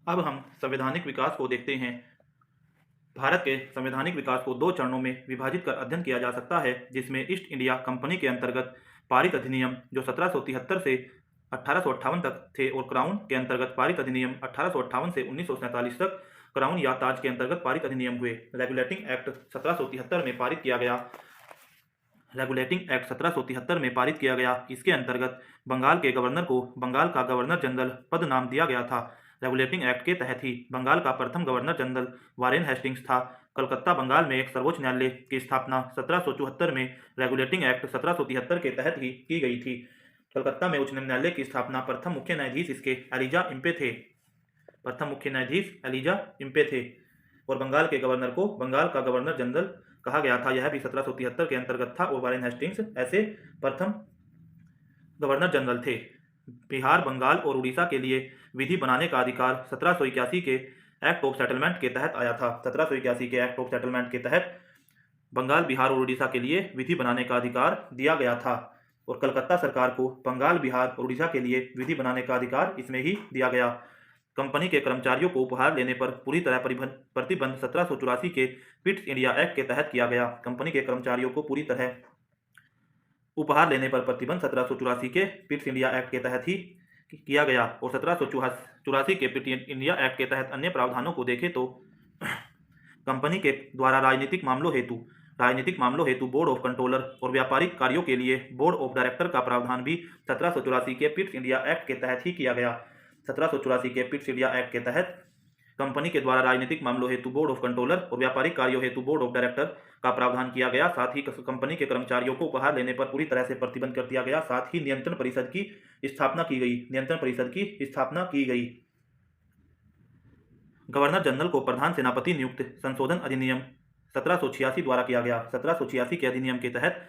अब हम संवैधानिक विकास को देखते हैं। भारत के संवैधानिक विकास को दो चरणों में विभाजित कर अध्ययन किया जा सकता है, जिसमें ईस्ट इंडिया कंपनी के अंतर्गत पारित अधिनियम जो 1773 से 1858 तक थे और क्राउन के अंतर्गत पारित अधिनियम 1858 से 1947 तक क्राउन या ताज के अंतर्गत पारित अधिनियम हुए। रेगुलेटिंग एक्ट 1773 में पारित किया गया। इसके अंतर्गत बंगाल के गवर्नर को बंगाल का गवर्नर जनरल पद नाम दिया गया था। रेगुलेटिंग एक्ट के तहत ही बंगाल का प्रथम गवर्नर जनरल वारेन हेस्टिंग्स था। कलकत्ता बंगाल में एक सर्वोच्च न्यायालय की स्थापना 1774 में रेगुलेटिंग एक्ट 1773 के तहत ही की गई थी। कलकत्ता में उच्च न्यायालय की स्थापना प्रथम मुख्य न्यायाधीश इसके एलिजा इम्पे थे और बंगाल के गवर्नर को बंगाल का गवर्नर जनरल कहा गया था। यह भी 1773 के अंतर्गत था और वारेन हेस्टिंग्स ऐसे प्रथम गवर्नर जनरल थे। बिहार, बंगाल और उड़ीसा के लिए विधि बनाने का अधिकार 1781 के एक्ट ऑफ सेटलमेंट के तहत आया था। 1781 के एक्ट ऑफ सेटलमेंट के तहत बंगाल, बिहार और उड़ीसा के लिए विधि बनाने का अधिकार दिया गया था और कलकत्ता सरकार को बंगाल, बिहार और उड़ीसा के लिए विधि बनाने का अधिकार इसमें ही दिया गया। कंपनी के कर्मचारियों को उपहार लेने पर पूरी तरह प्रतिबंध 1784 के पिट्स इंडिया एक्ट के तहत किया गया। कंपनी के कर्मचारियों को पूरी तरह उपहार लेने पर प्रतिबंध 1784 के पिट्स इंडिया एक्ट के तहत ही किया गया और 1784 के पिट्स इंडिया एक्ट के तहत अन्य प्रावधानों को देखें तो कंपनी के द्वारा राजनीतिक मामलों हेतु बोर्ड ऑफ कंट्रोलर और व्यापारिक कार्यों के लिए बोर्ड ऑफ डायरेक्टर का प्रावधान भी 1784 के पिट्स इंडिया एक्ट के तहत ही किया गया। 1784 के पिट्स इंडिया एक्ट के तहत कंपनी के द्वारा राजनीतिक मामलों हेतु बोर्ड ऑफ कंट्रोलर और व्यापारिक कार्यों हेतु बोर्ड ऑफ डायरेक्टर का प्रावधान किया गया। साथ ही कंपनी के कर्मचारियों को उपहार लेने पर पूरी तरह से प्रतिबंध कर दिया गया। साथ ही नियंत्रण परिषद की स्थापना की गई। गवर्नर जनरल को प्रधान सेनापति नियुक्त संशोधन अधिनियम 1786 द्वारा किया गया। 1786 के अधिनियम के तहत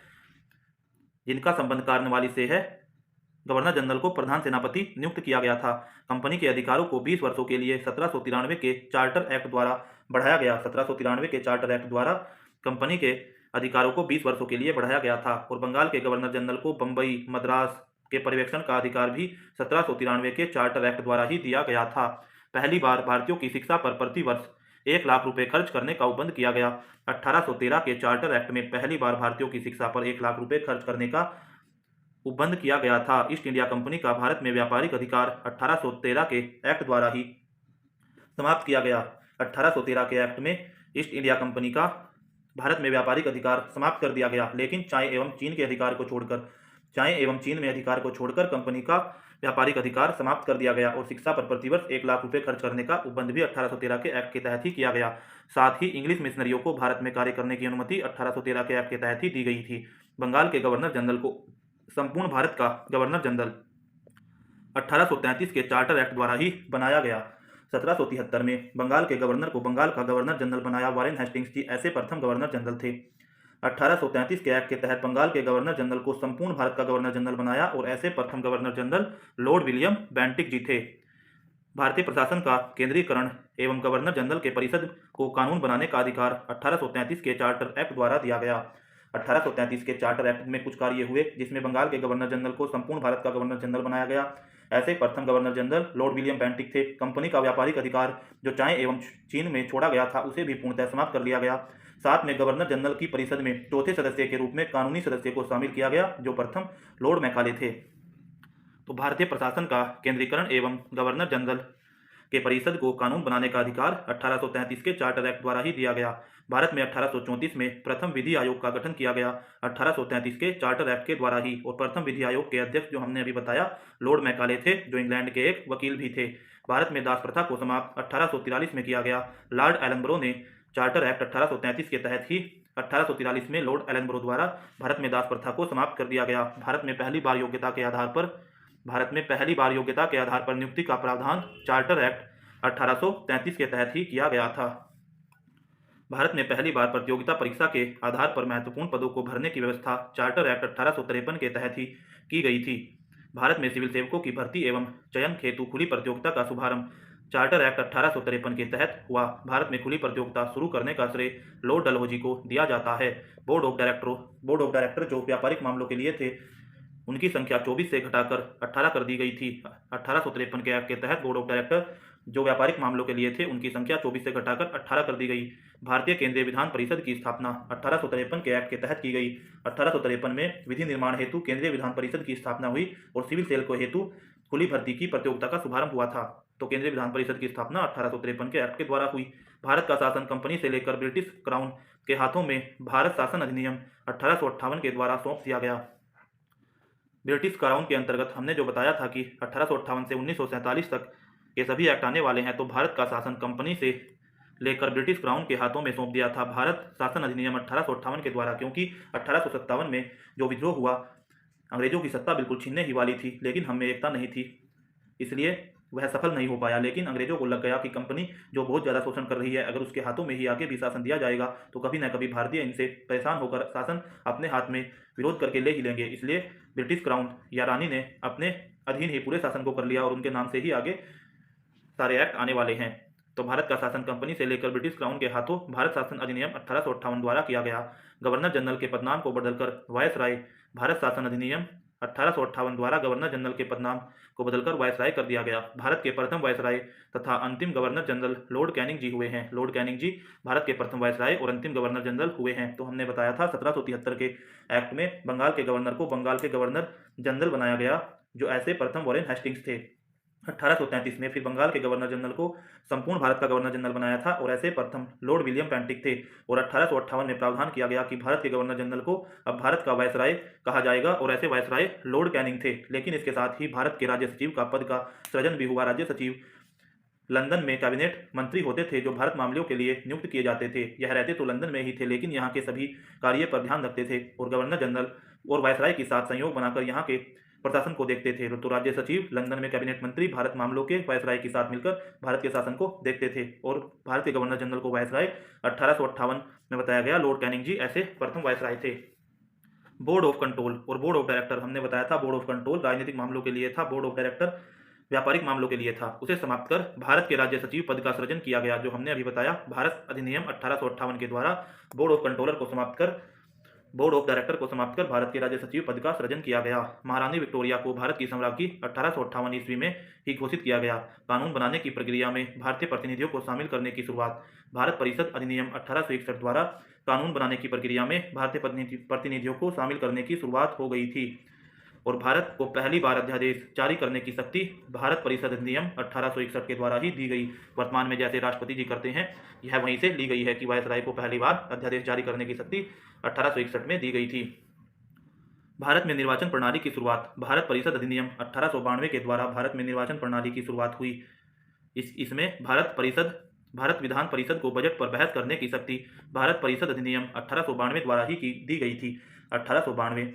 जिनका संबंध कार्यवाही से है, गवर्नर जनरल को प्रधान सेनापति नियुक्त किया गया था। कंपनी के अधिकारों को 20 वर्षों के लिए 1793 के चार्टर एक्ट द्वारा बढ़ाया गया। 1793 के चार्टर एक्ट द्वारा कंपनी के अधिकारों को 20 वर्षों के लिए बढ़ाया गया था और बंगाल के गवर्नर जनरल को बंबई, मद्रास के पर्यवेक्षण का अधिकार भी 1793 के चार्टर एक्ट द्वारा ही दिया गया था। पहली बार भारतीयों की शिक्षा पर प्रति वर्ष 1 लाख रुपए खर्च करने का उपबंध किया गया। 1813 के चार्टर एक्ट में पहली बार भारतीयों की शिक्षा पर 1 लाख रुपए खर्च करने का उपबंध किया गया था। ईस्ट इंडिया कंपनी का भारत में व्यापारिक अधिकार 1813 के एक्ट द्वारा ही समाप्त किया गया। 1813 के एक्ट में ईस्ट इंडिया कंपनी का भारत में व्यापारिक अधिकार समाप्त कर दिया गया, लेकिन चाय एवं चीन में अधिकार को छोड़कर कंपनी का व्यापारिक अधिकार समाप्त कर दिया गया और शिक्षा पर प्रतिवर्ष 1 लाख रुपए खर्च करने का उपबंध भी 1813 के एक्ट के तहत ही किया गया। साथ ही इंग्लिश मिशनरियों को भारत में कार्य करने की अनुमति 1813 के एक्ट के तहत ही दी गई थी। बंगाल के गवर्नर जनरल को संपूर्ण भारत का गवर्नर जनरल 1833 के चार्टर एक्ट द्वारा ही बनाया गया। 1773 में बंगाल के गवर्नर को बंगाल का गवर्नर जनरल बनाया। वारेन हेस्टिंग्स जी ऐसे प्रथम गवर्नर जनरल थे। 1833 के एक्ट के तहत बंगाल के गवर्नर जनरल को संपूर्ण भारत का गवर्नर जनरल बनाया और ऐसे प्रथम governor general lord William Bentinck ji थे। भारतीय प्रशासन का केंद्रीकरण एवं गवर्नर जनरल के परिषद को कानून बनाने का अधिकार 1833 के चार्टर एक्ट द्वारा दिया गया। 1833 के चार्टर एक्ट में कुछ कार्य हुए जिसमें बंगाल के गवर्नर जनरल को संपूर्ण भारत का गवर्नर जनरल बनाया गया। ऐसे प्रथम governor general lord William Bentinck थे। कंपनी का व्यापारिक अधिकार जो चाय एवं चीन में छोड़ा गया था उसे भी पूर्णतः समाप्त कर लिया गया। साथ में गवर्नर जनरल की परिषद में चौथे सदस्य के रूप में कानूनी सदस्य को शामिल किया गया जो प्रथम लॉर्ड मैकाले थे। तो भारतीय प्रशासन का केंद्रीकरण एवं गवर्नर जनरल के परिषद को कानून बनाने का अधिकार 1833 के चार्टर एक्ट द्वारा ही दिया गया। भारत में 1834 में प्रथम विधि आयोग का गठन किया गया 1833 के चार्टर एक्ट के द्वारा ही और प्रथम विधि आयोग के अध्यक्ष जो हमने अभी बताया लॉर्ड मैकाले थे, जो इंग्लैंड के एक वकील भी थे। भारत में दास प्रथा को समाप्त 1843 में किया गया। लॉर्ड एलनब्रो ने चार्टर एक्ट 1833 के तहत ही 1843 में लॉर्ड एलनब्रो द्वारा भारत में दास प्रथा को समाप्त कर दिया गया। भारत में पहली बार योग्यता के आधार पर नियुक्ति का प्रावधान चार्टर एक्ट 1833 के तहत ही किया गया था। भारत में पहली बार प्रतियोगिता परीक्षा के आधार पर महत्वपूर्ण पदों को भरने की व्यवस्था चार्टर एक्ट 1853 के तहत ही की गई थी। भारत में सिविल सेवकों की भर्ती एवं चयन हेतु खुली प्रतियोगिता का शुभारंभ चार्टर एक्ट 1853 के तहत हुआ। भारत में खुली प्रतियोगिता शुरू करने का श्रेय लॉर्ड डलहौजी को दिया जाता है। बोर्ड ऑफ डायरेक्टर जो व्यापारिक मामलों के लिए थे उनकी संख्या 24 से घटाकर 18 कर दी गई थी। 1853 के एक्ट के तहत बोर्ड ऑफ डायरेक्टर जो व्यापारिक मामलों के लिए थे उनकी संख्या 24 से घटाकर 18 कर दी गई। भारतीय केंद्रीय विधान परिषद की स्थापना 1853 के एक्ट के तहत की गई। 1853 में विधि निर्माण हेतु केंद्रीय विधान परिषद की स्थापना हुई और सिविल सेल को हेतु खुली भर्ती की प्रतियोगिता का शुभारंभ हुआ था। तो केंद्रीय विधान परिषद की स्थापना 1853 के एक्ट के द्वारा हुई। भारत का शासन कंपनी से लेकर ब्रिटिश क्राउन के हाथों में भारत शासन अधिनियम 1858 के द्वारा सौंप दिया गया। ब्रिटिश क्राउन के अंतर्गत हमने जो बताया था कि 1858 से 1947 तक ये सभी एक्ट आने वाले हैं, तो भारत का शासन कंपनी से लेकर ब्रिटिश क्राउन के हाथों में सौंप दिया था भारत शासन अधिनियम 1858 के द्वारा, क्योंकि 1857 में जो विद्रोह हुआ, अंग्रेजों की सत्ता बिल्कुल छीनने ही वाली थी, लेकिन हम में एकता नहीं थी, इसलिए वह सफल नहीं हो पाया। लेकिन अंग्रेजों को लग गया कि कंपनी जो बहुत ज़्यादा शोषण कर रही है, अगर उसके हाथों में ही आगे भी शासन दिया जाएगा तो कभी न कभी भारतीय इनसे परेशान होकर शासन अपने हाथ में विरोध करके ले ही लेंगे। इसलिए ब्रिटिश क्राउन या रानी ने अपने अधीन ही पूरे शासन को कर लिया और उनके नाम से ही आगे सारे एक्ट आने वाले हैं। तो भारत का शासन कंपनी से लेकर ब्रिटिश क्राउन के हाथों भारत शासन अधिनियम 1858 द्वारा किया गया। गवर्नर जनरल के पदनाम को बदलकर वायसराय, भारत शासन अधिनियम 1858 द्वारा गवर्नर जनरल के पदनाम को बदलकर वायसराय कर दिया गया। भारत के प्रथम वायसराय तथा अंतिम गवर्नर जनरल लॉर्ड कैनिंग जी हुए हैं। लॉर्ड कैनिंग जी भारत के प्रथम वायसराय और अंतिम गवर्नर जनरल हुए हैं। तो हमने बताया था 1773 के एक्ट में बंगाल के गवर्नर को बंगाल के गवर्नर जनरल बनाया गया, जो ऐसे प्रथम वॉरेन हेस्टिंग्स थे। 1833 में फिर बंगाल के गवर्नर जनरल को संपूर्ण भारत का गवर्नर जनरल बनाया था और ऐसे प्रथम लॉर्ड विलियम पेंटिक थे। और 1858 में प्रावधान किया गया कि भारत के गवर्नर जनरल को अब भारत का वायसराय कहा जाएगा और ऐसे वायसराय लॉर्ड कैनिंग थे। लेकिन इसके साथ ही भारत के राज्य सचिव का पद का सृजन भी हुआ। राज्य सचिव लंदन में कैबिनेट मंत्री होते थे जो भारत मामलों के लिए नियुक्त किए जाते थे। यह रहते तो लंदन में ही थे, लेकिन यहाँ के सभी कार्य पर ध्यान रखते थे और गवर्नर जनरल और वायसराय के साथ संयोग बनाकर यहाँ के प्रशासन को देखते थे। तो राज्य सचिव लंदन में कैबिनेट मंत्री भारत मामलों के वायसराय के साथ मिलकर भारत के शासन को देखते थे और भारत के गवर्नर जनरल को वायसराय 1858 में बताया गया। लॉर्ड कैनिंग जी ऐसे प्रथम वायसराय थे। बोर्ड ऑफ कंट्रोल और बोर्ड ऑफ डायरेक्टर हमने बताया था। बोर्ड ऑफ कंट्रोल राजनीतिक मामलों के लिए था, बोर्ड ऑफ डायरेक्टर व्यापारिक मामलों के लिए था। उसे समाप्त कर भारत के राज्य सचिव पद का सृजन किया गया, जो हमने अभी बताया। भारत अधिनियम 1858 के द्वारा बोर्ड ऑफ कंट्रोलर को समाप्त कर बोर्ड ऑफ डायरेक्टर को समाप्त कर भारत के राज्य सचिव पद का सृजन किया गया। महारानी विक्टोरिया को भारत की सम्राज्ञी 1858 ईस्वी में ही घोषित किया गया। कानून बनाने की प्रक्रिया में भारतीय प्रतिनिधियों को शामिल करने की शुरुआत। भारत परिषद अधिनियम 1861 द्वारा कानून बनाने की प्रक्रिया में भारतीय प्रतिनिधियों को शामिल करने की शुरुआत हो गई थी और भारत को पहली बार अध्यादेश जारी करने की शक्ति भारत परिषद अधिनियम 1861 के द्वारा ही दी गई। वर्तमान में जैसे राष्ट्रपति जी करते हैं, यह वहीं से ली गई है कि वायसराय को पहली बार अध्यादेश जारी करने की शक्ति 1861 में दी गई थी। भारत में निर्वाचन प्रणाली की शुरुआत। भारत परिषद अधिनियम 1892 के द्वारा भारत में निर्वाचन प्रणाली की शुरुआत हुई। इसमें भारत विधान परिषद को बजट पर बहस करने की शक्ति भारत परिषद अधिनियम 1892 द्वारा ही दी गई थी। 1892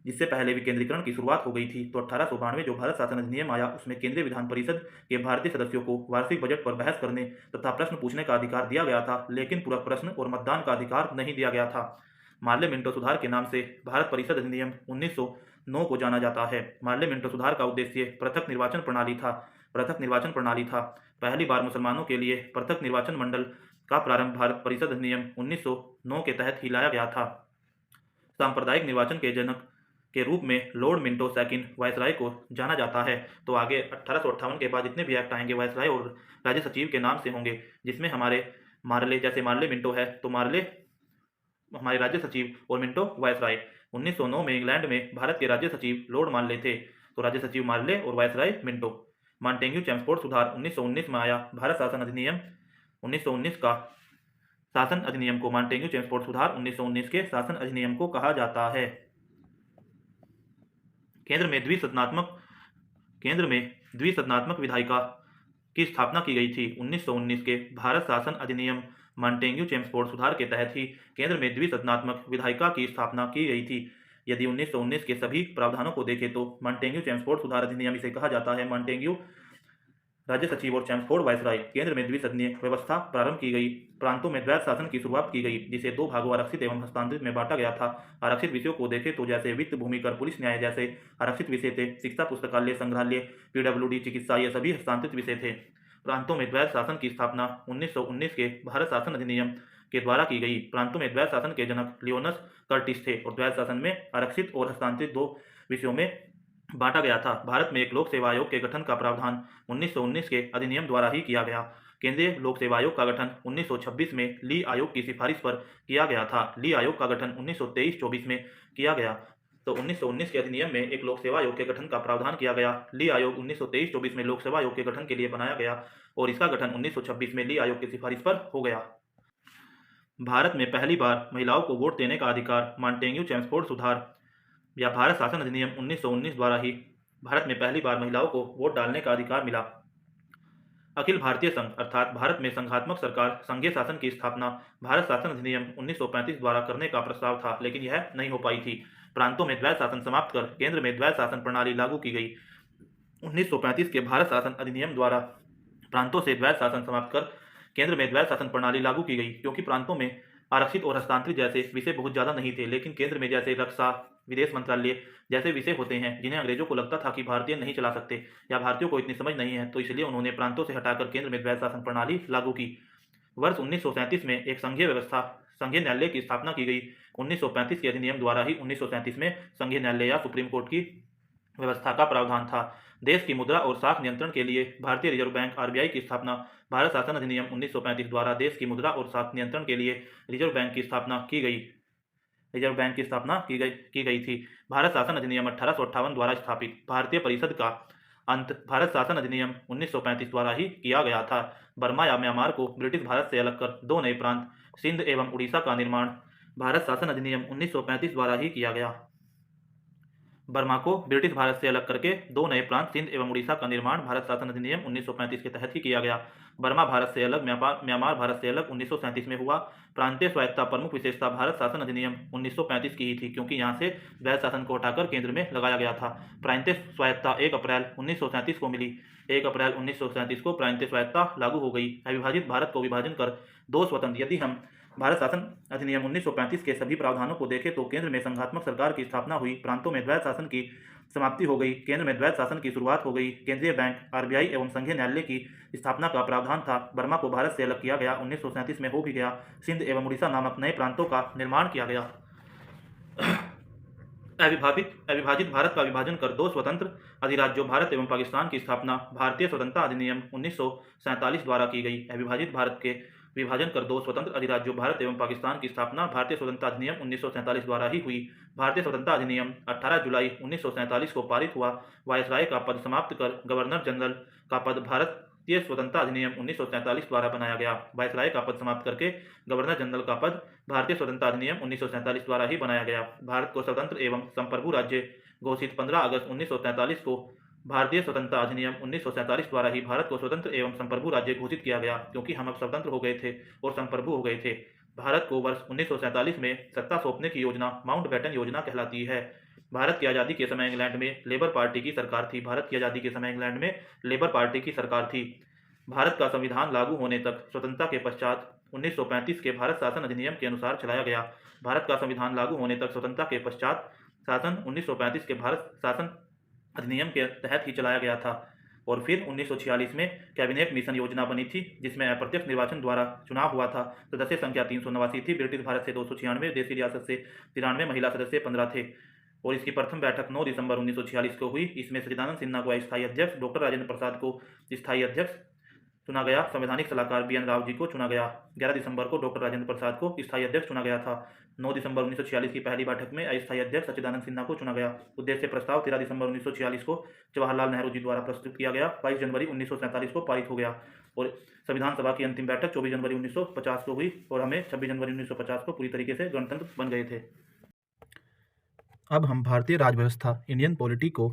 जिससे पहले विकेंद्रीकरण की शुरुआत हो गई थी। तो 1892 जो भारत शासन अधिनियम आया, उसमें केंद्रीय विधान परिषद के भारतीय सदस्यों को वार्षिक बजट पर बहस करने तथा प्रश्न पूछने का अधिकार दिया गया था, लेकिन पूरक प्रश्न और मतदान का अधिकार नहीं दिया गया था। मार्ले मिंटो सुधार के नाम से भारत परिषद अधिनियम 1909 को जाना जाता है। मार्ले मिंटो सुधार का उद्देश्य पृथक निर्वाचन प्रणाली था। पहली बार मुसलमानों के लिए पृथक निर्वाचन मंडल का प्रारंभ भारत परिषद अधिनियम 1909 के तहत ही लाया गया था। सांप्रदायिक निर्वाचन के जनक के रूप में लॉर्ड मिंटो सेकंड वायसराय को जाना जाता है। तो आगे 1858 के बाद जितने भी एक्ट आएंगे वायसराय और राज्य सचिव के नाम से होंगे, जिसमें हमारे मार्ले जैसे मार्ले मिंटो है तो मार्ले हमारे राज्य सचिव और मिंटो वायसराय। 1909 में इंग्लैंड में भारत के राज्य सचिव लॉर्ड मार्ले थे, तो राज्य सचिव मार्ले और वायसराय मिंटो। मॉन्टेग्यू चेम्सफोर्ड सुधार 1919 में आया। भारत शासन अधिनियम 1919 का शासन अधिनियम को मॉन्टेग्यू चेम्सफोर्ड सुधार 1919 के शासन अधिनियम को कहा जाता है। केंद्र में द्विसदनात्मक विधायिका की स्थापना की गई थी। 1919 के भारत शासन अधिनियम मॉन्टेग्यू चेम्सफोर्ड सुधार के तहत ही केंद्र में द्विसदनात्मक विधायिका की स्थापना की गई थी। यदि 1919 के सभी प्रावधानों को देखें तो मॉन्टेग्यू चेम्सफोर्ड सुधार अधिनियम इसे कहा जाता है। मॉन्टेग्यू राज्य सचिव और चेम्सफोर्ड वायसराय। केंद्र में द्विसदनीय व्यवस्था प्रारंभ की गई। प्रांतों में द्वैत शासन की शुरुआत की गई, जिसे दो भागों आरक्षित एवं हस्तांतरित में बांटा गया था। आरक्षित विषयों को देखें तो जैसे वित्त, भूमि कर, पुलिस, न्याय जैसे आरक्षित विषय थे। शिक्षा, पुस्तकालय, संग्रहालय, पीडब्ल्यूडी, चिकित्सा ये सभी हस्तांतरित विषय थे। प्रांतों में द्वैत शासन की स्थापना 1919 के भारत शासन अधिनियम के द्वारा की गई। प्रांतों में द्वैत शासन के जनक लियोनस कर्टिस थे और द्वैत शासन में आरक्षित और हस्तांतरित दो विषयों में बांटा गया था। भारत में एक लोक सेवा आयोग के गठन का प्रावधान 1919 के अधिनियम द्वारा ही किया गया। केंद्रीय लोक सेवा आयोग का गठन 1926 में ली आयोग की सिफारिश पर किया गया था। ली आयोग का गठन 1923-24 में किया गया। तो 1919 के अधिनियम में एक लोक सेवा आयोग के गठन का प्रावधान किया गया। ली आयोग 1923-24 में लोक सेवा आयोग के गठन के लिए बनाया गया और इसका गठन 1926 में ली आयोग की सिफारिश पर हो गया। भारत में पहली बार महिलाओं को वोट देने का अधिकार मॉन्टेग्यू चेम्सफोर्ड सुधार या भारत शासन अधिनियम 1919 द्वारा ही भारत में पहली बार महिलाओं को वोट डालने का अधिकार मिला। अखिल भारतीय संघ अर्थात भारत में संघात्मक सरकार संघीय शासन की स्थापना भारत शासन अधिनियम 1935 द्वारा करने का प्रस्ताव था, लेकिन यह नहीं हो पाई थी। प्रांतों में द्वैध शासन समाप्त कर केंद्र में द्वैध शासन प्रणाली लागू की गई। 1935 के भारत शासन अधिनियम द्वारा प्रांतों से द्वैध शासन समाप्त कर केंद्र में द्वैध शासन प्रणाली लागू की गई, क्योंकि प्रांतों में आरक्षित और हस्तांतरित जैसे विषय बहुत ज्यादा नहीं थे, लेकिन केंद्र में जैसे रक्षा, विदेश मंत्रालय जैसे विषय होते हैं जिन्हें अंग्रेजों को लगता था कि भारतीय नहीं चला सकते या भारतीयों को इतनी समझ नहीं है, तो इसलिए उन्होंने प्रांतों से हटाकर केंद्र में द्वैध शासन प्रणाली लागू की। वर्ष 1937 में एक संघीय न्यायालय की स्थापना की गई। 1935 के अधिनियम द्वारा ही 1937 में संघीय न्यायालय या सुप्रीम कोर्ट की व्यवस्था का प्रावधान था। देश की मुद्रा और साख नियंत्रण के लिए भारतीय रिजर्व बैंक आरबीआई की स्थापना भारत शासन अधिनियम 1935 द्वारा देश की मुद्रा और साख नियंत्रण के लिए रिजर्व बैंक की स्थापना की गई थी। भारत शासन अधिनियम 1858 द्वारा स्थापित भारतीय परिषद का अंत भारत शासन अधिनियम 1935 द्वारा ही किया गया था। बर्मा या म्यांमार को ब्रिटिश भारत से अलग कर दो नए प्रांत सिंध एवं उड़ीसा का निर्माण भारत शासन अधिनियम 1935 द्वारा ही किया गया। बर्मा को ब्रिटिश भारत से अलग करके दो नए प्रांत सिंध एवं उड़ीसा का निर्माण भारत शासन अधिनियम 1935 के तहत ही किया गया। बर्मा भारत से अलग, म्यांमार भारत से अलग 1937 में हुआ। प्रांतीय स्वायत्ता प्रमुख विशेषता भारत शासन अधिनियम 1935 की ही थी, क्योंकि यहाँ से द्वैध शासन को हटाकर केंद्र में लगाया गया था। प्रांतीय स्वायत्ता 1 अप्रैल 1937 को मिली। 1 अप्रैल 1937 को प्रांतीय स्वायत्ता लागू हो गई। अविभाजित भारत को विभाजन कर दो स्वतंत्र। यदि हम भारत शासन अधिनियम 1935 के सभी प्रावधानों को देखें तो केंद्र में संघात्मक सरकार की स्थापना हुई, प्रांतों में द्वैध शासन की समाप्ति हो गई, केंद्र में द्वैध शासन की शुरुआत हो गई, केंद्रीय बैंक, आरबीआई एवं संघीय न्यायालय की स्थापना का प्रावधान था, बर्मा को भारत से अलग किया गया, 1937 में हो भी गया, सिंध एवं उड़ीसा नामक नए प्रांतों का निर्माण किया गया। अविभाजित भारत का विभाजन कर दो स्वतंत्र अधिराज्यों भारत एवं पाकिस्तान की स्थापना भारतीय स्वतंत्रता अधिनियम 1947 द्वारा की गई। अविभाजित भारत के विभाजन कर दो स्वतंत्र अधिराज्यों भारत एवं पाकिस्तान की स्थापना भारतीय स्वतंत्रता अधिनियम 1947 द्वारा ही हुई। भारतीय स्वतंत्रता अधिनियम 18 जुलाई 1947 को पारित हुआ। वायसराय का पद समाप्त कर गवर्नर जनरल का पद भारतीय स्वतंत्रता अधिनियम 1947 द्वारा बनाया गया। वायसराय का पद समाप्त करके गवर्नर जनरल का पद भारतीय स्वतंत्रता अधिनियम 1947 द्वारा ही बनाया गया। भारत को स्वतंत्र एवं संप्रभु राज्य घोषित 15 अगस्त 1943 को भारतीय स्वतंत्रता अधिनियम 1947 द्वारा ही भारत को स्वतंत्र एवं संप्रभु राज्य घोषित किया गया, क्योंकि हम अब स्वतंत्र हो गए थे और संप्रभु हो गए थे। भारत को वर्ष 1947 में सत्ता सौंपने की योजना माउंटबेटन योजना कहलाती है। भारत की आज़ादी के समय इंग्लैंड में लेबर पार्टी की सरकार थी। भारत की आज़ादी के समय इंग्लैंड में लेबर पार्टी की सरकार थी। भारत का संविधान लागू होने तक स्वतंत्रता के पश्चात 1935 के भारत शासन अधिनियम के अनुसार चलाया गया। भारत का संविधान लागू होने तक स्वतंत्रता के पश्चात शासन 1935 के भारत शासन अधिनियम के तहत ही चलाया गया था। और फिर 1946 में कैबिनेट मिशन योजना बनी थी, जिसमें अप्रत्यक्ष निर्वाचन द्वारा चुनाव हुआ था। सदस्य संख्या 389 थी। ब्रिटिश भारत से 296, देसी रियासत से 93, महिला सदस्य 15 थे। और इसकी प्रथम बैठक 9 दिसंबर 1946 को हुई। इसमें सच्चिदानंद सिन्हा को स्थायी अध्यक्ष, डॉक्टर राजेंद्र प्रसाद को स्थायी अध्यक्ष चुना गया, संवैधानिक सलाहकार BN राव जी को चुना गया। 11 दिसंबर को डॉक्टर राजेंद्र प्रसाद को स्थायी अध्यक्ष चुना गया था। 9 दिसंबर 1946 की पहली बैठक में अस्थायी अध्यक्ष सच्चिदानंद सिन्हा को चुना गया। उद्देश्य प्रस्ताव 13 दिसंबर 1946 को जवाहरलाल नेहरू जी द्वारा प्रस्तुत किया गया। 22 जनवरी 1947 को पारित हो गया। और संविधान सभा की अंतिम बैठक 24 जनवरी 1950 को हुई और हमें 26 जनवरी 1950 को पूरी तरीके से गणतंत्र बन गए थे। अब हम भारतीय राज व्यवस्था इंडियन पॉलिटी को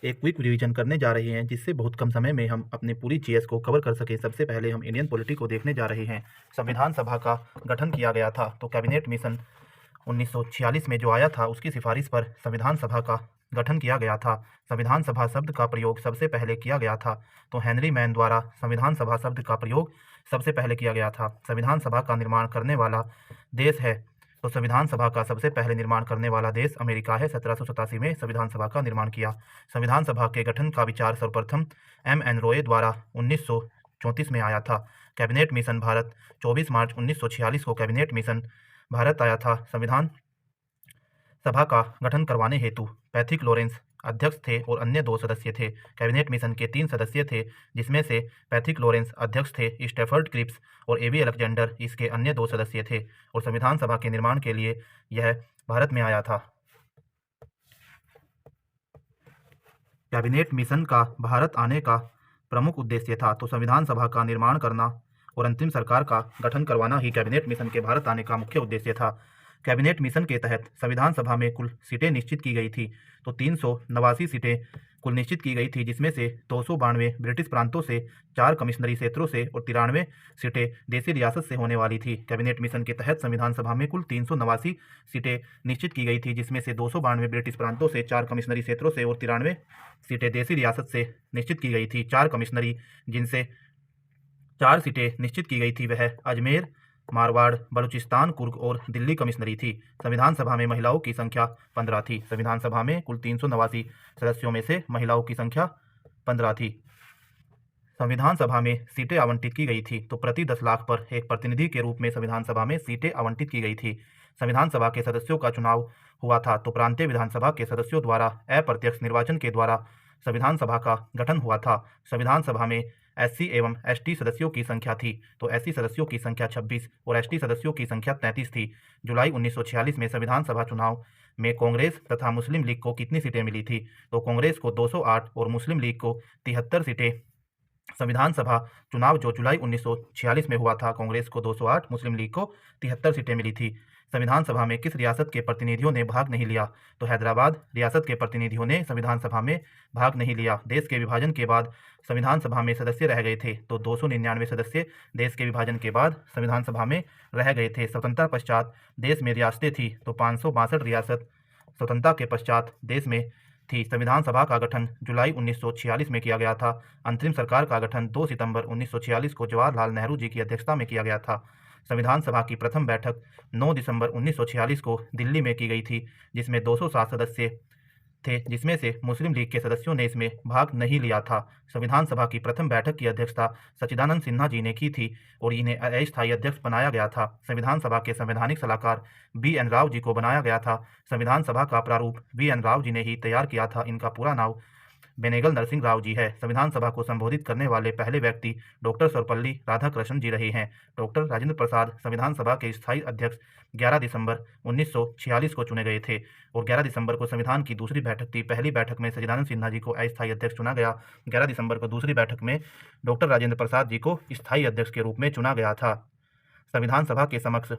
एक क्विक रिवीजन करने जा रहे हैं, जिससे बहुत कम समय में हम अपने पूरी जीएस को कवर कर सके। सबसे पहले हम इंडियन पॉलिटी को देखने जा रहे हैं। संविधान सभा का गठन किया गया था, तो कैबिनेट मिशन 1946 में जो आया था उसकी सिफारिश पर संविधान सभा का गठन किया गया था। संविधान सभा शब्द का प्रयोग सबसे पहले किया गया था, तो हेनरी मैन द्वारा संविधान सभा शब्द का प्रयोग सबसे पहले किया गया था। संविधान सभा का निर्माण करने वाला देश है, तो संविधान सभा का सबसे पहले निर्माण करने वाला देश अमेरिका है। 1787 में संविधान सभा का निर्माण किया। संविधान सभा के गठन का विचार सर्वप्रथम M.N. रॉय द्वारा 1934 में आया था। कैबिनेट मिशन भारत 24 मार्च 1946 को कैबिनेट मिशन भारत आया था। संविधान सभा का गठन करवाने हेतु पैथिक लॉरेंस अध्यक्ष थे और अन्य 2 सदस्य थे। कैबिनेट मिशन के 3 सदस्य थे, जिसमें से पैथिक लॉरेंस अध्यक्ष थे, स्टैफर्ड क्रिप्स और एबी अलेक्जेंडर इसके अन्य 2 सदस्य थे और संविधान सभा के निर्माण के लिए यह भारत में आया था। कैबिनेट मिशन का भारत आने का प्रमुख उद्देश्य था तो संविधान सभा का निर्माण करना और अंतिम सरकार का गठन करवाना ही कैबिनेट मिशन के भारत आने का मुख्य उद्देश्य था। कैबिनेट मिशन के तहत संविधान सभा में कुल सीटें निश्चित की गई थी तो 389 सीटें कुल निश्चित की गई थी, जिसमें से 292 ब्रिटिश प्रांतों से, 4 कमिश्नरी क्षेत्रों से और 93 सीटें देसी रियासत से होने वाली थी। कैबिनेट मिशन के तहत संविधान सभा में कुल 389 सीटें निश्चित की गई थी, जिसमें से 292 ब्रिटिश प्रांतों से, 4 कमिश्नरी क्षेत्रों से और 93 सीटें देसी रियासत से निश्चित की गई थी। 4 कमिश्नरी जिनसे 4 सीटें निश्चित की गई थी वह अजमेर, मारवाड़, बलूचिस्तान, कुर्ग और दिल्ली कमिश्नरी थी। संविधान सभा में महिलाओं की संख्या 15 थी। संविधान सभा में कुल 389 सदस्यों में से महिलाओं की संख्या 15 थी। संविधान सभा में सीटें आवंटित की गई थी तो प्रति 10 लाख पर एक प्रतिनिधि के रूप में संविधान सभा में सीटें आवंटित की गई थी। संविधान सभा के सदस्यों का चुनाव हुआ था तो प्रांतीय विधानसभा के सदस्यों द्वारा अप्रत्यक्ष निर्वाचन के द्वारा संविधान सभा का गठन हुआ था। संविधान सभा में SC एवं ST सदस्यों की संख्या थी तो SC सदस्यों की संख्या 26 और ST सदस्यों की संख्या 33 थी। जुलाई 1946 में संविधान सभा चुनाव में कांग्रेस तथा मुस्लिम लीग को कितनी सीटें मिली थी तो कांग्रेस को 208 और मुस्लिम लीग को 73 सीटें। संविधान सभा चुनाव जो जुलाई 1946 में हुआ था, कांग्रेस को 208, मुस्लिम लीग को 73 सीटें मिली थी। संविधान सभा में किस रियासत के प्रतिनिधियों ने भाग नहीं लिया तो हैदराबाद रियासत के प्रतिनिधियों ने संविधान सभा में भाग नहीं लिया। देश के विभाजन के बाद संविधान सभा में सदस्य रह गए थे तो 299 सदस्य देश के विभाजन के बाद संविधान सभा में रह गए थे। स्वतंत्रता पश्चात देश में रियासतें थी तो 562 रियासत स्वतंत्रता के पश्चात देश में थी। संविधान सभा का गठन जुलाई 1946 में किया गया था। अंतरिम सरकार का गठन 2 सितंबर 1946 को जवाहरलाल नेहरू जी की अध्यक्षता में किया गया था। संविधान सभा की प्रथम बैठक 9 दिसंबर 1946 को दिल्ली में की गई थी, जिसमें 207 सदस्य थे, जिसमें से मुस्लिम लीग के सदस्यों ने इसमें भाग नहीं लिया था। संविधान सभा की प्रथम बैठक की अध्यक्षता सच्चिदानंद सिन्हा जी ने की थी और इन्हें अस्थायी अध्यक्ष बनाया गया था। संविधान सभा के संवैधानिक सलाहकार BN राव जी को बनाया गया था। संविधान सभा का प्रारूप BN राव जी ने ही तैयार किया था। इनका पूरा नाम बेनेगल नरसिंह राव जी है। संविधान सभा को संबोधित करने वाले पहले व्यक्ति डॉक्टर सर्वपल्ली राधाकृष्णन जी रहे हैं। डॉक्टर राजेंद्र प्रसाद संविधान सभा के स्थायी अध्यक्ष 11 दिसंबर 1946 को चुने गए थे और 11 दिसंबर को संविधान की दूसरी बैठक थी। पहली बैठक में सच्चिदानंद सिन्हा जी को अस्थायी अध्यक्ष चुना गया। 11 दिसंबर को दूसरी बैठक में डॉक्टर राजेंद्र प्रसाद जी को स्थायी अध्यक्ष के रूप में चुना गया था। संविधान सभा के समक्ष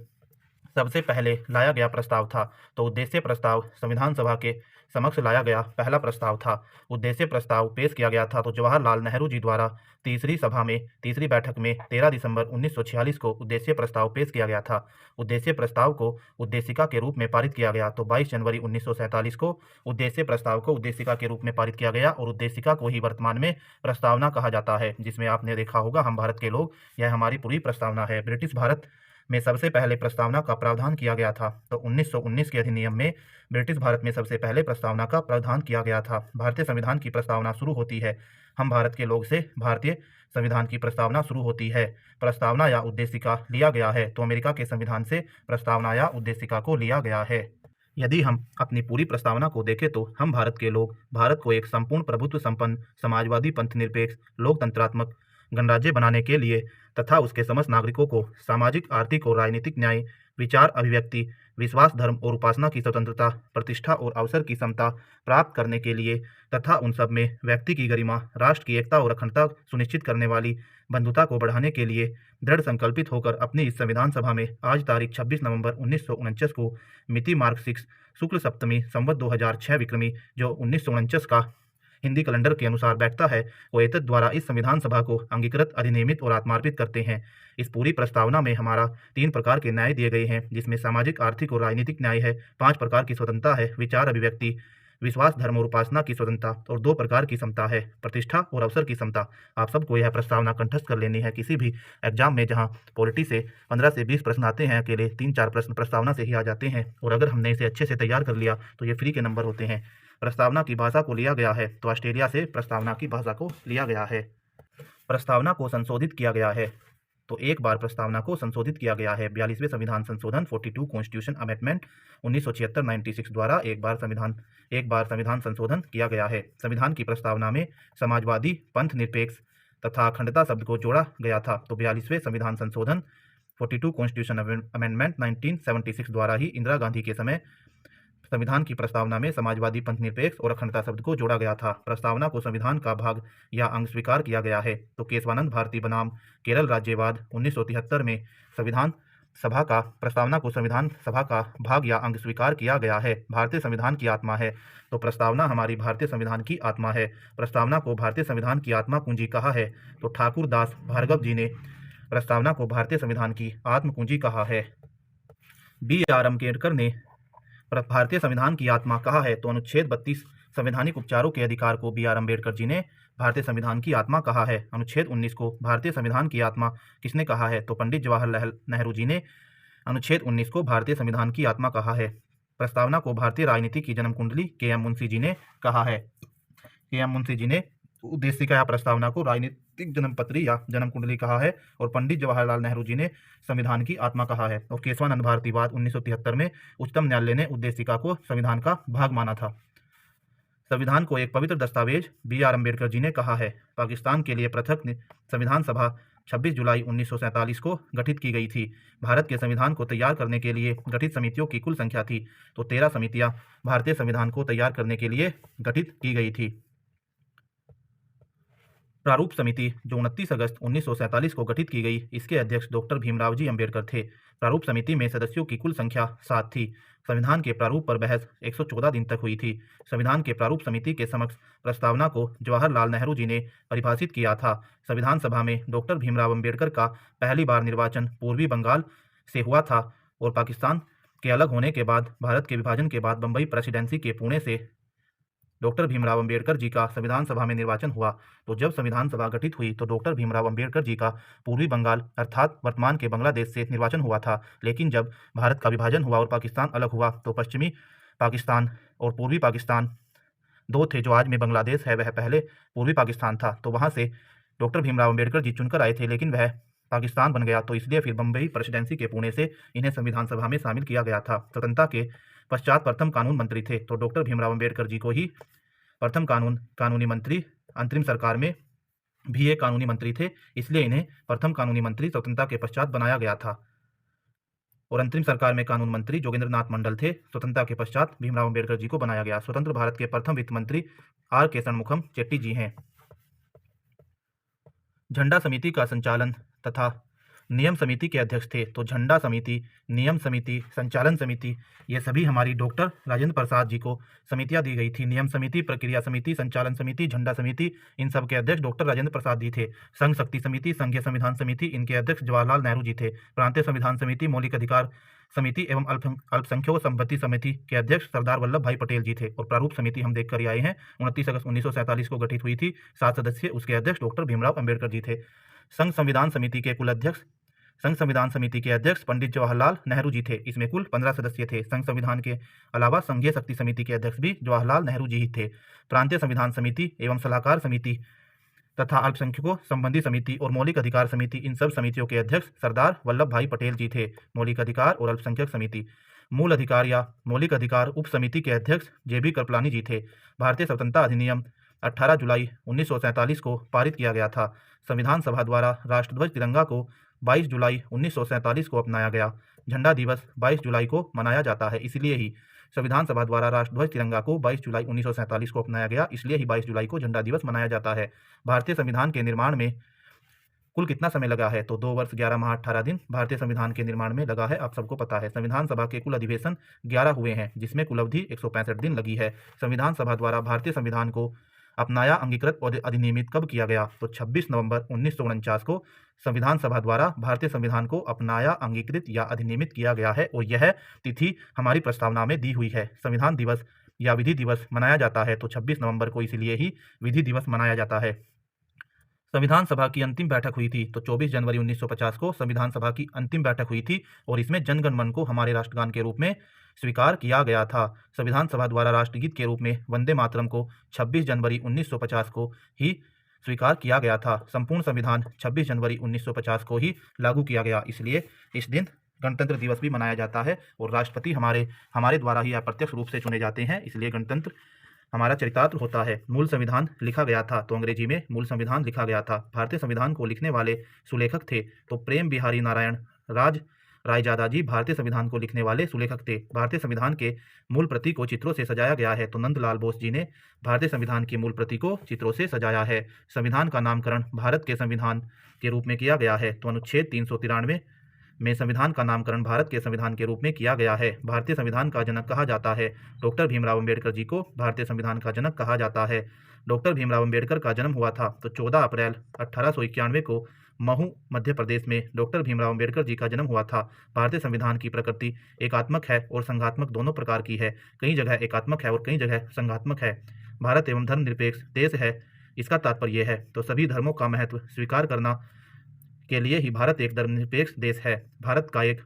सबसे पहले लाया गया प्रस्ताव था तो उद्देश्य प्रस्ताव संविधान सभा के समक्ष लाया गया पहला प्रस्ताव था। उद्देश्य प्रस्ताव पेश किया गया था तो जवाहरलाल नेहरू जी द्वारा तीसरी सभा में तीसरी बैठक में 13 दिसंबर 1946 को उद्देश्य प्रस्ताव पेश किया गया था। उद्देश्य प्रस्ताव को उद्देशिका के रूप में पारित किया गया तो 22 जनवरी 1947 को उद्देश्य प्रस्ताव को उद्देशिका के रूप में पारित किया गया और उद्देशिका को ही वर्तमान में प्रस्तावना कहा जाता है, जिसमें आपने देखा होगा हम भारत के लोग, यह हमारी पूरी प्रस्तावना है। ब्रिटिश भारत में सबसे पहले प्रस्तावना का प्रावधान किया गया था तो 1919 के अधिनियम में ब्रिटिश भारत में सबसे पहले प्रस्तावना का प्रावधान किया गया था। भारतीय संविधान की प्रस्तावना शुरू होती है हम भारत के लोग से भारतीय संविधान की प्रस्तावना शुरू होती है। प्रस्तावना या उद्देशिका लिया गया है तो अमेरिका के संविधान से प्रस्तावना या उद्देशिका को लिया गया है। यदि हम अपनी पूरी प्रस्तावना को देखें तो हम भारत के लोग भारत को एक संपूर्ण प्रभुत्व संपन्न समाजवादी पंथ निरपेक्ष लोकतंत्रात्मक गणराज्य बनाने के लिए तथा उसके समस्त नागरिकों को सामाजिक, आर्थिक और राजनीतिक न्याय, विचार अभिव्यक्ति, विश्वास, धर्म और उपासना की स्वतंत्रता, प्रतिष्ठा और अवसर की समता प्राप्त करने के लिए तथा उन सब में व्यक्ति की गरिमा, राष्ट्र की एकता और अखंडता सुनिश्चित करने वाली बंधुता को बढ़ाने के लिए दृढ़ संकल्पित होकर अपनी इस संविधान सभा में आज तारीख 26 नवंबर 1949 को मिति मार्ग 6 शुक्ल सप्तमी संवत 2006 विक्रमी जो 1949 का हिंदी कैलेंडर के अनुसार बैठता है वो एतद द्वारा इस संविधान सभा को अंगीकृत, अधिनियमित और आत्मार्पित करते हैं। इस पूरी प्रस्तावना में हमारा 3 प्रकार के न्याय दिए गए हैं, जिसमें सामाजिक, आर्थिक और राजनीतिक न्याय है। 5 प्रकार की स्वतंत्रता है, विचार अभिव्यक्ति, विश्वास, धर्म और उपासना की स्वतंत्रता और 2 प्रकार की समता है, प्रतिष्ठा और अवसर की समता। आप सबको यह प्रस्तावना कंठस्थ कर लेनी है। किसी भी एग्जाम में जहां पॉलिटी से 15 से 20 प्रश्न आते हैं, अकेले 3-4 प्रश्न प्रस्तावना से ही आ जाते हैं और अगर हमने इसे अच्छे से तैयार कर लिया तो ये फ्री के नंबर होते हैं। प्रस्तावना की भाषा को लिया गया है तो ऑस्ट्रेलिया से प्रस्तावना की भाषा को लिया गया है। प्रस्तावना को संशोधित किया गया है तो एक बार प्रस्तावना को संशोधित किया गया है। 42वें संविधान संशोधन 42 कॉन्स्टिट्यूशन अमेंडमेंट 1976-96 द्वारा एक बार संविधान संशोधन किया गया है। संविधान की प्रस्तावना में समाजवादी, पंथ निरपेक्ष तथा अखंडता शब्द को जोड़ा गया था। तो 42वें संविधान संशोधन 42 कॉन्स्टिट्यूशन अमेंडमेंट 1976 द्वारा ही इंदिरा गांधी के समय संविधान की प्रस्तावना में समाजवादी, पंथ निरपेक्ष और अखंडता शब्द को जोड़ा गया था। प्रस्तावना को संविधान का भाग या अंग स्वीकार किया गया है। तो केशवानंद भारती बनाम केरल राज्यवाद 1973 में संविधान सभा का प्रस्तावना को संविधान सभा का भाग या अंग स्वीकार किया गया है। भारतीय संविधान की आत्मा है। तो प्रस्तावना हमारी भारतीय संविधान की आत्मा है। प्रस्तावना को भारतीय संविधान की आत्मा कुंजी कहा है। तो ठाकुर दास भार्गव जी ने प्रस्तावना को भारतीय संविधान की आत्म कुंजी कहा है। BR अम्बेडकर ने भारतीय संविधान की आत्मा कहा है। तो अनुच्छेद 32 संवैधानिक उपचारों के अधिकार को BR अम्बेडकर जी ने भारतीय संविधान की आत्मा कहा है। अनुच्छेद 19 को भारतीय संविधान की आत्मा किसने कहा है? तो पंडित जवाहरलाल नेहरू जी ने अनुच्छेद 19 को भारतीय संविधान की आत्मा कहा है। प्रस्तावना को भारतीय राजनीति की जन्म कुंडली KM मुंशी जी ने कहा है। KM मुंशी जी ने उद्देशिका या प्रस्तावना को राजनीतिक जन्मपत्री या जन्म कुंडली कहा है और पंडित जवाहरलाल नेहरू जी ने संविधान की आत्मा कहा है। और केशवानंद भारतीवाद 1973 में उच्चतम न्यायालय ने उद्देशिका को संविधान का भाग माना था। संविधान को एक पवित्र दस्तावेज BR अम्बेडकर जी ने कहा है। पाकिस्तान के लिए पृथक संविधान सभा 26 जुलाई 1947 को गठित की गई थी। भारत के संविधान को तैयार करने के लिए गठित समितियों की कुल संख्या थी। तो 13 समितियां भारतीय संविधान को तैयार करने के लिए गठित की गई थी। प्रारूप समिति जो 29 अगस्त 1947 को गठित की गई, इसके अध्यक्ष डॉक्टर भीमराव जी अम्बेडकर थे। प्रारूप समिति में सदस्यों की कुल संख्या 7 थी। संविधान के प्रारूप पर बहस 114 दिन तक हुई थी। संविधान के प्रारूप समिति के समक्ष प्रस्तावना को जवाहरलाल नेहरू जी ने परिभाषित किया था। संविधान सभा में डॉक्टर भीमराव अम्बेडकर का पहली बार निर्वाचन पूर्वी बंगाल से हुआ था और पाकिस्तान के अलग होने के बाद भारत के विभाजन के बाद बम्बई प्रेसिडेंसी के पुणे से डॉक्टर भीमराव अम्बेडकर जी का संविधान सभा में निर्वाचन हुआ। तो जब संविधान सभा गठित हुई तो डॉक्टर भीमराव अम्बेडकर जी का पूर्वी बंगाल अर्थात वर्तमान के बांग्लादेश से निर्वाचन हुआ था। लेकिन जब भारत का विभाजन हुआ और पाकिस्तान अलग हुआ तो पश्चिमी पाकिस्तान और पूर्वी पाकिस्तान दो थे। जो आज में बांग्लादेश है वह पहले पूर्वी पाकिस्तान था। तो वहाँ से डॉक्टर भीमराव अम्बेडकर जी चुनकर आए थे, लेकिन वह पाकिस्तान बन गया। तो इसलिए फिर बम्बई प्रेसिडेंसी के पुणे से इन्हें संविधान सभा में शामिल किया गया था। स्वतंत्रता के पश्चात प्रथम कानून मंत्री थे। तो डॉक्टर भीमराव अम्बेडकर जी को ही प्रथम कानूनी मंत्री, अंतरिम सरकार में भी एक कानूनी मंत्री थे, इसलिए इन्हें प्रथम कानूनी मंत्री स्वतंत्रता के पश्चात बनाया गया था। और अंतरिम सरकार में कानून मंत्री जोगेंद्रनाथ मंडल थे। स्वतंत्रता के पश्चात भीमराव अम्बेडकर जी को बनाया गया। स्वतंत्र भारत के प्रथम वित्त मंत्री R.K. षणमुखम चेट्टी जी हैं। झंडा समिति का संचालन तथा नियम समिति के अध्यक्ष थे। तो झंडा समिति, नियम समिति, संचालन समिति, ये सभी हमारी डॉक्टर राजेंद्र प्रसाद जी को समितियां दी गई थी। नियम समिति, प्रक्रिया समिति, संचालन समिति, झंडा समिति, इन सब के अध्यक्ष डॉक्टर राजेंद्र प्रसाद जी थे। संघ शक्ति समिति, संघीय संविधान समिति, इनके अध्यक्ष जवाहरलाल नेहरू जी थे। प्रांतीय संविधान समिति, मौलिक अधिकार समिति एवं अल्पसंख्यक संपत्ति समिति के अध्यक्ष सरदार वल्लभ भाई पटेल जी थे। और प्रारूप समिति हम देख कर आए हैं 29 अगस्त 1947 को गठित हुई थी। 7 सदस्य, उसके अध्यक्ष डॉक्टर भीमराव अम्बेडकर जी थे। संघ संविधान समिति के कुल अध्यक्ष, संघ संविधान समिति के अध्यक्ष पंडित जवाहरलाल नेहरू जी थे। इसमें कुल 15 सदस्य थे। संघ संविधान के अलावा संघीय शक्ति समिति के अध्यक्ष भी जवाहरलाल नेहरू जी ही थे। प्रांतीय संविधान समिति एवं सलाहकार समिति तथा अल्पसंख्यकों संबंधी समिति और मौलिक अधिकार समिति, इन सब समितियों के अध्यक्ष सरदार वल्लभ भाई पटेल जी थे। मौलिक अधिकार और अल्पसंख्यक समिति, मूल अधिकार या मौलिक अधिकार उप समिति के अध्यक्ष JB कृपलानी जी थे। भारतीय स्वतंत्रता अधिनियम 18 जुलाई 1947 को पारित किया गया था। संविधान सभा द्वारा राष्ट्रध्वज तिरंगा को 22 जुलाई 1947 को अपनाया गया। झंडा दिवस 22 जुलाई को मनाया जाता है, इसलिए ही संविधान सभा द्वारा राष्ट्रध्वज तिरंगा को 22 जुलाई 1947 को अपनाया गया, इसलिए ही 22 जुलाई को झंडा दिवस मनाया जाता है। भारतीय संविधान के निर्माण में कुल कितना समय लगा है? तो 2 वर्ष 11 माह 18 दिन भारतीय संविधान के निर्माण में लगा है, आप सबको पता है। संविधान सभा के कुल अधिवेशन 11 हुए हैं, जिसमें कुल अवधि 165 दिन लगी है। संविधान सभा द्वारा भारतीय संविधान को अपनाया, अंगीकृत और अधिनियमित कब किया गया? तो 26 नवंबर 1949 को संविधान सभा द्वारा भारतीय संविधान को अपनाया, अंगीकृत या अधिनियमित किया गया है और यह तिथि हमारी प्रस्तावना में दी हुई है। संविधान दिवस या विधि दिवस मनाया जाता है तो 26 नवंबर को, इसलिए ही विधि दिवस मनाया जाता है। संविधान सभा की अंतिम बैठक हुई थी तो 24 जनवरी 1950 को संविधान सभा की अंतिम बैठक हुई थी और इसमें जनगण मन को हमारे राष्ट्रगान के रूप में स्वीकार किया गया था। संविधान सभा द्वारा राष्ट्रगीत के रूप में वंदे मातरम को 26 जनवरी 1950 को ही स्वीकार किया गया था। संपूर्ण संविधान 26 जनवरी 1950 को ही लागू किया गया, इसलिए इस दिन गणतंत्र दिवस भी मनाया जाता है। और राष्ट्रपति हमारे द्वारा ही अप्रत्यक्ष रूप से चुने जाते हैं, इसलिए गणतंत्र हमारा चरितार्थ होता है। मूल संविधान लिखा गया था, तो अंग्रेजी में मूल संविधान लिखा गया था। भारतीय संविधान को लिखने वाले सुलेखक थे, तो प्रेम बिहारी नारायण रायजादा जी भारतीय संविधान को लिखने वाले सुलेखक थे। भारतीय संविधान के मूल प्रति को चित्रों से सजाया गया है, तो नंदलाल बोस जी ने भारतीय संविधान की मूल प्रति को चित्रों से सजाया है। संविधान का नामकरण भारत के संविधान के रूप में किया गया है, तो अनुच्छेद 393 में संविधान का नामकरण भारत के संविधान के रूप में किया गया है। भारतीय संविधान का जनक कहा जाता है डॉक्टर भीमराव अम्बेडकर जी को भारतीय संविधान का जनक कहा जाता है। डॉक्टर भीमराव अम्बेडकर का जन्म हुआ था तो 14 अप्रैल 1891 को महू मध्य प्रदेश में डॉक्टर भीमराव अम्बेडकर जी का जन्म हुआ था। भारतीय संविधान की प्रकृति एकात्मक है और संघात्मक दोनों प्रकार की है। कई जगह एकात्मक है और कई जगह संघात्मक है। भारत एवं धर्मनिरपेक्ष देश है, इसका तात्पर्य यह है तो सभी धर्मों का महत्व स्वीकार करना के लिए ही भारत एक धर्मनिरपेक्ष देश है। भारत का एक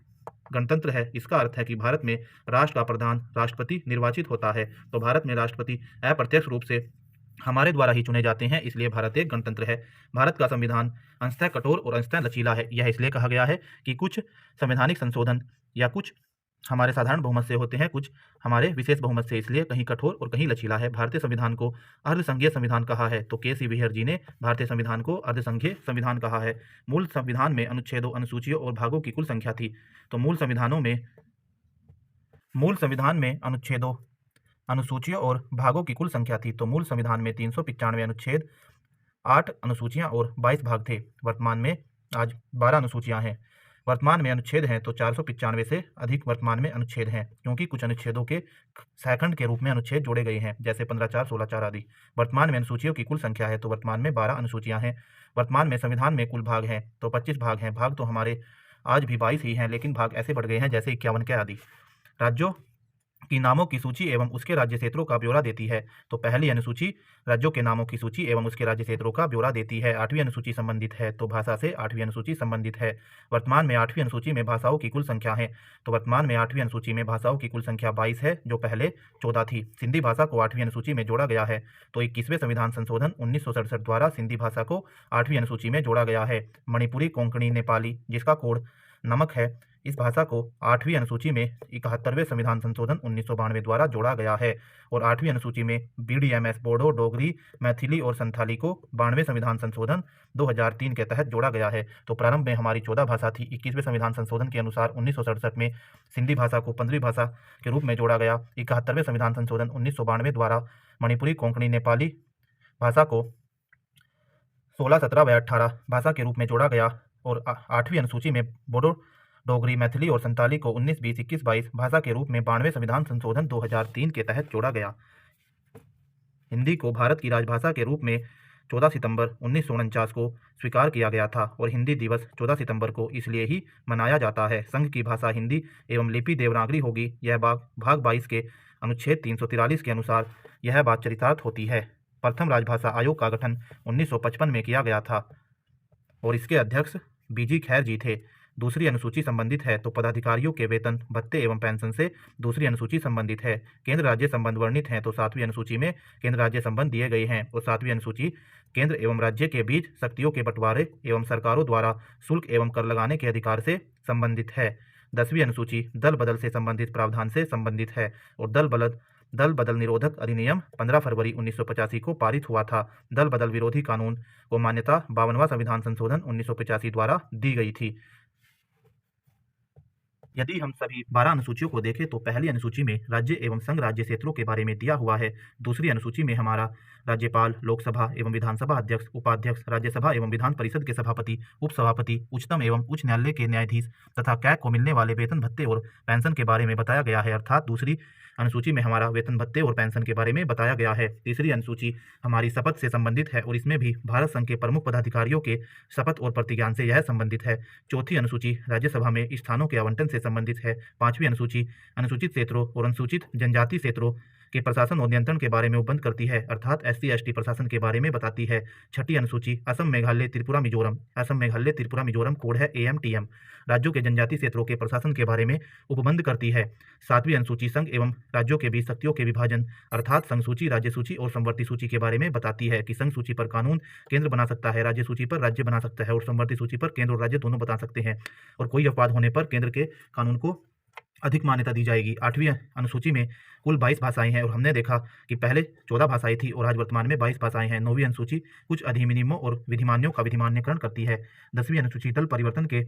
गणतंत्र है, इसका अर्थ है कि भारत में राष्ट्र का प्रधान राष्ट्रपति निर्वाचित होता है, तो भारत में राष्ट्रपति अप्रत्यक्ष रूप से हमारे द्वारा ही चुने जाते हैं, इसलिए भारत एक गणतंत्र है। भारत का संविधान अंशतः कठोर और अंशतः लचीला है। यह इसलिए कहा गया है कि कुछ संवैधानिक संशोधन या कुछ हमारे साधारण बहुमत से होते हैं, कुछ हमारे विशेष बहुमत से, इसलिए कहीं कठोर और कहीं लचीला है। भारतीय संविधान को अर्धसंघीय संविधान कहा है, तो के.सी. विहर जी ने भारतीय संविधान को अर्धसंघीय संविधान कहा है। मूल संविधान में अनुच्छेदों, अनुसूचियों और भागों की कुल संख्या थी, तो मूल संविधान में अनुच्छेदों, अनुसूचियों और भागों की कुल संख्या थी, तो मूल संविधान में 395 अनुच्छेद, 8 अनुसूचियां और 22 भाग थे। वर्तमान में आज 12 अनुसूचियां हैं। वर्तमान में अनुच्छेद हैं तो 495 से अधिक वर्तमान में अनुच्छेद हैं, क्योंकि कुछ अनुच्छेदों के सेकंड के रूप में अनुच्छेद जोड़े गए हैं, जैसे 15(4), 16(4) आदि। वर्तमान में अनुसूचियों की कुल संख्या है तो वर्तमान में 12 अनुसूचियां हैं। वर्तमान में संविधान में कुल भाग हैं तो 25 भाग हैं। भाग तो हमारे आज भी 22 ही हैं, लेकिन भाग ऐसे बढ़ गए हैं जैसे 51 के आदि। राज्यों की नामों की सूची एवं उसके राज्य क्षेत्रों का ब्यौरा देती है, तो पहली अनुसूची राज्यों के नामों की सूची एवं उसके राज्य क्षेत्रों का ब्यौरा देती है। 8वीं अनुसूची संबंधित है, तो भाषा से 8वीं अनुसूची संबंधित है। वर्तमान में 8वीं अनुसूची में भाषाओं की कुल संख्या है, तो वर्तमान में 8वीं अनुसूची में भाषाओं की कुल संख्या 22 है, जो पहले 14 थी। सिंधी भाषा को 8वीं अनुसूची में जोड़ा गया है, तो 21वें संविधान संशोधन 1967 द्वारा सिंधी भाषा को 8वीं अनुसूची में जोड़ा गया है। मणिपुरी, कोंकणी, नेपाली, जिसका कोड नमक है, इस भाषा को 8वीं अनुसूची में 71वें संविधान संशोधन 1992 द्वारा जोड़ा गया है। और 8वीं अनुसूची में BDMS, बोडो, डोगरी, मैथिली और संथाली को 92वें संविधान संशोधन 2003 के तहत जोड़ा गया है। तो प्रारंभ में हमारी 14 भाषा थी। 21वें संविधान संशोधन के अनुसार 1967 में सिंधी भाषा को 15वीं भाषा के रूप में जोड़ा गया। 71वें संविधान संशोधन 1992 द्वारा मणिपुरी, कोंकणी, नेपाली भाषा को 16, 17 व 18 भाषा के रूप में जोड़ा गया। और 8वीं अनुसूची में बोडो, डोगरी, मैथिली और संताली को 19, 20, 21, 22 भाषा के रूप में 92वें संविधान संशोधन 2003 के तहत जोड़ा गया। हिंदी को भारत की राजभाषा के रूप में 14 सितंबर 1949 को स्वीकार किया गया था, और हिंदी दिवस 14 सितंबर को इसलिए ही मनाया जाता है। संघ की भाषा हिंदी एवं लिपि देवनागरी होगी। यह भाग 22 के अनुच्छेद 343 के अनुसार यह बात चरितार्थ होती है। प्रथम राजभाषा आयोग का गठन 1955 में किया गया था, और इसके अध्यक्ष BG खैर जी थे। दूसरी अनुसूची संबंधित है, तो पदाधिकारियों के वेतन, भत्ते एवं पेंशन से दूसरी अनुसूची संबंधित है। केंद्र राज्य संबंध वर्णित हैं, तो 7वीं अनुसूची में केंद्र राज्य संबंध दिए गए हैं। और 7वीं अनुसूची केंद्र एवं राज्य के बीच शक्तियों के बंटवारे एवं सरकारों द्वारा शुल्क एवं कर लगाने के अधिकार से संबंधित है। 10वीं अनुसूची दल बदल से संबंधित प्रावधान से संबंधित है, और दल बदल निरोधक अधिनियम 15 फरवरी 1985 को पारित हुआ था। दल बदल विरोधी कानून को मान्यता 52वां संविधान संशोधन 1985 द्वारा दी गई थी। यदि हम सभी 12 अनुसूचियों को देखें तो पहली अनुसूची में राज्य एवं संघ राज्य क्षेत्रों के बारे में दिया हुआ है। दूसरी अनुसूची में हमारा राज्यपाल, लोकसभा एवं विधानसभा अध्यक्ष, उपाध्यक्ष, राज्यसभा एवं विधान परिषद के सभापति, उपसभापति, उच्चतम एवं उच्च न्यायालय के न्यायाधीश तथा कैग को मिलने वाले वेतन, भत्ते और पेंशन के बारे में बताया गया है। अर्थात दूसरी अनुसूची में हमारा वेतन, भत्ते और पेंशन के बारे में बताया गया है। तीसरी अनुसूची हमारी शपथ से संबंधित है, और इसमें भी भारत संघ के प्रमुख पदाधिकारियों के शपथ और प्रतिज्ञान से यह संबंधित है। चौथी अनुसूची राज्यसभा में स्थानों के आवंटन से संबंधित है। 5वीं अनुसूची अनुसूचित क्षेत्रों और अनुसूचित जनजाति क्षेत्रों के प्रशासन और नियंत्रण के बारे में उपबंध करती है, अर्थात SC/ST प्रशासन के बारे में बताती है। छठी अनुसूची असम, मेघालय, त्रिपुरा, मिजोरम। असम, मेघालय, त्रिपुरा, मिजोरम कोड है AMTM। राज्यों के जनजातीय क्षेत्रों के प्रशासन के बारे में उपबंध करती है। सातवीं अनुसूची संघ एवं राज्यों के बीच शक्तियों के विभाजन, अर्थात संघ सूची, राज्य सूची और समवर्ती सूची के बारे में बताती है कि संघ सूची पर कानून केंद्र बना सकता है, राज्य सूची पर राज्य बना सकता है और समवर्ती सूची पर केंद्र और राज्य दोनों बना सकते हैं, और कोई अपवाद होने पर केंद्र के कानून को अधिक मान्यता दी जाएगी। आठवीं अनुसूची में कुल 22 भाषाएं हैं और हमने देखा कि पहले 14 भाषाएं थी और आज वर्तमान में 22 भाषाएं हैं। नौवीं अनुसूची कुछ अधिनियमों और विधिमान्यों का विधिमान्यकरण करती है। 10वीं अनुसूची दल परिवर्तन के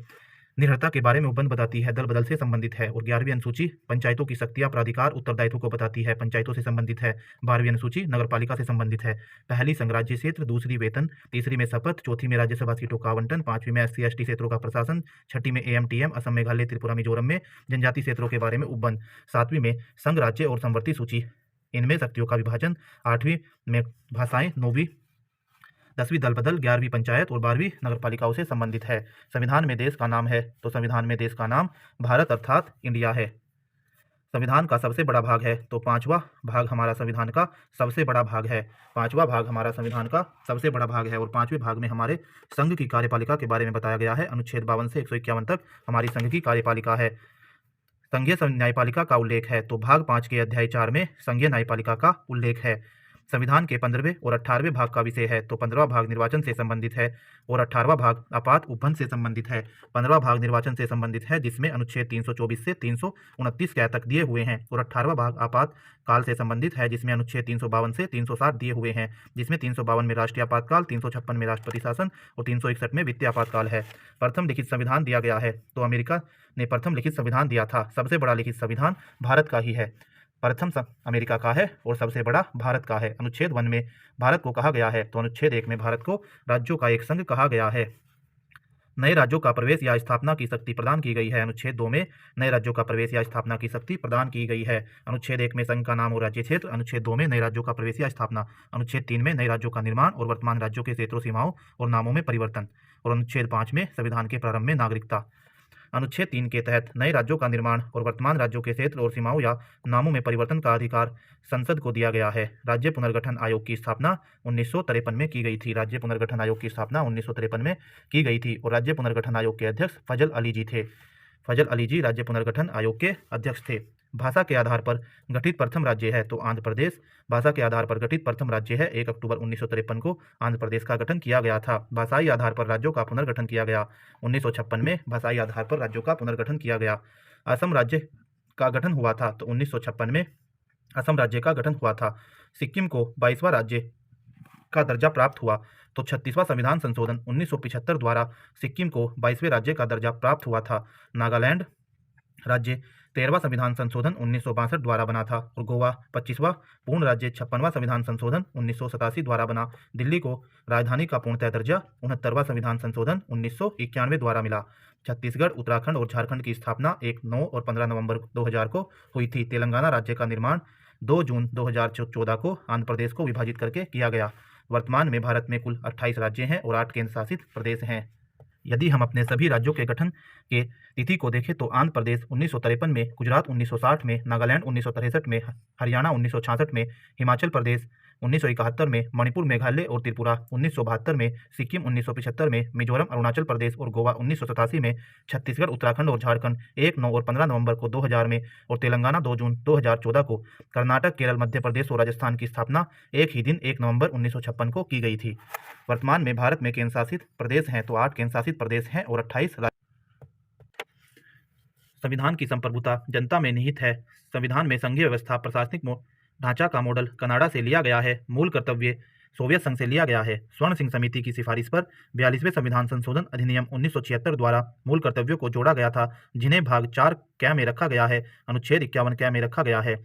निर्भरता के बारे में उपबंध बताती है, दल बदल से संबंधित है। और 11वीं अनुसूची पंचायतों की शक्तियां, प्राधिकार, उत्तरदायित्व को बताती है, पंचायतों से संबंधित है। 12वीं अनुसूची नगरपालिका से संबंधित है। पहली संघ राज्य क्षेत्र, दूसरी वेतन, तीसरी में शपथ, चौथी में राज्यसभा सीटों का आवंटन, पांचवी में SC/ST क्षेत्रों का प्रशासन, छठी में AMTM असम, मेघालय, त्रिपुरा, मिजोरम में जनजातीय क्षेत्रों के बारे में उपबंध, सातवीं में संघ राज्य और समवर्ती सूची, इनमें शक्तियों का विभाजन, आठवीं में भाषाएं, नौवीं 10वीं दल बदल, 11वीं पंचायत और 12वीं नगरपालिकाओं से संबंधित है। संविधान में देश का नाम है, तो संविधान में देश का नाम भारत अर्थात इंडिया है। संविधान का सबसे बड़ा भाग है, तो पांचवा भाग हमारा संविधान का सबसे बड़ा भाग है। पांचवा भाग हमारा संविधान का सबसे बड़ा भाग है और पांचवें भाग में हमारे संघ की कार्यपालिका के बारे में बताया गया है। अनुच्छेद 52 से 151 तक हमारी संघ की कार्यपालिका है। संघीय न्यायपालिका का उल्लेख है, तो भाग 5 के अध्याय 4 में संघीय न्यायपालिका का उल्लेख है। संविधान के 15वें और 18वें भाग का विषय है, तो 15वां भाग निर्वाचन से संबंधित है और 18वां भाग आपात उपबंध से संबंधित है। 15वां भाग निर्वाचन से संबंधित है, जिसमें अनुच्छेद 324 से 329 कै तक दिए हुए हैं, और 18वां भाग आपात काल से संबंधित है, जिसमें अनुच्छेद 352 से 360 दिए हुए हैं, जिसमें 352 में राष्ट्रीय आपातकाल, 356 में राष्ट्रपति शासन और 361 में वित्तीय आपातकाल है। प्रथम लिखित संविधान दिया गया है, तो अमेरिका ने प्रथम लिखित संविधान दिया था। सबसे बड़ा लिखित संविधान भारत का ही है। प्रथम अमेरिका का है और सबसे बड़ा भारत का है। अनुच्छेद 1 में भारत को कहा गया है, तो अनुच्छेद 1 में भारत को राज्यों का एक संघ कहा गया है। नए राज्यों का प्रवेश या स्थापना की शक्ति प्रदान की गई है। अनुच्छेद 2 में नए राज्यों का प्रवेश या स्थापना की शक्ति प्रदान की गई है। अनुच्छेद 1 में संघ का नाम और राज्य क्षेत्र, अनुच्छेद 2 में नए राज्यों का प्रवेश या स्थापना, अनुच्छेद 3 में नए राज्यों का निर्माण और वर्तमान राज्यों के क्षेत्रों, सीमाओं और नामों में परिवर्तन, और अनुच्छेद 5 में संविधान के प्रारंभ में नागरिकता। अनुच्छेद 3 के तहत नए राज्यों का निर्माण और वर्तमान राज्यों के क्षेत्र और सीमाओं या नामों में परिवर्तन का अधिकार संसद को दिया गया है। राज्य पुनर्गठन आयोग की स्थापना 1953 में की गई थी। राज्य पुनर्गठन आयोग की स्थापना 1953 में की गई थी और राज्य पुनर्गठन आयोग के अध्यक्ष फजल अली जी थे। फजल अली जी राज्य पुनर्गठन आयोग के अध्यक्ष थे। भाषा के आधार पर गठित प्रथम राज्य है, तो आंध्र प्रदेश भाषा के आधार पर गठित प्रथम राज्य है। 1 अक्टूबर 1953 को आंध्र प्रदेश का गठन किया गया था। भाषाई आधार पर राज्यों का पुनर्गठन किया गया 1956 में। भाषाई आधार पर राज्यों का पुनर्गठन किया गया। असम राज्य का गठन हुआ था, तो 1956 में असम राज्य का गठन हुआ था। सिक्किम को 22वां राज्य का दर्जा प्राप्त हुआ, तो 36वां संविधान संशोधन 1975 द्वारा सिक्किम को 22वें राज्य का दर्जा प्राप्त हुआ था। नागालैंड राज्य 13वां संविधान संशोधन 1962 द्वारा बना था और गोवा 25वां पूर्ण राज्य 56वां संविधान संशोधन 1987 द्वारा बना। दिल्ली को राजधानी का पूर्णतः दर्जा 69वां संविधान संशोधन 1991 द्वारा मिला। छत्तीसगढ़, उत्तराखंड और झारखंड की स्थापना 1, 9 और 15 नवंबर 2000 को हुई थी। तेलंगाना राज्य का निर्माण 2 जून 2014 को आंध्र प्रदेश को विभाजित करके किया गया। वर्तमान में भारत में कुल 28 राज्य हैं और 8 केंद्र शासित प्रदेश हैं। यदि हम अपने सभी राज्यों के गठन के तिथि को देखें तो आंध्र प्रदेश 1953 में, गुजरात 1960 में, नागालैंड 1963 में, हरियाणा 1966 में, हिमाचल प्रदेश 1971 में, मणिपुर, मेघालय और त्रिपुरा 1972 में, सिक्किम 1975 में, मिजोरम, अरुणाचल प्रदेश और गोवा 1987 में, छत्तीसगढ़, उत्तराखंड और झारखंड 1, 9 और 15 नवंबर को 2000 में और तेलंगाना 2 जून 2014 को। कर्नाटक, केरल, मध्य प्रदेश और राजस्थान की स्थापना एक ही दिन 1 नवंबर 1956 को की गई थी। वर्तमान में भारत में केंद्र शासित प्रदेश हैं, तो 8 केंद्र शासित प्रदेश हैं और 28 संविधान की संप्रभुता जनता में निहित है। संविधान में संघीय व्यवस्था, प्रशासनिक ढांचा का मॉडल कनाडा से लिया गया है। मूल कर्तव्य सोवियत संघ से लिया गया है। स्वर्ण सिंह समिति की सिफारिश पर 42वें संविधान संशोधन अधिनियम 1976 द्वारा मूल कर्तव्यों को जोड़ा गया था, जिन्हें भाग 4 कै में रखा गया है। अनुच्छेद 51 कै में रखा गया है।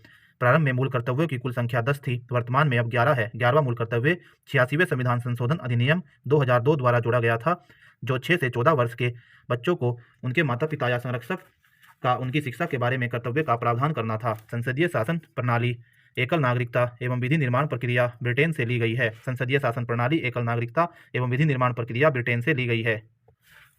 प्रारंभ में मूल कर्तव्यों की कुल संख्या 10 थी, वर्तमान में अब 11 है। 11वां मूल कर्तव्य 86वें संविधान संशोधन अधिनियम 2002 द्वारा जोड़ा गया था, जो 6 से 14 वर्ष के बच्चों को उनके माता पिता या संरक्षक का उनकी शिक्षा के बारे में कर्तव्य का प्रावधान करना था। संसदीय शासन प्रणाली, एकल नागरिकता एवं विधि निर्माण प्रक्रिया ब्रिटेन से ली गई है। संसदीय शासन प्रणाली, एकल नागरिकता एवं विधि निर्माण प्रक्रिया ब्रिटेन से ली गई है।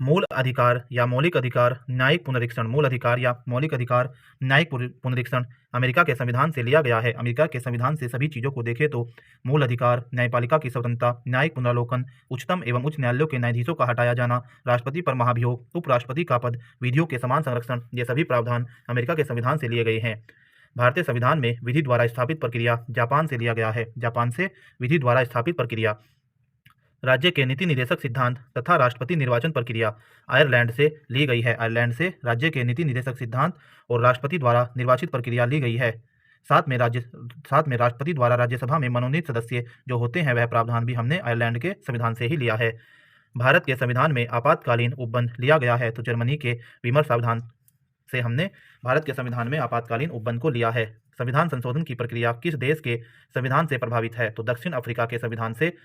मूल अधिकार या मौलिक अधिकार न्यायिक पुनरीक्षण, मूल अधिकार या मौलिक अधिकार न्यायिक पुनरीक्षण अमेरिका के संविधान से लिया गया है। अमेरिका के संविधान से सभी चीज़ों को देखें तो मूल अधिकार, न्यायपालिका की स्वतंत्रता, न्यायिक पुनरावलोकन, उच्चतम एवं उच्च न्यायालयों के न्यायाधीशों का हटाया जाना, राष्ट्रपति पर महाभियोग, उपराष्ट्रपति का पद, विधियों के समान संरक्षण, ये सभी प्रावधान अमेरिका के संविधान से लिए गए हैं। भारतीय संविधान में विधि द्वारा स्थापित प्रक्रिया जापान से लिया गया है। जापान से विधि द्वारा स्थापित प्रक्रिया, राज्य के नीति निर्देशक सिद्धांत तथा राष्ट्रपति निर्वाचन प्रक्रिया आयरलैंड से ली गई है। आयरलैंड से राज्य के नीति निर्देशक सिद्धांत और राष्ट्रपति द्वारा निर्वाचित प्रक्रिया ली गई है। साथ में राष्ट्रपति द्वारा राज्यसभा में मनोनीत सदस्य जो होते हैं वह प्रावधान भी हमने आयरलैंड के संविधान से ही लिया है। भारत के संविधान में आपातकालीन उपबंध लिया गया है, तो जर्मनी के वीमर प्रावधान से हमने भारत के संविधान में आपातकालीन उपबंध को लिया है। संविधान संशोधन की प्रक्रिया किस देश के संविधान से प्रभावित है, तो दक्षिण अफ्रीका के संविधान से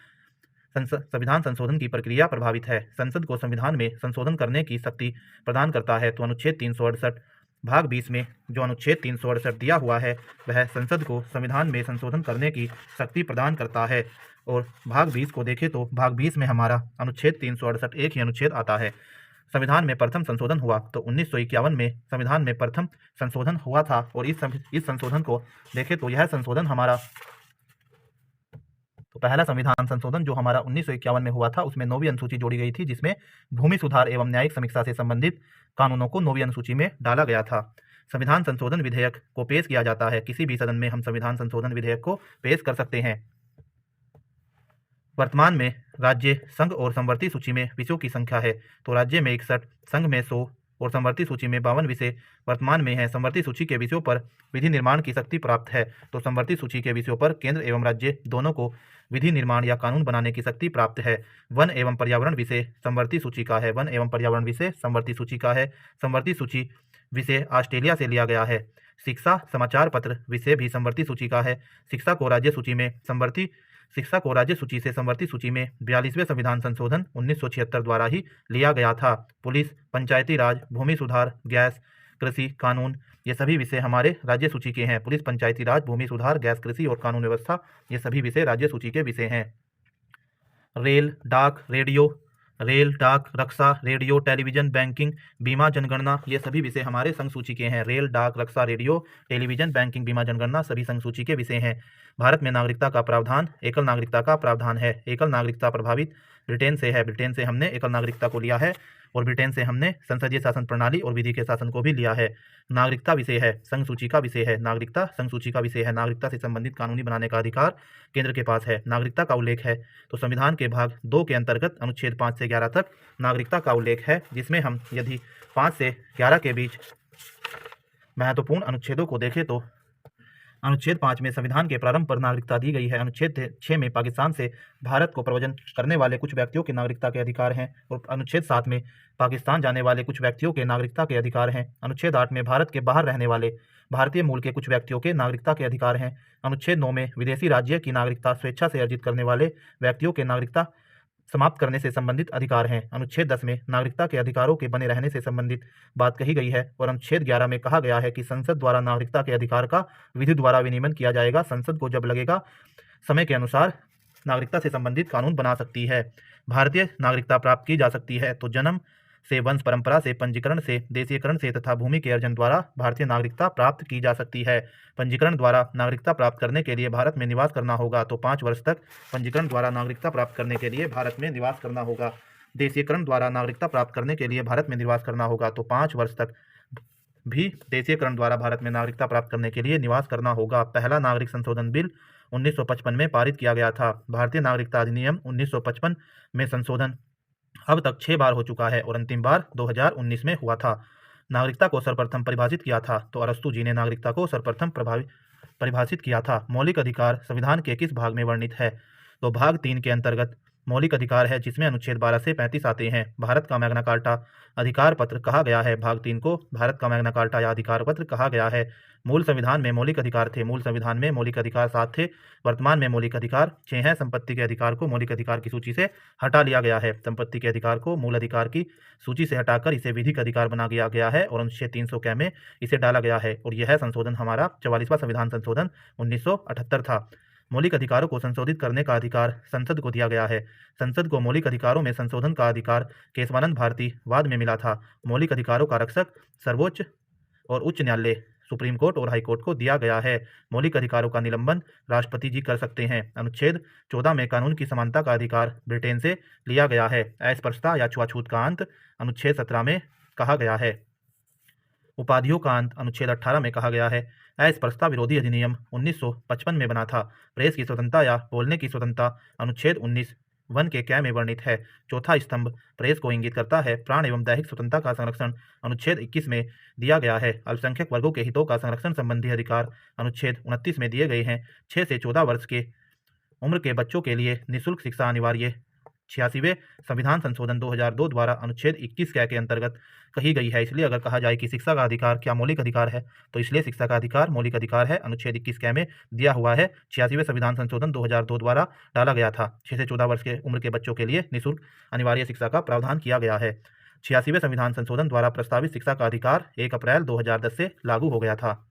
संविधान संशोधन की प्रक्रिया प्रभावित है। संसद को संविधान में संशोधन करने की शक्ति प्रदान करता है, तो अनुच्छेद 368 भाग 20 में जो अनुच्छेद 368 दिया हुआ है वह संसद को संविधान में संशोधन करने की शक्ति प्रदान करता है। और भाग 20 को देखें तो भाग 20 में हमारा अनुच्छेद 368 एक ही अनुच्छेद आता है। संविधान में प्रथम संशोधन हुआ तो 1951 में संविधान में प्रथम संशोधन हुआ था। और इस संशोधन को देखें तो यह संशोधन हमारा, तो पहला संविधान संशोधन जो हमारा 1951 में हुआ था उसमें 9वीं अनुसूची जोड़ी गई थी, जिसमें भूमि सुधार एवं न्यायिक समीक्षा से संबंधित कानूनों को 9वीं अनुसूची में डाला गया था। संविधान संशोधन विधेयक को पेश किया जाता है, किसी भी सदन में हम संविधान संशोधन विधेयक को पेश कर सकते हैं। वर्तमान में राज्य, संघ और समवर्ती सूची में विषयों की संख्या है, तो राज्य में 61, संघ में 100 और समवर्ती सूची में 52 विषय वर्तमान में है। समवर्ती सूची के विषयों पर विधि निर्माण की शक्ति प्राप्त है, तो समवर्ती सूची के विषयों पर केंद्र एवं राज्य दोनों को विधि निर्माण या कानून बनाने की शक्ति प्राप्त है। वन एवं पर्यावरण विषय समवर्ती सूची का है, वन एवं पर्यावरण विषय समवर्ती सूची का है। समवर्ती सूची विषय ऑस्ट्रेलिया से लिया गया है। शिक्षा समाचार पत्र विषय भी समवर्ती सूची का है। शिक्षा को राज्य सूची से समवर्ती सूची में 42वें संविधान संशोधन 1976 द्वारा ही लिया गया था। पुलिस, पंचायती राज, भूमि सुधार, गैस, कृषि, कानून, ये सभी विषय हमारे राज्य सूची के हैं। पुलिस, पंचायती राज, भूमि सुधार, गैस, कृषि और कानून व्यवस्था, ये सभी विषय राज्य सूची के विषय हैं। रेल, डाक, रक्षा, रेडियो, टेलीविजन, बैंकिंग, बीमा, जनगणना, ये सभी विषय हमारे संघ सूची के हैं। रेल, डाक, रक्षा, रेडियो, टेलीविजन, बैंकिंग, बीमा, जनगणना सभी संघ सूची के विषय हैं। भारत में नागरिकता का प्रावधान एकल नागरिकता का प्रावधान है। एकल नागरिकता प्रभावित ब्रिटेन से है। ब्रिटेन से हमने एकल नागरिकता को लिया है और ब्रिटेन से हमने संसदीय शासन प्रणाली और विधि के शासन को भी लिया है। नागरिकता विषय है, संघ सूची का विषय है। नागरिकता संघ सूची का विषय है। नागरिकता से संबंधित कानूनी बनाने का अधिकार केंद्र के पास है। नागरिकता का उल्लेख है तो संविधान के भाग 2 के अंतर्गत अनुच्छेद 5 से 11 तक नागरिकता का उल्लेख है, जिसमें हम यदि 5 से 11 के बीच महत्वपूर्ण अनुच्छेदों को देखें तो अनुच्छेद 5 में संविधान के प्रारंभ पर नागरिकता दी गई है। अनुच्छेद 6 में पाकिस्तान से भारत को प्रव्रजन करने वाले कुछ व्यक्तियों के नागरिकता के अधिकार हैं और अनुच्छेद 7 में पाकिस्तान जाने वाले कुछ व्यक्तियों के नागरिकता के अधिकार हैं। अनुच्छेद 8 में भारत के बाहर रहने वाले भारतीय मूल के कुछ व्यक्तियों के नागरिकता के अधिकार हैं। अनुच्छेद 9 में विदेशी राज्य की नागरिकता स्वेच्छा से अर्जित करने वाले व्यक्तियों के नागरिकता समाप्त करने से संबंधित अधिकार हैं। अनुच्छेद 10 में नागरिकता के अधिकारों के बने रहने से संबंधित बात कही गई है और अनुच्छेद 11 में कहा गया है कि संसद द्वारा नागरिकता के अधिकार का विधि द्वारा विनियमन किया जाएगा। संसद को जब लगेगा समय के अनुसार नागरिकता से संबंधित कानून बना सकती है। भारतीय नागरिकता प्राप्त की जा सकती है तो जन्म से, वंश परंपरा से, पंजीकरण से, देशीयकरण से तथा भूमि के अर्जन द्वारा भारतीय नागरिकता प्राप्त की जा सकती है। पंजीकरण द्वारा नागरिकता प्राप्त करने के लिए भारत में निवास करना होगा तो 5 वर्ष तक पंजीकरण द्वारा नागरिकता प्राप्त करने के लिए भारत में निवास करना होगा। देशीयकरण द्वारा नागरिकता प्राप्त करने के लिए भारत में निवास करना होगा तो 5 वर्ष तक भी देशीयकरण द्वारा भारत में नागरिकता प्राप्त करने के लिए निवास करना होगा। पहला नागरिक संशोधन बिल 1955 में पारित किया गया था। भारतीय नागरिकता अधिनियम 1955 में संशोधन अब तक 6 बार हो चुका है और अंतिम बार 2019 में हुआ था। नागरिकता को सर्वप्रथम परिभाषित किया था तो अरस्तु जी ने नागरिकता को सर्वप्रथम परिभाषित किया था। मौलिक अधिकार संविधान के किस भाग में वर्णित है, तो भाग 3 के अंतर्गत मौलिक अधिकार है, जिसमें अनुच्छेद 12 से 35 आते हैं। भारत का मैग्ना कार्टा अधिकार पत्र कहा गया है। भाग 3 को भारत का मैग्ना कार्टा या अधिकार पत्र कहा गया है। मूल संविधान में मौलिक अधिकार थे। मूल संविधान में मौलिक अधिकार 7 थे, वर्तमान में मौलिक अधिकार 6 हैं। संपत्ति के अधिकार को मौलिक अधिकार की सूची से हटा लिया गया है। संपत्ति के अधिकार को मूल अधिकार की सूची से हटाकर इसे विधिक अधिकार बना दिया गया है और अनुच्छेद 300 कै में इसे डाला गया है और यह संशोधन हमारा 44वां संविधान संशोधन 1978 था। मौलिक अधिकारों को संशोधित करने का अधिकार संसद को दिया गया है। संसद को मौलिक अधिकारों में संशोधन का अधिकार केशवानंद भारती वाद में मिला था। मौलिक अधिकारों का रक्षक सर्वोच्च और उच्च न्यायालय सुप्रीम कोर्ट और हाई कोर्ट को दिया गया है। मौलिक अधिकारों का निलंबन राष्ट्रपति जी कर सकते हैं। अनुच्छेद 14 में कानून की समानता का अधिकार ब्रिटेन से लिया गया है। अस्पृश्यता या छुआछूत का अंत अनुच्छेद 17 में कहा गया है। उपाधियों का अंत अनुच्छेद 18 में कहा गया है। अस्पृश्यता विरोधी अधिनियम 1955 में बना था। प्रेस की स्वतंत्रता या बोलने की स्वतंत्रता अनुच्छेद 19 वन के कै में वर्णित है। चौथा स्तंभ प्रेस को इंगित करता है। प्राण एवं दैहिक स्वतंत्रता का संरक्षण अनुच्छेद 21 में दिया गया है। अल्पसंख्यक वर्गों के हितों का संरक्षण संबंधी अधिकार अनुच्छेद 29 में दिए गए हैं। 6 से 14 वर्ष के उम्र के बच्चों के लिए निःशुल्क शिक्षा अनिवार्य। 86वें संविधान संशोधन 2002 द्वारा अनुच्छेद 21 कै के अंतर्गत कही गई है। इसलिए अगर कहा जाए कि शिक्षा का अधिकार क्या मौलिक अधिकार है, तो इसलिए शिक्षा का अधिकार मौलिक अधिकार है। अनुच्छेद 21 कै में दिया हुआ है। 86वें संविधान संशोधन 2002 द्वारा डाला गया था। 6 से 14 वर्ष के उम्र के बच्चों के लिए निःशुल्क अनिवार्य शिक्षा का प्रावधान किया गया है। 86वें संविधान संशोधन द्वारा प्रस्तावित शिक्षा का अधिकार 1 अप्रैल 2010 से लागू हो गया था।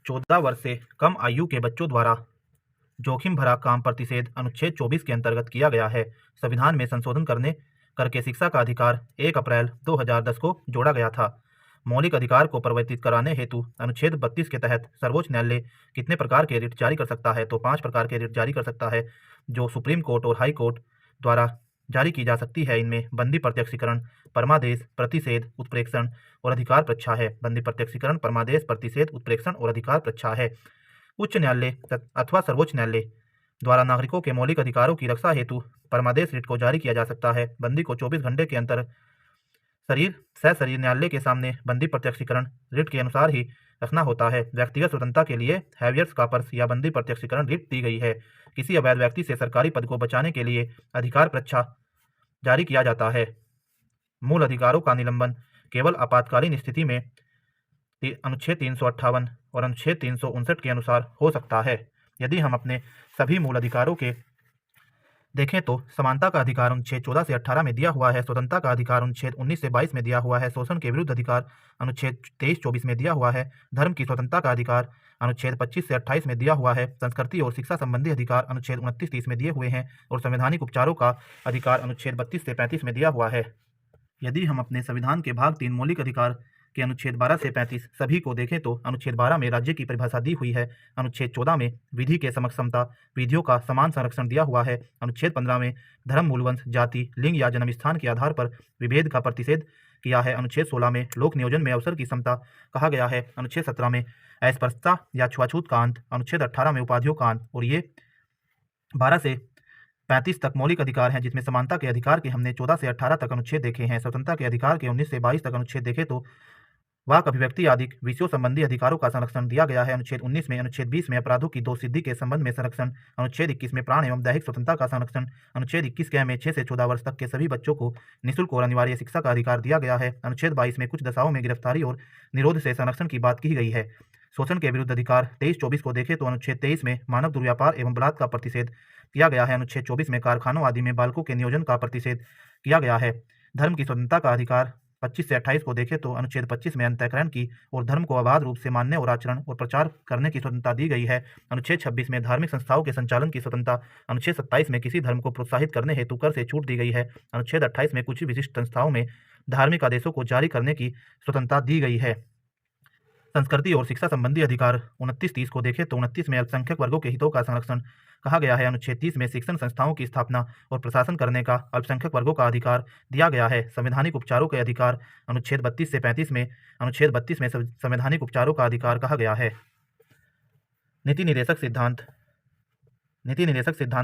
14 वर्ष से कम आयु के बच्चों द्वारा जोखिम भरा काम प्रतिषेध अनुच्छेद 24 के अंतर्गत किया गया है। संविधान में संशोधन करके शिक्षा का अधिकार 1 अप्रैल 2010 को जोड़ा गया था। मौलिक अधिकार को परिवर्तित कराने हेतु अनुच्छेद 32 के तहत सर्वोच्च न्यायालय कितने प्रकार के रिट जारी कर सकता है, तो 5 प्रकार के रिट जारी कर सकता है, जो सुप्रीम कोर्ट और हाई कोर्ट द्वारा जारी की जा सकती है। इनमें बंदी प्रत्यक्षीकरण, परमादेश, प्रतिषेध, उत्प्रेक्षण और अधिकार प्रच्छा है। बंदी प्रत्यक्षीकरण, परमादेश, प्रतिषेध, उत्प्रेक्षण और अधिकार प्रच्छा है। उच्च न्यायालय अथवा सर्वोच्च न्यायालय द्वारा नागरिकों के मौलिक अधिकारों की रक्षा हेतु परमादेश रिट को जारी किया जा सकता है। बंदी को 24 घंटे के अंतर सशरीर न्यायालय के सामने बंदी प्रत्यक्षीकरण रिट के अनुसार ही रखना होता है। व्यक्तिगत स्वतंत्रता के लिए हैवियर्स कॉर्पस या बंदी प्रत्यक्षीकरण रिट दी गई है। किसी अवैध व्यक्ति से सरकारी पद को बचाने के लिए अधिकार प्रच्छा जारी किया जाता है। मूल अधिकारों का निलंबन केवल आपातकालीन स्थिति में अनुच्छेद 358 और अनुच्छेद 359 के अनुसार हो सकता है। यदि हम अपने सभी मूल अधिकारों के देखें तो समानता का अधिकार अनुच्छेद 14 से 18 में दिया हुआ है। स्वतंत्रता का अधिकार अनुच्छेद 19 से 22 में दिया हुआ है। शोषण के विरुद्ध अधिकार अनुच्छेद 23-24 में दिया हुआ है। धर्म की स्वतंत्रता का अधिकार अनुच्छेद 25 से 28 में दिया हुआ है। संस्कृति और शिक्षा संबंधी अधिकार अनुच्छेद 29-30 में दिए हुए हैं और संवैधानिक उपचारों का अधिकार अनुच्छेद 32 से 35 में दिया हुआ है। यदि हम अपने संविधान के भाग 3 मौलिक अधिकार के अनुच्छेद 12 से 35 सभी को देखें तो अनुच्छेद 12 में राज्य की परिभाषा दी हुई है। अनुच्छेद 14 में विधि के समक्ष समता विधियों का समान संरक्षण दिया हुआ है। अनुच्छेद 15 में धर्म, मूलवंश, जाति, लिंग या जन्म स्थान के आधार पर विभेद का प्रतिषेध किया है। अनुच्छेद 16 में लोक नियोजन में अवसर की समता कहा गया है। अनुच्छेद 17 में अस्पृश्यता या छुआछूत का अंत। अनुच्छेद 18 में उपाधियों का अंत। और ये 12 से 35 तक मौलिक अधिकार हैं, जिसमें समानता के अधिकार के हमने 14 से 18 तक अनुच्छेद देखे हैं। स्वतंत्रता के अधिकार के 19 से 22 तक अनुच्छेद देखे तो वाक, अभिव्यक्ति आदि विषयों संबंधी अधिकारों का संरक्षण दिया गया है। अनुच्छेद 19 में। अनुच्छेद 20 में अपराधों की दोष सिद्धि के संबंध में संरक्षण। अनुच्छेद 21 में प्राण एवं दैहिक स्वतंत्रता का संरक्षण। अनुच्छेद 21 कै में 6 से 14 वर्ष तक के सभी बच्चों को निःशुल्क और अनिवार्य शिक्षा का अधिकार दिया गया है। अनुच्छेद 22 में कुछ दशाओं में गिरफ्तारी और निरोध से संरक्षण की बात की गई है। शोषण के विरुद्ध अधिकार 23-24 को देखें तो अनुच्छेद 23 में मानव दुर्व्यापार एवं बलात्कार का प्रतिषेध किया गया है। अनुच्छेद 24 में कारखानों आदि में बालकों के नियोजन का प्रतिषेध किया गया है। धर्म की स्वतंत्रता का अधिकार 25 से 28 को देखें तो अनुच्छेद 25 में अंतःकरण की और धर्म को अबाध रूप से मानने और आचरण और प्रचार करने की स्वतंत्रता दी गई है। अनुच्छेद 26 में धार्मिक संस्थाओं के संचालन की स्वतंत्रता। अनुच्छेद 27 में किसी धर्म को प्रोत्साहित करने हेतु कर से छूट दी गई है। अनुच्छेद 28 में कुछ विशिष्ट संस्थाओं में धार्मिक आदेशों को जारी करने की स्वतंत्रता दी गई है। संस्कृति और शिक्षा संबंधी अधिकार 29-30 को देखें तो 29 में अल्पसंख्यक वर्गों के हितों का संरक्षण कहा गया है। अनुच्छेद 30 में शिक्षण संस्थाओं की स्थापना और प्रशासन करने का अल्पसंख्यक वर्गों का अधिकार दिया गया है। संवैधानिक उपचारों के अधिकार अनुच्छेद 32 से 35 में। अनुच्छेद 32 में संवैधानिक उपचारों का अधिकार कहा गया है। नीति निर्देशक सिद्धांत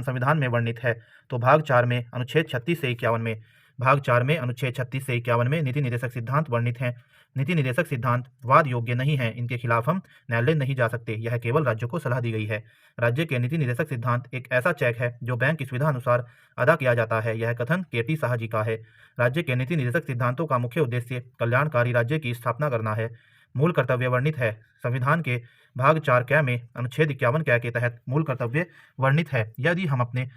संविधान में वर्णित है तो भाग 4 में अनुच्छेद 36 से 51 में। भाग 4 में अनुच्छेद 36 से 51 में नीति निर्देशक सिद्धांत वर्णित हैं। नीति निर्देशक सिद्धांत वाद योग्य नहीं है, इनके खिलाफ हम न्यायालय नहीं जा सकते, यह केवल राज्यों को सलाह दी गई है। राज्य के नीति निर्देशक सिद्धांत एक ऐसा चेक है जो बैंक की सुविधा अनुसार अदा किया जाता है। यह कथन केटी शाह जी का है। राज्य के नीति निर्देशक सिद्धांतों का मुख्य उद्देश्य कल्याणकारी राज्य की स्थापना करना है। मूल कर्तव्य वर्णित है। संविधान के भाग 4 कै में अनुच्छेद 51 कै के तहत मूल कर्तव्य वर्णित है। यदि हम अपने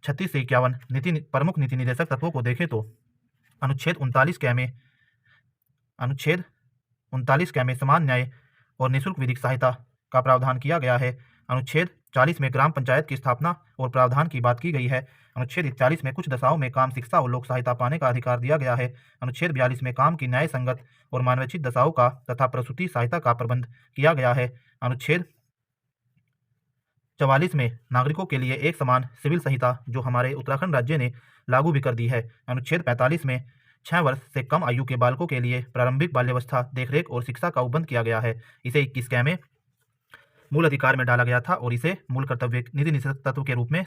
36 से 51 प्रमुख नीति निर्देशक तत्वों को देखें तो अनुच्छेद 39 कै में समान न्याय और निःशुल्क विधिक सहायता का प्रावधान किया गया है। अनुच्छेद 40 में ग्राम पंचायत की स्थापना और प्रावधान की बात की गई है। अनुच्छेद 41 में कुछ दशाओं में काम, शिक्षा और लोक सहायता पाने का अधिकार दिया गया है। अनुच्छेद 42 में काम की न्याय संगत और मानवोचित दशाओं का तथा प्रसूति सहायता का प्रबंध किया गया है। अनुच्छेद 44 में नागरिकों के लिए एक समान सिविल संहिता जो हमारे उत्तराखंड राज्य ने लागू भी कर दी है। अनुच्छेद 45 में 6 वर्ष से कम आयु के बालकों के लिए प्रारंभिक बाल्यावस्था देखरेख और शिक्षा का उपबंध किया गया है। इसे 21 क में मूल अधिकार में डाला गया था और इसे मूल कर्तव्य निधि निषेध तत्व के रूप में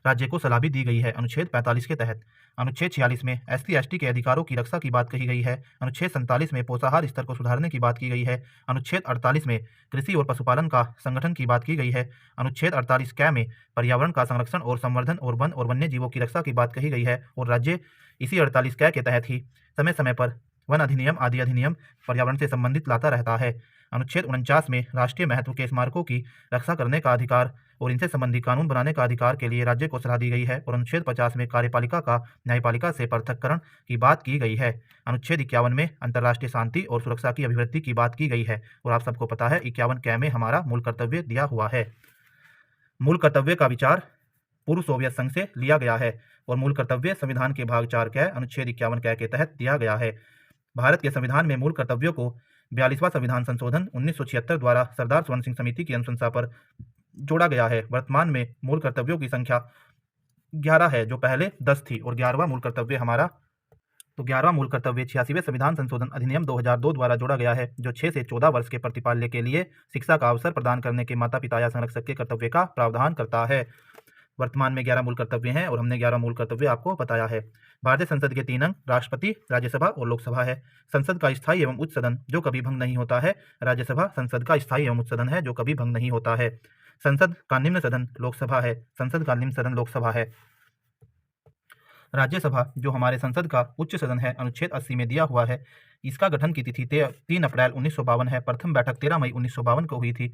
राज्य को सलाह भी दी गई है अनुच्छेद 45 के तहत। अनुच्छेद 46 में SC/ST के अधिकारों की रक्षा की बात कही गई है। अनुच्छेद 47 में पोषाहार स्तर को सुधारने की बात की गई है। अनुच्छेद 48 में कृषि और पशुपालन का संगठन की बात की गई है। अनुच्छेद 48 क में पर्यावरण का संरक्षण और संवर्धन और वन और वन्य जीवों की रक्षा की बात कही गई है और राज्य इसी 48 क के तहत ही समय समय पर वन अधिनियम आदि अधिनियम पर्यावरण से संबंधित लाता रहता है। अनुच्छेद 49 में राष्ट्रीय महत्व के स्मारकों की रक्षा करने का अधिकार और इनसे संबंधी कानून बनाने का अधिकार के लिए राज्य को सलाह दी गई है और अनुच्छेद 50 में कार्यपालिका का न्यायपालिका से पृथक्करण की बात की गई है। अनुच्छेद 51 में अंतर्राष्ट्रीय शांति और सुरक्षा की अभिवृद्धि की बात की गई है और आप सबको पता है 51 क में हमारा मूल कर्तव्य दिया हुआ है। मूल कर्तव्य का विचार पूर्व सोवियत संघ से लिया गया है और मूल कर्तव्य संविधान के भाग 4 क अनुच्छेद 51 क के तहत दिया गया है। भारत के संविधान में मूल कर्तव्यों को 42वां संविधान संशोधन 1976 द्वारा सरदार स्वर्ण सिंह समिति की अनुशंसा पर जोड़ा गया है। वर्तमान में मूल कर्तव्यों की संख्या 11 है जो पहले 10 थी और 11वां मूल कर्तव्य 86वें संविधान संशोधन अधिनियम 2002 द्वारा जोड़ा गया है जो 6 से 14 वर्ष के प्रतिपाल्य के लिए शिक्षा का अवसर प्रदान करने के माता पिता या संरक्षक के कर्तव्य का प्रावधान करता है। वर्तमान में 11 मूल कर्तव्य हैं और हमने 11 मूल कर्तव्य आपको बताया है। भारतीय संसद के 3 अंग राष्ट्रपति, राज्यसभा और लोकसभा है। संसद का स्थायी एवं उच्च सदन जो कभी भंग नहीं होता है। राज्यसभा संसद का स्थायी एवं उच्च सदन है जो कभी भंग नहीं होता है। संसद का निम्न सदन लोकसभा है। संसद का निम्न सदन लोकसभा है। राज्यसभा जो हमारे संसद का उच्च सदन है अनुच्छेद 80 में दिया हुआ है। इसका गठन की तिथि 3 अप्रैल 1952 है। प्रथम बैठक 13 मई 1952 को हुई थी।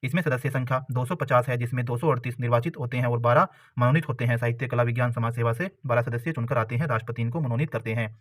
इसमें सदस्य संख्या 250 है जिसमें 238 निर्वाचित होते हैं और 12 मनोनीत होते हैं। साहित्य, कला, विज्ञान, समाज सेवा से 12 सदस्य चुनकर आते हैं, राष्ट्रपति इनको मनोनीत करते हैं।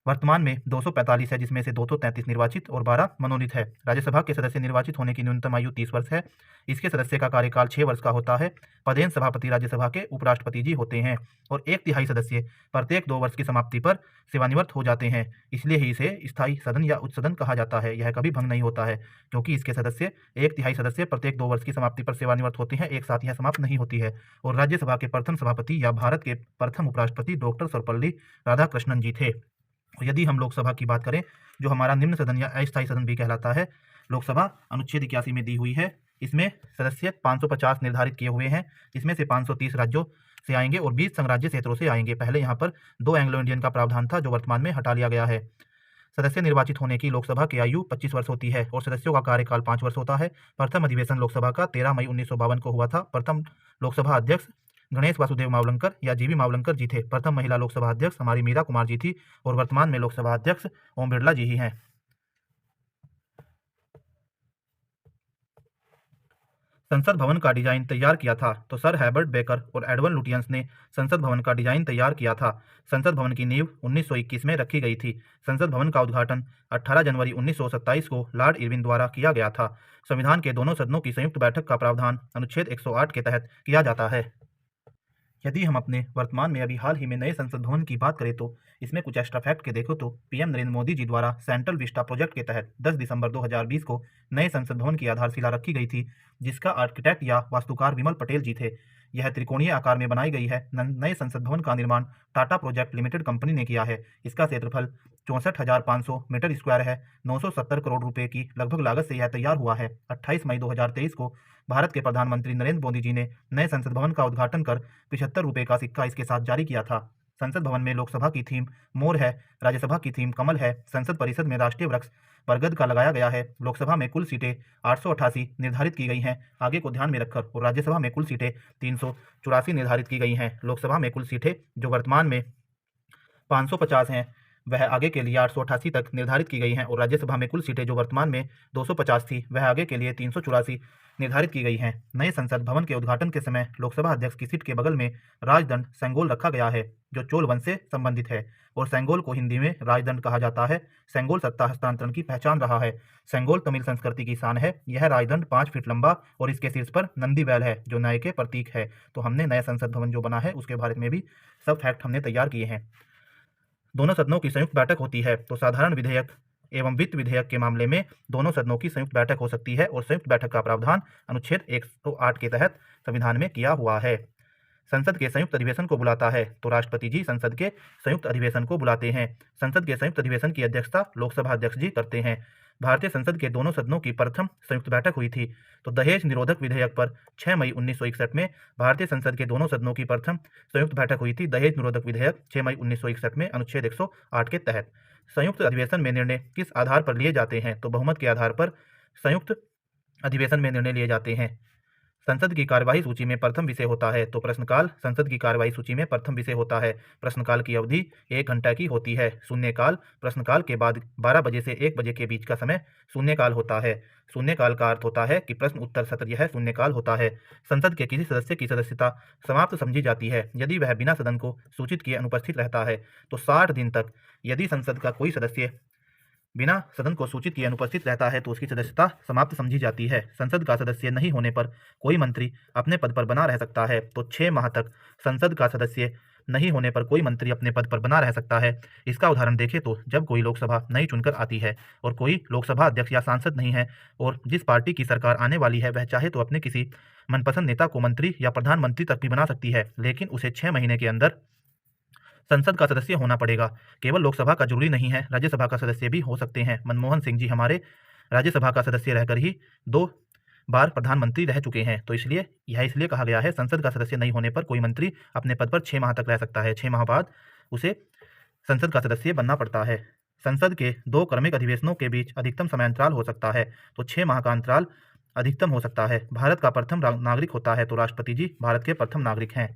वर्तमान में 245 है जिसमें से 233 निर्वाचित और 12 मनोनीत है। राज्यसभा के सदस्य निर्वाचित होने की न्यूनतम आयु 30 वर्ष है। इसके सदस्य का कार्यकाल 6 वर्ष का होता है। पदेन सभापति राज्यसभा के उपराष्ट्रपति जी होते हैं और 1/3 सदस्य प्रत्येक 2 वर्ष की समाप्ति पर सेवानिवृत्त हो जाते हैं। इसलिए ही इसे स्थायी सदन या उच्च सदन कहा जाता है। यह कभी भंग नहीं होता है क्योंकि इसके सदस्य 1/3 सदस्य प्रत्येक 2 वर्ष की समाप्ति पर सेवानिवृत्त होते हैं। एक साथ यह समाप्त नहीं होती है। और राज्यसभा के प्रथम सभापति या भारत के प्रथम उपराष्ट्रपति डॉक्टर सर्वपल्ली राधाकृष्णन जी थे। यदि हम लोकसभा की बात करें जो हमारा निम्न सदन या अस्थायी सदन भी कहलाता है, लोकसभा अनुच्छेद 81 में दी हुई है। इसमें सदस्य 550 निर्धारित किए हुए हैं। इसमें से 530 राज्यों से आएंगे और 20 संघराज्य क्षेत्रों से आएंगे। पहले यहाँ पर 2 एंग्लो इंडियन का प्रावधान था जो वर्तमान में हटा लिया गया है। सदस्य निर्वाचित होने की लोकसभा की आयु 25 वर्ष होती है और सदस्यों का कार्यकाल 5 वर्ष होता है। प्रथम अधिवेशन लोकसभा का 13 मई 1952 को हुआ था। प्रथम लोकसभा अध्यक्ष गणेश वासुदेव मावलंकर या जीवी मावलंकर जी थे। प्रथम महिला लोकसभा अध्यक्ष हमारी मीरा कुमार जी थी और वर्तमान में लोकसभा अध्यक्ष ओम बिरला जी ही हैं। संसद भवन का डिजाइन तैयार किया था तो सर हर्बर्ट बेकर और एडवर्ड लुटियंस ने संसद भवन का डिजाइन तैयार किया था। संसद भवन की नींव 1921 में रखी गई थी। संसद भवन का उद्घाटन 18 जनवरी 1927 को लॉर्ड इरविन द्वारा किया गया था। संविधान के दोनों सदनों की संयुक्त बैठक का प्रावधान अनुच्छेद 108 के तहत किया जाता है। यदि हम अपने वर्तमान में अभी हाल ही में नए संसद भवन की बात करें तो इसमें कुछ एक्स्ट्रा फैक्ट के देखो तो पीएम नरेंद्र मोदी जी द्वारा सेंट्रल विस्टा प्रोजेक्ट के तहत 10 दिसंबर 2020 को नए संसद भवन की आधारशिला रखी गई थी जिसका आर्किटेक्ट या वास्तुकार विमल पटेल जी थे। यह त्रिकोणीय आकार में बनाई गई है। नए संसद भवन का निर्माण टाटा प्रोजेक्ट लिमिटेड कंपनी ने किया है। इसका क्षेत्रफल 64,500 मीटर स्क्वायर है। 970 करोड़ रुपए की लगभग लागत से यह तैयार हुआ है। 28 मई 2023 को भारत के प्रधानमंत्री नरेंद्र मोदी जी ने नए संसद भवन का उद्घाटन कर 75 रुपए का सिक्का इसके साथ जारी किया था। संसद भवन में लोकसभा की थीम मोर है, राज्यसभा की थीम कमल है। संसद परिषद में राष्ट्रीय वृक्ष बरगद का लगाया गया है। लोकसभा में कुल सीटें 888 निर्धारित की गई हैं आगे को ध्यान में रखकर और राज्यसभा में कुल सीटें 384 निर्धारित की गई हैं। लोकसभा में कुल सीटें जो वर्तमान में 550 हैं वह आगे के लिए 888 तक निर्धारित की गई हैं और राज्यसभा में कुल सीटें जो वर्तमान में 250 थी वह आगे के लिए 384 निर्धारित की गई हैं। नए संसद भवन के उद्घाटन के समय लोकसभा अध्यक्ष की सीट के बगल में राजदंड सेंगोल रखा गया है। जो चोल वंश से संबंधित है, और सेंगोल को हिंदी में राजदंड कहा जाता है। सेंगोल सत्ता हस्तांतरण की पहचान रहा है। सेंगोल तमिल संस्कृति की शान है। यह राजदंड 5 फीट लंबा और इसके शीर्ष पर नंदी बैल है जो न्याय के प्रतीक है। तो हमने नया संसद भवन जो बना है उसके बारे में भी सब फैक्ट हमने तैयार किए हैं। दोनों सदनों की संयुक्त बैठक होती है। तो साधारण विधेयक एवं वित्त विधेयक के मामले में दोनों सदनों की संयुक्त बैठक हो सकती है और संयुक्त बैठक का प्रावधान अनुच्छेद 108 के तहत संविधान में किया हुआ है। संसद के संयुक्त अधिवेशन को बुलाता है। तो राष्ट्रपति जी संसद के संयुक्त अधिवेशन को बुलाते हैं। संसद के संयुक्त अधिवेशन की अध्यक्षता लोकसभा अध्यक्ष जी करते हैं। भारतीय संसद के दोनों सदनों की प्रथम संयुक्त बैठक हुई थी। तो दहेज निरोधक विधेयक पर 6 मई 1961 में भारतीय संसद के दोनों सदनों की प्रथम संयुक्त बैठक हुई थी। दहेज निरोधक विधेयक 6 मई 1961 में अनुच्छेद 108 के तहत। संयुक्त अधिवेशन में निर्णय किस आधार पर लिए जाते हैं? तो बहुमत के आधार पर संयुक्त अधिवेशन में निर्णय लिए जाते हैं। संसद की कार्यवाही सूची में प्रथम विषय होता है। तो प्रश्नकाल संसद की कार्यवाही सूची में प्रथम विषय होता है। प्रश्नकाल की अवधि 1 घंटा की होती है। शून्यकाल प्रश्नकाल के बाद 12 बजे से 1 बजे के बीच का समय शून्यकाल होता है। शून्यकाल का अर्थ होता है कि प्रश्न उत्तर सत्र, यह शून्यकाल होता है। संसद के किसी सदस्य की सदस्यता समाप्त समझी जाती है यदि वह बिना सदन को सूचित किए अनुपस्थित रहता है। तो 60 दिन तक यदि संसद का कोई सदस्य बिना सदन को सूचित किए अनुपस्थित रहता है तो उसकी सदस्यता समाप्त समझी जाती है। संसद का सदस्य नहीं होने पर कोई मंत्री अपने पद पर बना रह सकता है। तो 6 माह तक संसद का सदस्य नहीं होने पर कोई मंत्री अपने पद पर बना रह सकता है। इसका उदाहरण देखें तो जब कोई लोकसभा नई चुनकर आती है और कोई लोकसभा अध्यक्ष या सांसद नहीं है और जिस पार्टी की सरकार आने वाली है वह चाहे तो अपने किसी मनपसंद नेता को मंत्री या प्रधानमंत्री तक भी बना सकती है, लेकिन उसे 6 महीने के अंदर संसद का सदस्य होना पड़ेगा। केवल लोकसभा का जरूरी नहीं है, राज्यसभा का सदस्य भी हो सकते हैं। मनमोहन सिंह जी हमारे राज्यसभा का सदस्य रहकर ही 2 बार प्रधानमंत्री रह चुके हैं। तो इसलिए कहा गया है संसद का सदस्य नहीं होने पर कोई मंत्री अपने पद पर 6 माह तक रह सकता है। 6 माह बाद उसे संसद का सदस्य बनना पड़ता है। संसद के 2 क्रमिक अधिवेशनों के बीच अधिकतम समयांतराल हो सकता है। तो 6 माह का अंतराल अधिकतम हो सकता है। भारत का प्रथम नागरिक होता है। तो राष्ट्रपति जी भारत के प्रथम नागरिक हैं।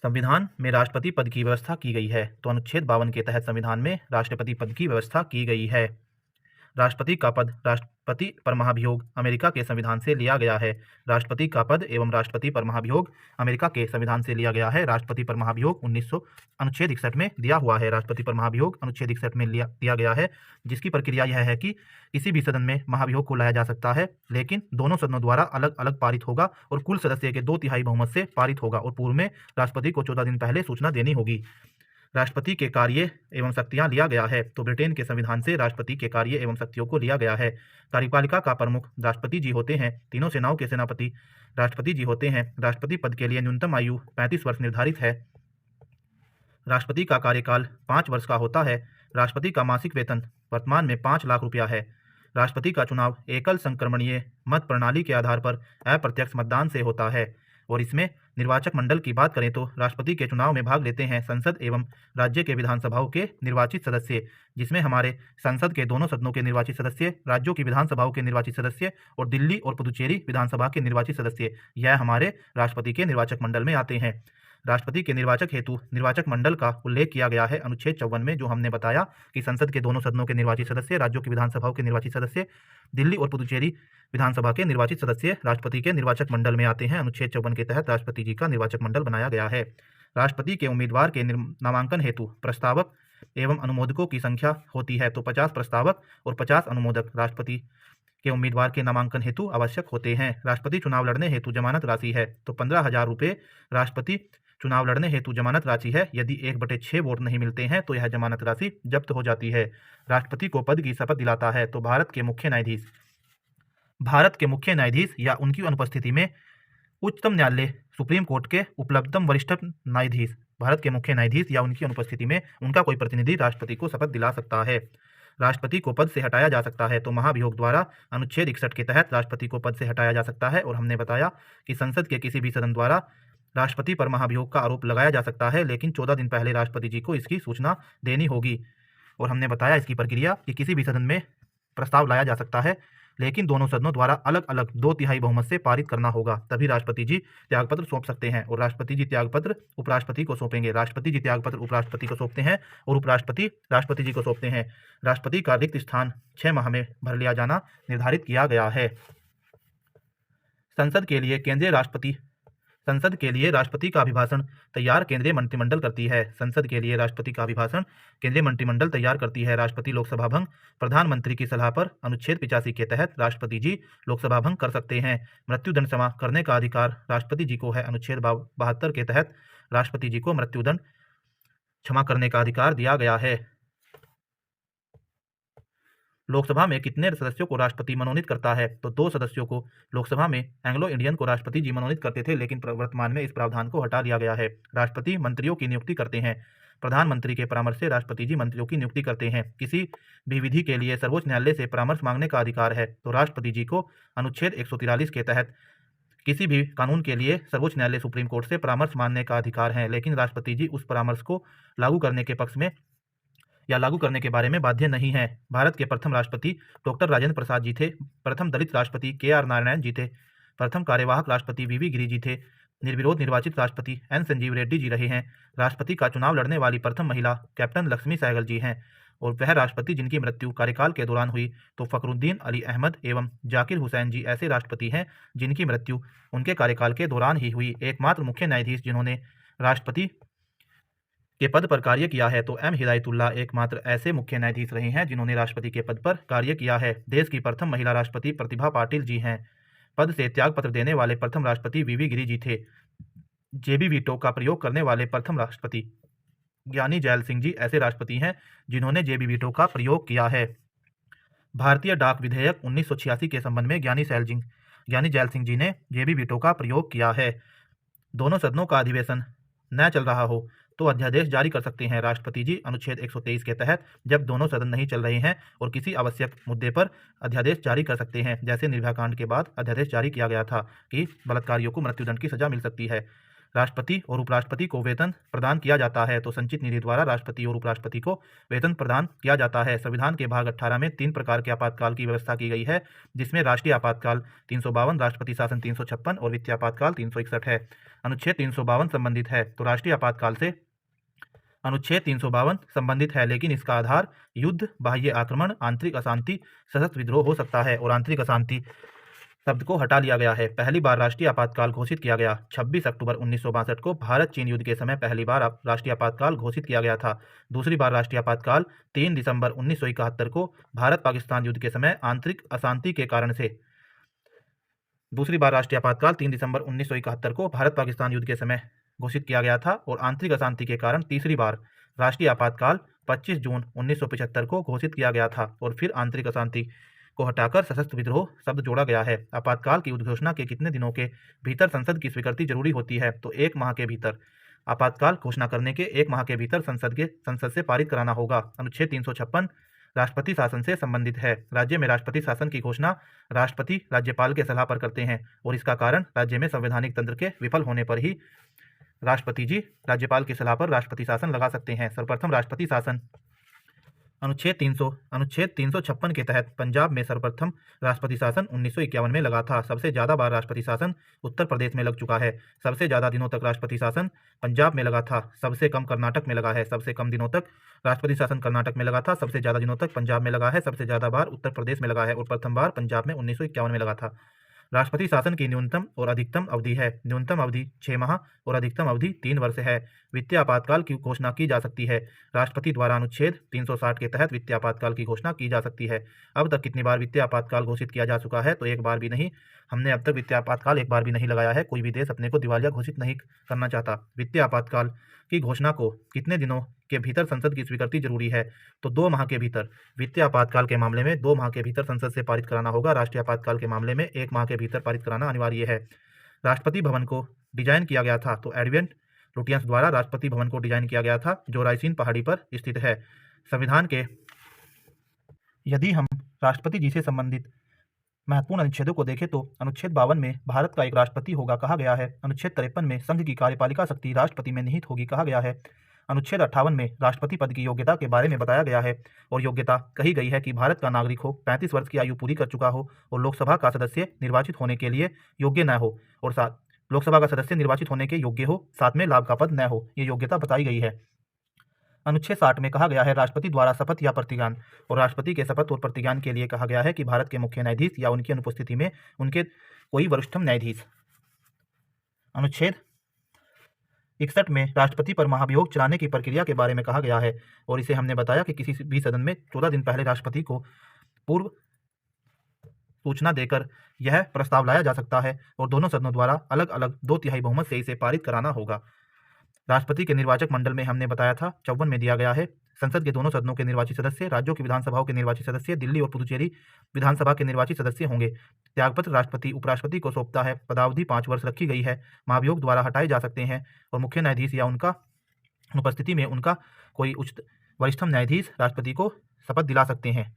संविधान में राष्ट्रपति पद की व्यवस्था की गई है। तो अनुच्छेद 52 के तहत संविधान में राष्ट्रपति पद की व्यवस्था की गई है। राष्ट्रपति का पद राष्ट्रपति पर महाभियोग अमेरिका के संविधान से लिया गया है। राष्ट्रपति का पद एवं राष्ट्रपति पर महाभियोग अमेरिका के संविधान से लिया गया है। राष्ट्रपति पर महाभियोग अनुच्छेद 61 में दिया हुआ है। राष्ट्रपति पर महाभियोग अनुच्छेद 61 में दिया गया है, जिसकी प्रक्रिया यह है कि किसी भी सदन में महाभियोग को लाया जा सकता है, लेकिन दोनों सदनों द्वारा अलग अलग पारित होगा और कुल सदस्य के 2/3 बहुमत से पारित होगा और पूर्व में राष्ट्रपति को 14 दिन पहले सूचना देनी होगी। राष्ट्रपति के कार्य एवं शक्तियां लिया गया है। तो ब्रिटेन के संविधान से राष्ट्रपति के कार्य एवं शक्तियों को लिया गया है। कार्यपालिका का प्रमुख राष्ट्रपति जी होते हैं। तीनों सेनाओं के सेनापति राष्ट्रपति जी होते हैं। राष्ट्रपति पद के लिए न्यूनतम आयु 35 वर्ष निर्धारित है। राष्ट्रपति का कार्यकाल 5 वर्ष का होता है। राष्ट्रपति का मासिक वेतन वर्तमान में 5 लाख रुपया है। राष्ट्रपति का चुनाव एकल संक्रमणीय मत प्रणाली के आधार पर अप्रत्यक्ष मतदान से होता है और इसमें निर्वाचक मंडल की बात करें तो राष्ट्रपति के चुनाव में भाग लेते हैं संसद एवं राज्य के विधानसभाओं के निर्वाचित सदस्य, जिसमें हमारे संसद के दोनों सदनों के निर्वाचित सदस्य, राज्यों की विधानसभाओं के निर्वाचित सदस्य और दिल्ली और पुदुचेरी विधानसभा के निर्वाचित सदस्य, यह हमारे राष्ट्रपति के निर्वाचक मंडल में आते हैं। राष्ट्रपति के निर्वाचक हेतु निर्वाचक मंडल का उल्लेख किया गया है अनुच्छेद 54 में, जो हमने बताया कि संसद के दोनों सदनों के निर्वाचित सदस्य, राज्यों की विधानसभाओं के निर्वाचित सदस्य, दिल्ली और पुदुचेरी विधानसभा के निर्वाचित सदस्य राष्ट्रपति के निर्वाचक मंडल में आते हैं। अनुच्छेद 54 के तहत राष्ट्रपति जी का निर्वाचक मंडल बनाया गया है। राष्ट्रपति के उम्मीदवार के नामांकन हेतु प्रस्तावक एवं अनुमोदकों की संख्या होती है। तो 50 प्रस्तावक और 50 अनुमोदक राष्ट्रपति के उम्मीदवार के नामांकन हेतु आवश्यक होते हैं। राष्ट्रपति चुनाव लड़ने हेतु जमानत राशि है। तो 15,000 रुपये राष्ट्रपति चुनाव लड़ने हेतु जमानत राशि है। यदि 1/6 वोट नहीं मिलते हैं तो यह जमानत राशि जब्त हो जाती है। राष्ट्रपति को पद की शपथ दिलाता है। तो भारत के मुख्य न्यायाधीश या उनकी अनुपस्थिति में उच्चतम न्यायालय सुप्रीम कोर्ट के उपलब्धतम वरिष्ठ न्यायाधीश, भारत के मुख्य न्यायाधीश या उनकी अनुपस्थिति में उनका कोई प्रतिनिधि राष्ट्रपति को शपथ दिला सकता है। राष्ट्रपति को पद से हटाया जा सकता है। तो महाभियोग द्वारा अनुच्छेद 61 के तहत राष्ट्रपति को पद से हटाया जा सकता है। और हमने बताया कि संसद के किसी भी सदन द्वारा राष्ट्रपति पर महाभियोग का आरोप लगाया जा सकता है, लेकिन 14 दिन पहले राष्ट्रपति जी को इसकी सूचना देनी होगी। और हमने बताया इसकी प्रक्रिया कि किसी भी सदन में प्रस्ताव लाया जा सकता है, लेकिन दोनों सदनों द्वारा अलग अलग 2/3 बहुमत से पारित करना होगा, तभी राष्ट्रपति जी त्यागपत्र सौंप सकते हैं। और राष्ट्रपति जी त्यागपत्र उपराष्ट्रपति को सौंपेंगे। राष्ट्रपति जी त्यागपत्र उपराष्ट्रपति को सौंपते हैं और उपराष्ट्रपति राष्ट्रपति जी को सौंपते हैं। राष्ट्रपति का रिक्त स्थान 6 माह में भर लिया जाना निर्धारित किया गया है। संसद के लिए केंद्रीय राष्ट्रपति संसद के लिए राष्ट्रपति का अभिभाषण तैयार केंद्रीय मंत्रिमंडल करती है। संसद के लिए राष्ट्रपति का अभिभाषण केंद्रीय मंत्रिमंडल तैयार करती है। राष्ट्रपति लोकसभा भंग प्रधानमंत्री की सलाह पर अनुच्छेद 85 के तहत राष्ट्रपति जी लोकसभा भंग कर सकते हैं। मृत्युदंड क्षमा करने का अधिकार राष्ट्रपति जी को है। अनुच्छेद 72 के तहत राष्ट्रपति जी को मृत्युदंड क्षमा करने का अधिकार दिया गया है। लोकसभा में कितने सदस्यों को राष्ट्रपति मनोनीत करता है? तो 2 सदस्यों को लोकसभा में एंग्लो इंडियन को राष्ट्रपति जी मनोनीत करते थे, लेकिन वर्तमान में इस प्रावधान को हटा दिया गया है। राष्ट्रपति मंत्रियों की नियुक्ति करते हैं। प्रधानमंत्री के परामर्श से राष्ट्रपति जी मंत्रियों की नियुक्ति करते हैं। किसी भी विधि के लिए सर्वोच्च न्यायालय से परामर्श मांगने का अधिकार है। तो राष्ट्रपति जी को अनुच्छेद 143 के तहत किसी भी कानून के लिए सर्वोच्च न्यायालय सुप्रीम कोर्ट से परामर्श मांगने का अधिकार है, लेकिन राष्ट्रपति जी उस परामर्श को लागू करने के पक्ष में या लागू करने के बारे में बाध्य नहीं है। भारत के प्रथम राष्ट्रपति डॉक्टर राजेंद्र प्रसाद जी थे। प्रथम दलित राष्ट्रपति KR नारायण जी थे। प्रथम कार्यवाहक राष्ट्रपति VV गिरि जी थे। निर्विरोध निर्वाचित राष्ट्रपति N संजीव रेड्डी जी रहे हैं। राष्ट्रपति का चुनाव लड़ने वाली प्रथम महिला कैप्टन लक्ष्मी सहगल जी हैं और वह राष्ट्रपति जिनकी मृत्यु कार्यकाल के दौरान हुई तो फखरुद्दीन अली अहमद एवं जाकिर हुसैन जी ऐसे राष्ट्रपति हैं जिनकी मृत्यु उनके कार्यकाल के दौरान ही हुई। एकमात्र मुख्य न्यायाधीश जिन्होंने राष्ट्रपति के पद पर कार्य किया है तो M हिदायतुल्लाह एकमात्र ऐसे मुख्य न्यायाधीश रहे हैं जिन्होंने राष्ट्रपति के पद पर कार्य किया है। देश की प्रथम महिला राष्ट्रपति प्रतिभा पाटिल जी हैं। पद से त्यागपत्र देने वाले प्रथम राष्ट्रपति VV गिरि जी थे। JB वीटो का प्रयोग करने वाले प्रथम राष्ट्रपति ज्ञानी जैल सिंह जी ऐसे राष्ट्रपति हैं जिन्होंने JB वीटो का प्रयोग किया है। भारतीय डाक विधेयक 1986 के संबंध में ज्ञानी जैल सिंह जी ने JB वीटो का प्रयोग किया है। दोनों सदनों का अधिवेशन न चल रहा हो तो अध्यादेश जारी कर सकते हैं राष्ट्रपति जी। अनुच्छेद 123 के तहत जब दोनों सदन नहीं चल रहे हैं और किसी आवश्यक मुद्दे पर अध्यादेश जारी कर सकते हैं। जैसे निर्भया कांड के बाद अध्यादेश जारी किया गया था कि बलात्कारियों को मृत्युदंड की सजा मिल सकती है। राष्ट्रपति और उपराष्ट्रपति को वेतन प्रदान किया जाता है तो संचित निधि द्वारा राष्ट्रपति और उपराष्ट्रपति को वेतन प्रदान किया जाता है। संविधान के भाग 18 में 3 प्रकार के आपातकाल की व्यवस्था की गई है, जिसमें राष्ट्रीय आपातकाल 352, राष्ट्रपति शासन 356 और वित्तीय आपातकाल 361 है। अनुच्छेद 352 संबंधित है तो राष्ट्रीय आपातकाल से अनुच्छेद 352 संबंधित है, लेकिन इसका आधार युद्ध, बाह्य आक्रमण, आंतरिक अशांति, सशस्त्र विद्रोह हो सकता है और आंतरिक अशांति शब्द को हटा लिया गया है। पहली बार राष्ट्रीय आपातकाल घोषित किया गया 26 अक्टूबर 1962 को भारत चीन युद्ध के समय पहली बार राष्ट्रीय आपातकाल घोषित किया गया था। दूसरी बार राष्ट्रीय आपातकाल 3 दिसंबर 1971 को भारत पाकिस्तान युद्ध के समय आंतरिक अशांति के कारण से दूसरी बार राष्ट्रीय आपातकाल 3 दिसंबर 1971 को भारत पाकिस्तान युद्ध के समय घोषित किया गया था और आंतरिक अशांति के कारण तीसरी बार राष्ट्रीय आपातकाल 25 जून 1975 को घोषित किया गया था और फिर आंतरिक अशांति को हटाकर सशस्त्र विद्रोह शब्द जोड़ा गया है। आपातकाल की उद्घोषणा के कितने दिनों के भीतर संसद की स्वीकृति जरूरी होती है? तो 1 माह के भीतर। आपातकाल घोषणा करने के 1 माह के भीतर संसद से पारित कराना होगा। अनुच्छेद 356 राष्ट्रपति शासन से संबंधित है। राज्य में राष्ट्रपति शासन की घोषणा राष्ट्रपति राज्यपाल के सलाह पर करते हैं और इसका कारण राज्य में संवैधानिक तंत्र के विफल होने पर ही राष्ट्रपति जी राज्यपाल की सलाह पर राष्ट्रपति शासन लगा सकते हैं। सर्वप्रथम राष्ट्रपति शासन अनुच्छेद 356 के तहत पंजाब में सर्वप्रथम राष्ट्रपति शासन 1951 में लगा था। सबसे ज़्यादा बार राष्ट्रपति शासन उत्तर प्रदेश में लग चुका है। सबसे ज़्यादा दिनों तक राष्ट्रपति शासन पंजाब में लगा था। सबसे कम कर्नाटक में लगा है। सबसे कम दिनों तक राष्ट्रपति शासन कर्नाटक में लगा था। सबसे ज़्यादा दिनों तक पंजाब में लगा है। सबसे ज़्यादा बार उत्तर प्रदेश में लगा है और प्रथम बार पंजाब में 1951 में लगा था। राष्ट्रपति शासन की न्यूनतम और अधिकतम अवधि है। न्यूनतम अवधि 6 माह और अधिकतम अवधि 3 वर्ष है। वित्तीय आपातकाल की घोषणा की जा सकती है। राष्ट्रपति द्वारा अनुच्छेद 360 के तहत वित्तीय आपातकाल की घोषणा की जा सकती है। अब तक कितनी बार वित्तीय आपातकाल घोषित किया जा चुका है? तो 1 बार भी नहीं। हमने अब तक वित्तीय आपातकाल 1 बार भी नहीं लगाया है। कोई भी देश अपने को दिवालिया घोषित नहीं करना चाहता। वित्तीय आपातकाल की घोषणा को कितने दिनों के भीतर संसद की स्वीकृति जरूरी है? तो 2 माह के भीतर। वित्तीय आपातकाल के मामले में 2 माह के भीतर संसद से पारित कराना होगा। राष्ट्रीय आपातकाल के मामले में 1 माह के भीतर पारित कराना अनिवार्य है। राष्ट्रपति भवन को डिजाइन किया गया था तो एडविन लुटियंस द्वारा राष्ट्रपति भवन को डिजाइन किया गया था जो रायसीन पहाड़ी पर स्थित है। संविधान के यदि हम राष्ट्रपति जी से संबंधित महत्वपूर्ण अनुच्छेदों को देखें तो अनुच्छेद 52 में भारत का एक राष्ट्रपति होगा कहा गया है। अनुच्छेद 53 में संघ की कार्यपालिका शक्ति राष्ट्रपति में निहित होगी कहा गया है। अनुच्छेद 58 में राष्ट्रपति पद की योग्यता के बारे में बताया गया है और योग्यता कही गई है कि भारत का नागरिक हो, 35 वर्ष की आयु पूरी कर चुका हो और लोकसभा का सदस्य निर्वाचित होने के लिए योग्य न हो और लोकसभा का सदस्य निर्वाचित होने के योग्य हो, साथ में लाभ का पद न हो। ये योग्यता बताई गई है। अनुच्छेद 60 में कहा गया है राष्ट्रपति द्वारा शपथ या प्रतिज्ञान और राष्ट्रपति के शपथ और प्रतिज्ञान के लिए कहा गया है कि भारत के मुख्य न्यायाधीश या उनकी अनुपस्थिति में उनके कोई वरिष्ठतम न्यायाधीश। अनुच्छेद 61 में राष्ट्रपति पर महाभियोग चलाने की प्रक्रिया के बारे में कहा गया है और इसे हमने बताया कि किसी भी सदन में 14 दिन पहले राष्ट्रपति को पूर्व सूचना देकर यह प्रस्ताव लाया जा सकता है और दोनों सदनों द्वारा अलग अलग 2/3 बहुमत से इसे पारित कराना होगा। राष्ट्रपति के निर्वाचक मंडल में हमने बताया था 54 में दिया गया है। संसद के दोनों सदनों के निर्वाचित सदस्य, राज्यों की विधानसभाओं के निर्वाचित सदस्य, दिल्ली और पुदुचेरी विधानसभा के निर्वाचित सदस्य होंगे। त्यागपत्र राष्ट्रपति उपराष्ट्रपति को सौंपता है। पदावधि 5 वर्ष रखी गई है। महाभियोग द्वारा हटाए जा सकते हैं और मुख्य न्यायाधीश या उनका अनुपस्थिति में उनका कोई उच्च वरिष्ठतम न्यायाधीश राष्ट्रपति को शपथ दिला सकते हैं।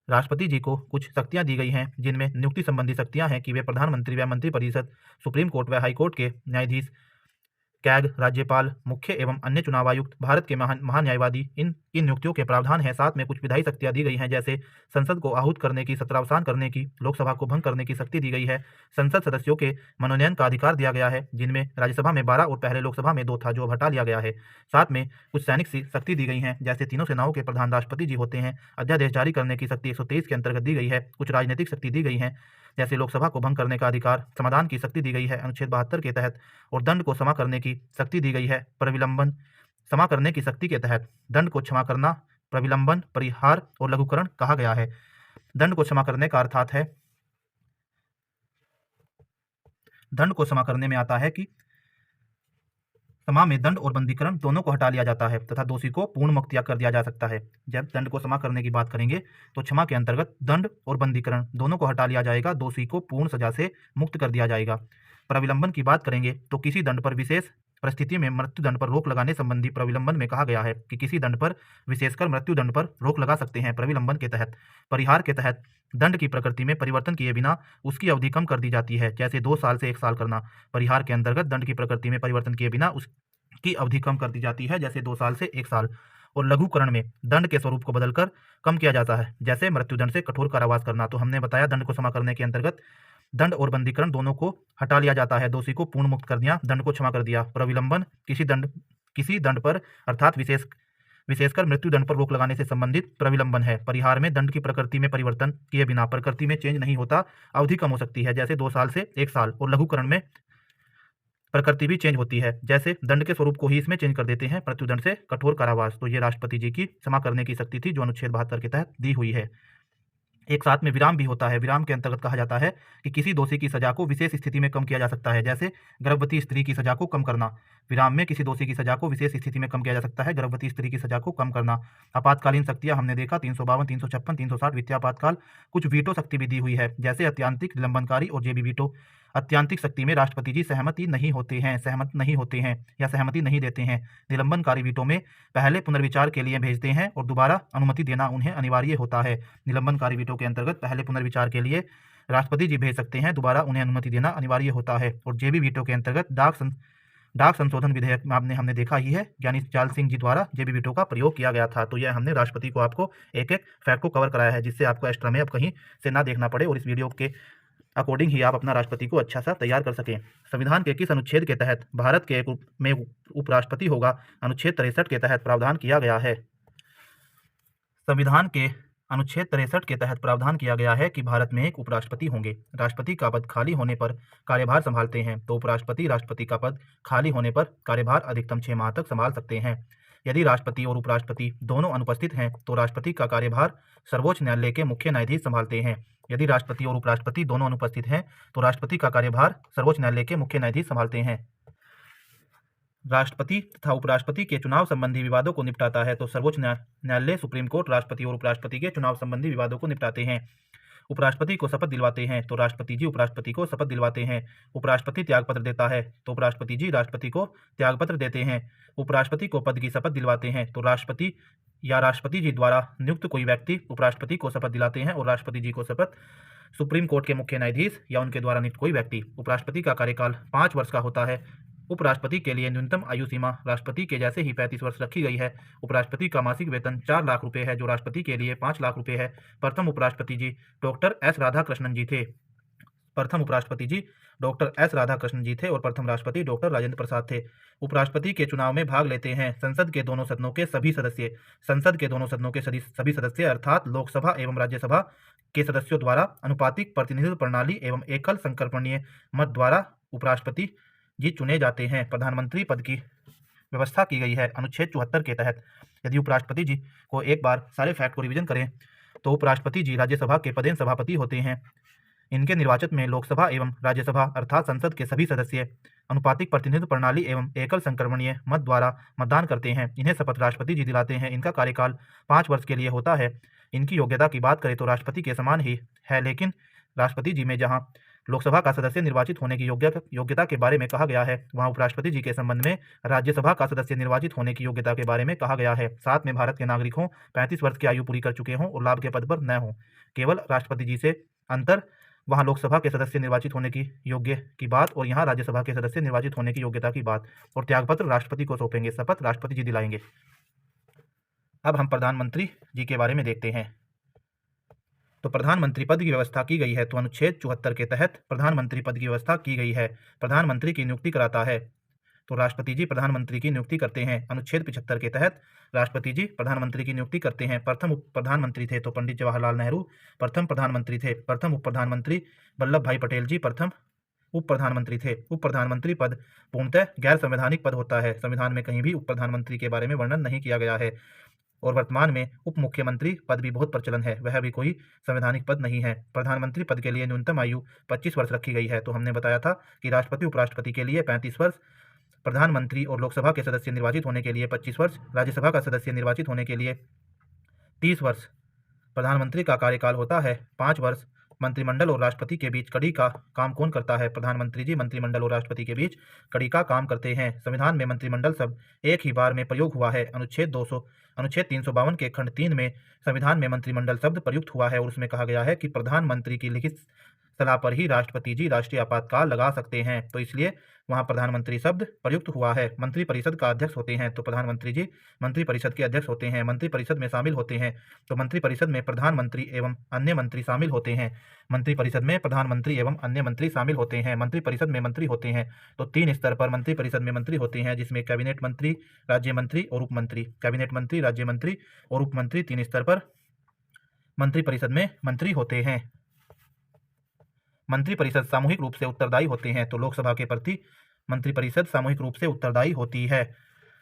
राष्ट्रपति जी को कुछ शक्तियां दी गई हैं, जिनमें नियुक्ति संबंधी शक्तियां हैं कि वे प्रधानमंत्री व मंत्रिपरिषद, सुप्रीम कोर्ट व हाईकोर्ट के न्यायाधीश, कैग, राज्यपाल, मुख्य एवं अन्य चुनाव आयुक्त, भारत के महान्यायवादी, इन नियुक्तियों के प्रावधान हैं। साथ में कुछ विधायी शक्तियां दी गई हैं, जैसे संसद को आहूत करने की, सत्रावसान करने की, लोकसभा को भंग करने की शक्ति दी गई है। संसद सदस्यों के मनोनयन का अधिकार दिया गया है, जिनमें राज्यसभा में 12 और पहले लोकसभा में 2 था, जो अब हटा लिया गया है। साथ में कुछ सैनिक शक्ति दी गई हैं, जैसे तीनों सेनाओं के प्रधान राष्ट्रपति जी होते हैं। अध्यादेश जारी करने की शक्ति 123 के अंतर्गत दी गई है। कुछ राजनीतिक शक्ति दी गई है, जैसे लोकसभा को भंग करने का अधिकार, समाधान की शक्ति दी गई है अनुच्छेद 72 के तहत, और दंड को क्षमा करने की शक्ति दी गई है। प्रविलंबन क्षमा करने की शक्ति के तहत दंड को क्षमा करना, प्रविलंबन, परिहार और लघुकरण कहा गया है। दंड को क्षमा करने का अर्थात है, दंड को क्षमा करने में आता है कि क्षमा में दंड और बंदीकरण दोनों को हटा लिया जाता है तथा दोषी को पूर्ण मुक्त कर दिया जा सकता है। जब दंड को क्षमा करने की बात करेंगे तो क्षमा के अंतर्गत दंड और बंदीकरण दोनों को हटा लिया जाएगा, दोषी को पूर्ण सजा से मुक्त कर दिया जाएगा। प्रविलंबन की बात करेंगे तो किसी दंड पर विशेष परिस्थिति में मृत्यु दंड पर रोक लगाने संबंधी प्रविलंबन में कहा गया है कि किसी दंड पर, विशेषकर मृत्यु दंड पर रोक लगा सकते हैं प्रविलंबन के तहत। परिहार के तहत दंड की प्रकृति में परिवर्तन किए बिना उसकी अवधि कम कर दी जाती है, जैसे 2 साल से 1 साल करना। परिहार के अंतर्गत दंड की प्रकृति में परिवर्तन किए बिना उसकी अवधि कम कर दी जाती है, जैसे 2 साल से 1 साल। और लघुकरण में दंड के स्वरूप को बदलकर कम किया जाता है, जैसे मृत्युदंड से कठोर कारावास करना। तो हमने बताया दंड को क्षमा करने के अंतर्गत दंड और बंदीकरण दोनों को हटा लिया जाता है, दोषी को पूर्ण मुक्त कर दिया, दंड को क्षमा कर दिया। प्रविलंबन किसी दंड पर अर्थात विशेषकर मृत्यु दंड पर रोक लगाने से संबंधित प्रविलंबन है। परिहार में दंड की प्रकृति में परिवर्तन किए बिना, प्रकृति में चेंज नहीं होता, अवधि कम हो सकती है, जैसे 2 साल से 1 साल। और लघुकरण में प्रकृति भी चेंज होती है, जैसे दंड के स्वरूप को ही इसमें चेंज कर देते हैं, मृत्युदंड से कठोर कारावास। तो ये राष्ट्रपति जी की क्षमा करने की शक्ति थी, जो अनुच्छेद 72 के तहत दी हुई है। एक साथ में विराम भी होता है। विराम के अंतर्गत कहा जाता है कि किसी दोषी की सजा को विशेष स्थिति में कम किया जा सकता है, जैसे गर्भवती स्त्री की सजा को कम करना। विराम में किसी दोषी की सजा को विशेष स्थिति में कम किया जा सकता है, गर्भवती स्त्री की सजा को कम करना। आपातकालीन शक्तियां हमने देखा 352, 356, 360 वित्तीयापातकाल। कुछ वीटो शक्ति भी दी हुई है, जैसे अत्यांतिक, निलंबनकारी और जेबी वीटो। अत्यांतिक शक्ति में राष्ट्रपति जी सहमत नहीं होते हैं या सहमति नहीं देते हैं। निलंबनकारी वीटो में पहले पुनर्विचार के लिए भेजते हैं और दोबारा अनुमति देना उन्हें अनिवार्य होता है। निलंबनकारी वीटो के अंतर्गत पहले पुनर्विचार के लिए राष्ट्रपति जी भेज सकते हैं, दोबारा उन्हें अनुमति देना अनिवार्य होता है। और जेबी वीटो के अंतर्गत डाक संशोधन विधेयक में हमने देखा ही है, यानी जाल सिंह जी द्वारा जेबी वीटो का प्रयोग किया गया था। तो यह हमने राष्ट्रपति को आपको एक एक फैक्ट को कवर कराया है, जिससे आपको एक्स्ट्रा में अब कहीं से ना देखना पड़े और इस वीडियो के अकॉर्डिंग ही आप अपना राष्ट्रपति को अच्छा सा तैयार कर सकें। संविधान के किस अनुच्छेद के तहत भारत के में उपराष्ट्रपति होगा? अनुच्छेद 63 के तहत प्रावधान किया गया है। संविधान के अनुच्छेद 63 के तहत प्रावधान किया गया है कि भारत में एक उपराष्ट्रपति होंगे। राष्ट्रपति का पद खाली होने पर कार्यभार संभालते हैं, तो उपराष्ट्रपति राष्ट्रपति का पद खाली होने पर कार्यभार अधिकतम 6 माह तक संभाल सकते हैं। यदि राष्ट्रपति और उपराष्ट्रपति दोनों अनुपस्थित हैं, तो राष्ट्रपति का कार्यभार सर्वोच्च न्यायालय के मुख्य न्यायाधीश संभालते हैं। यदि राष्ट्रपति और उपराष्ट्रपति दोनों अनुपस्थित हैं, तो राष्ट्रपति का कार्यभार सर्वोच्च न्यायालय के मुख्य न्यायाधीश संभालते हैं। राष्ट्रपति तथा उपराष्ट्रपति के चुनाव संबंधी विवादों को निपटाता है, तो सर्वोच्च न्यायालय, सुप्रीम कोर्ट राष्ट्रपति और उपराष्ट्रपति के चुनाव संबंधी विवादों को निपटाते हैं। उपराष्ट्रपति को शपथ दिलवाते हैं, तो राष्ट्रपति जी उपराष्ट्रपति को शपथ दिलवाते हैं। उपराष्ट्रपति त्यागपत्र देता है, तो उपराष्ट्रपति जी राष्ट्रपति को त्यागपत्र देते हैं। उपराष्ट्रपति को पद की शपथ दिलवाते हैं, तो राष्ट्रपति या राष्ट्रपति जी द्वारा नियुक्त कोई व्यक्ति उपराष्ट्रपति को शपथ दिलाते हैं और राष्ट्रपति जी को शपथ सुप्रीम कोर्ट के मुख्य न्यायाधीश या उनके द्वारा नियुक्त कोई व्यक्ति। उपराष्ट्रपति का कार्यकाल 5 वर्ष का होता है। उपराष्ट्रपति के लिए न्यूनतम आयु सीमा राष्ट्रपति के जैसे ही 35 वर्ष रखी गई है। उपराष्ट्रपति का मासिक वेतन 4 लाख रुपए है, जो राष्ट्रपति के लिए 5 लाख रुपए है। प्रथम उपराष्ट्रपति जी डॉक्टर एस राधाकृष्णन जी थे। प्रथम उपराष्ट्रपति जी डॉक्टर एस राधाकृष्णन जी थे और प्रथम राष्ट्रपति डॉक्टर राजेंद्र प्रसाद थे। उपराष्ट्रपति के चुनाव में भाग लेते हैं संसद के दोनों सदनों के सभी सदस्य। संसद के दोनों सदनों के सभी सदस्य अर्थात लोकसभा एवं राज्यसभा के सदस्यों द्वारा अनुपातिक प्रतिनिधित्व प्रणाली एवं एकल संकल्पनीय मत द्वारा उपराष्ट्रपति जी चुने जाते हैं। प्रधानमंत्री पद की व्यवस्था की गई है अनुच्छेद 74 के तहत। यदि उपराष्ट्रपति जी को एक बार सारे फैक्ट को रिवीजन करें तो उपराष्ट्रपति जी राज्यसभा के पदेन सभापति होते हैं। इनके निर्वाचन में लोकसभा एवं राज्यसभा अर्थात संसद के सभी सदस्य अनुपातिक प्रतिनिधित्व प्रणाली एवं एकल संक्रमणीय मत द्वारा मतदान करते हैं। इन्हें शपथ राष्ट्रपति जी दिलाते हैं। इनका कार्यकाल 5 वर्ष के लिए होता है। इनकी योग्यता की बात करें तो राष्ट्रपति के समान ही है, लेकिन राष्ट्रपति जी में जहाँ लोकसभा का सदस्य निर्वाचित होने की योग्यता के बारे में कहा गया है, वहाँ उपराष्ट्रपति जी के संबंध में राज्यसभा का सदस्य निर्वाचित होने की योग्यता के बारे में कहा गया है। साथ में भारत के नागरिक हों, 35 वर्ष की आयु पूरी कर चुके हों और लाभ के पद पर न हों। केवल राष्ट्रपति जी से अंतर वहाँ लोकसभा के सदस्य निर्वाचित होने की योग्य की बात और यहाँ राज्यसभा के सदस्य निर्वाचित होने की योग्यता की बात। और त्यागपत्र राष्ट्रपति को सौंपेंगे, शपथ राष्ट्रपति जी दिलाएंगे। अब हम प्रधानमंत्री जी के बारे में देखते हैं। तो प्रधानमंत्री पद की व्यवस्था की गई है तो अनुच्छेद 74 के तहत प्रधानमंत्री पद की व्यवस्था की गई है। प्रधानमंत्री की नियुक्ति कराता है तो राष्ट्रपति जी प्रधानमंत्री की नियुक्ति करते हैं। अनुच्छेद 75 के तहत राष्ट्रपति जी प्रधानमंत्री की नियुक्ति करते हैं। प्रथम उप प्रधानमंत्री थे तो पंडित जवाहरलाल नेहरू प्रथम प्रधानमंत्री थे। प्रथम उप प्रधानमंत्री वल्लभ भाई पटेल जी प्रथम उप प्रधानमंत्री थे। उप प्रधानमंत्री पद पूर्णतः गैर संवैधानिक पद होता है। संविधान में कहीं भी उप प्रधानमंत्री के बारे में वर्णन नहीं किया गया है। और वर्तमान में उप मुख्यमंत्री पद भी बहुत प्रचलन है, वह भी कोई संवैधानिक पद नहीं है। प्रधानमंत्री पद के लिए न्यूनतम आयु 25 वर्ष रखी गई है। तो हमने बताया था कि राष्ट्रपति उपराष्ट्रपति के लिए 35 वर्ष, प्रधानमंत्री और लोकसभा के सदस्य निर्वाचित होने के लिए 25 वर्ष, राज्यसभा का सदस्य निर्वाचित होने के लिए 30 वर्ष। प्रधानमंत्री का कार्यकाल होता है 5 वर्ष। मंत्रिमंडल और राष्ट्रपति के बीच कड़ी का काम कौन करता है? प्रधानमंत्री जी मंत्रिमंडल और राष्ट्रपति के बीच कड़ी का काम करते हैं। संविधान में मंत्रिमंडल शब्द एक ही बार में प्रयोग हुआ है। अनुच्छेद 352 के खंड 3 में संविधान में मंत्रिमंडल शब्द प्रयुक्त हुआ है और उसमें कहा गया है कि प्रधानमंत्री की लिखित सलाह पर ही राष्ट्रपति जी राष्ट्रीय आपातकाल लगा सकते हैं। तो इसलिए वहाँ प्रधानमंत्री शब्द प्रयुक्त हुआ है। मंत्रिपरिषद का अध्यक्ष होते हैं तो प्रधानमंत्री जी मंत्रिपरिषद के अध्यक्ष होते हैं। मंत्रिपरिषद में शामिल होते हैं तो मंत्रिपरिषद में प्रधानमंत्री एवं अन्य मंत्री शामिल होते हैं। मंत्रिपरिषद में प्रधानमंत्री एवं अन्य मंत्री शामिल होते हैं। मंत्रिपरिषद में मंत्री होते हैं तो 3 स्तर पर मंत्रिपरिषद में मंत्री होते हैं, जिसमें कैबिनेट मंत्री, राज्य मंत्री और उप मंत्री। कैबिनेट मंत्री, राज्य मंत्री और उप मंत्री 3 स्तर पर मंत्रिपरिषद में मंत्री होते हैं। मंत्रिपरिषद सामूहिक रूप से उत्तरदायी होते हैं तो लोकसभा के प्रति मंत्रिपरिषद सामूहिक रूप से उत्तरदायी होती है।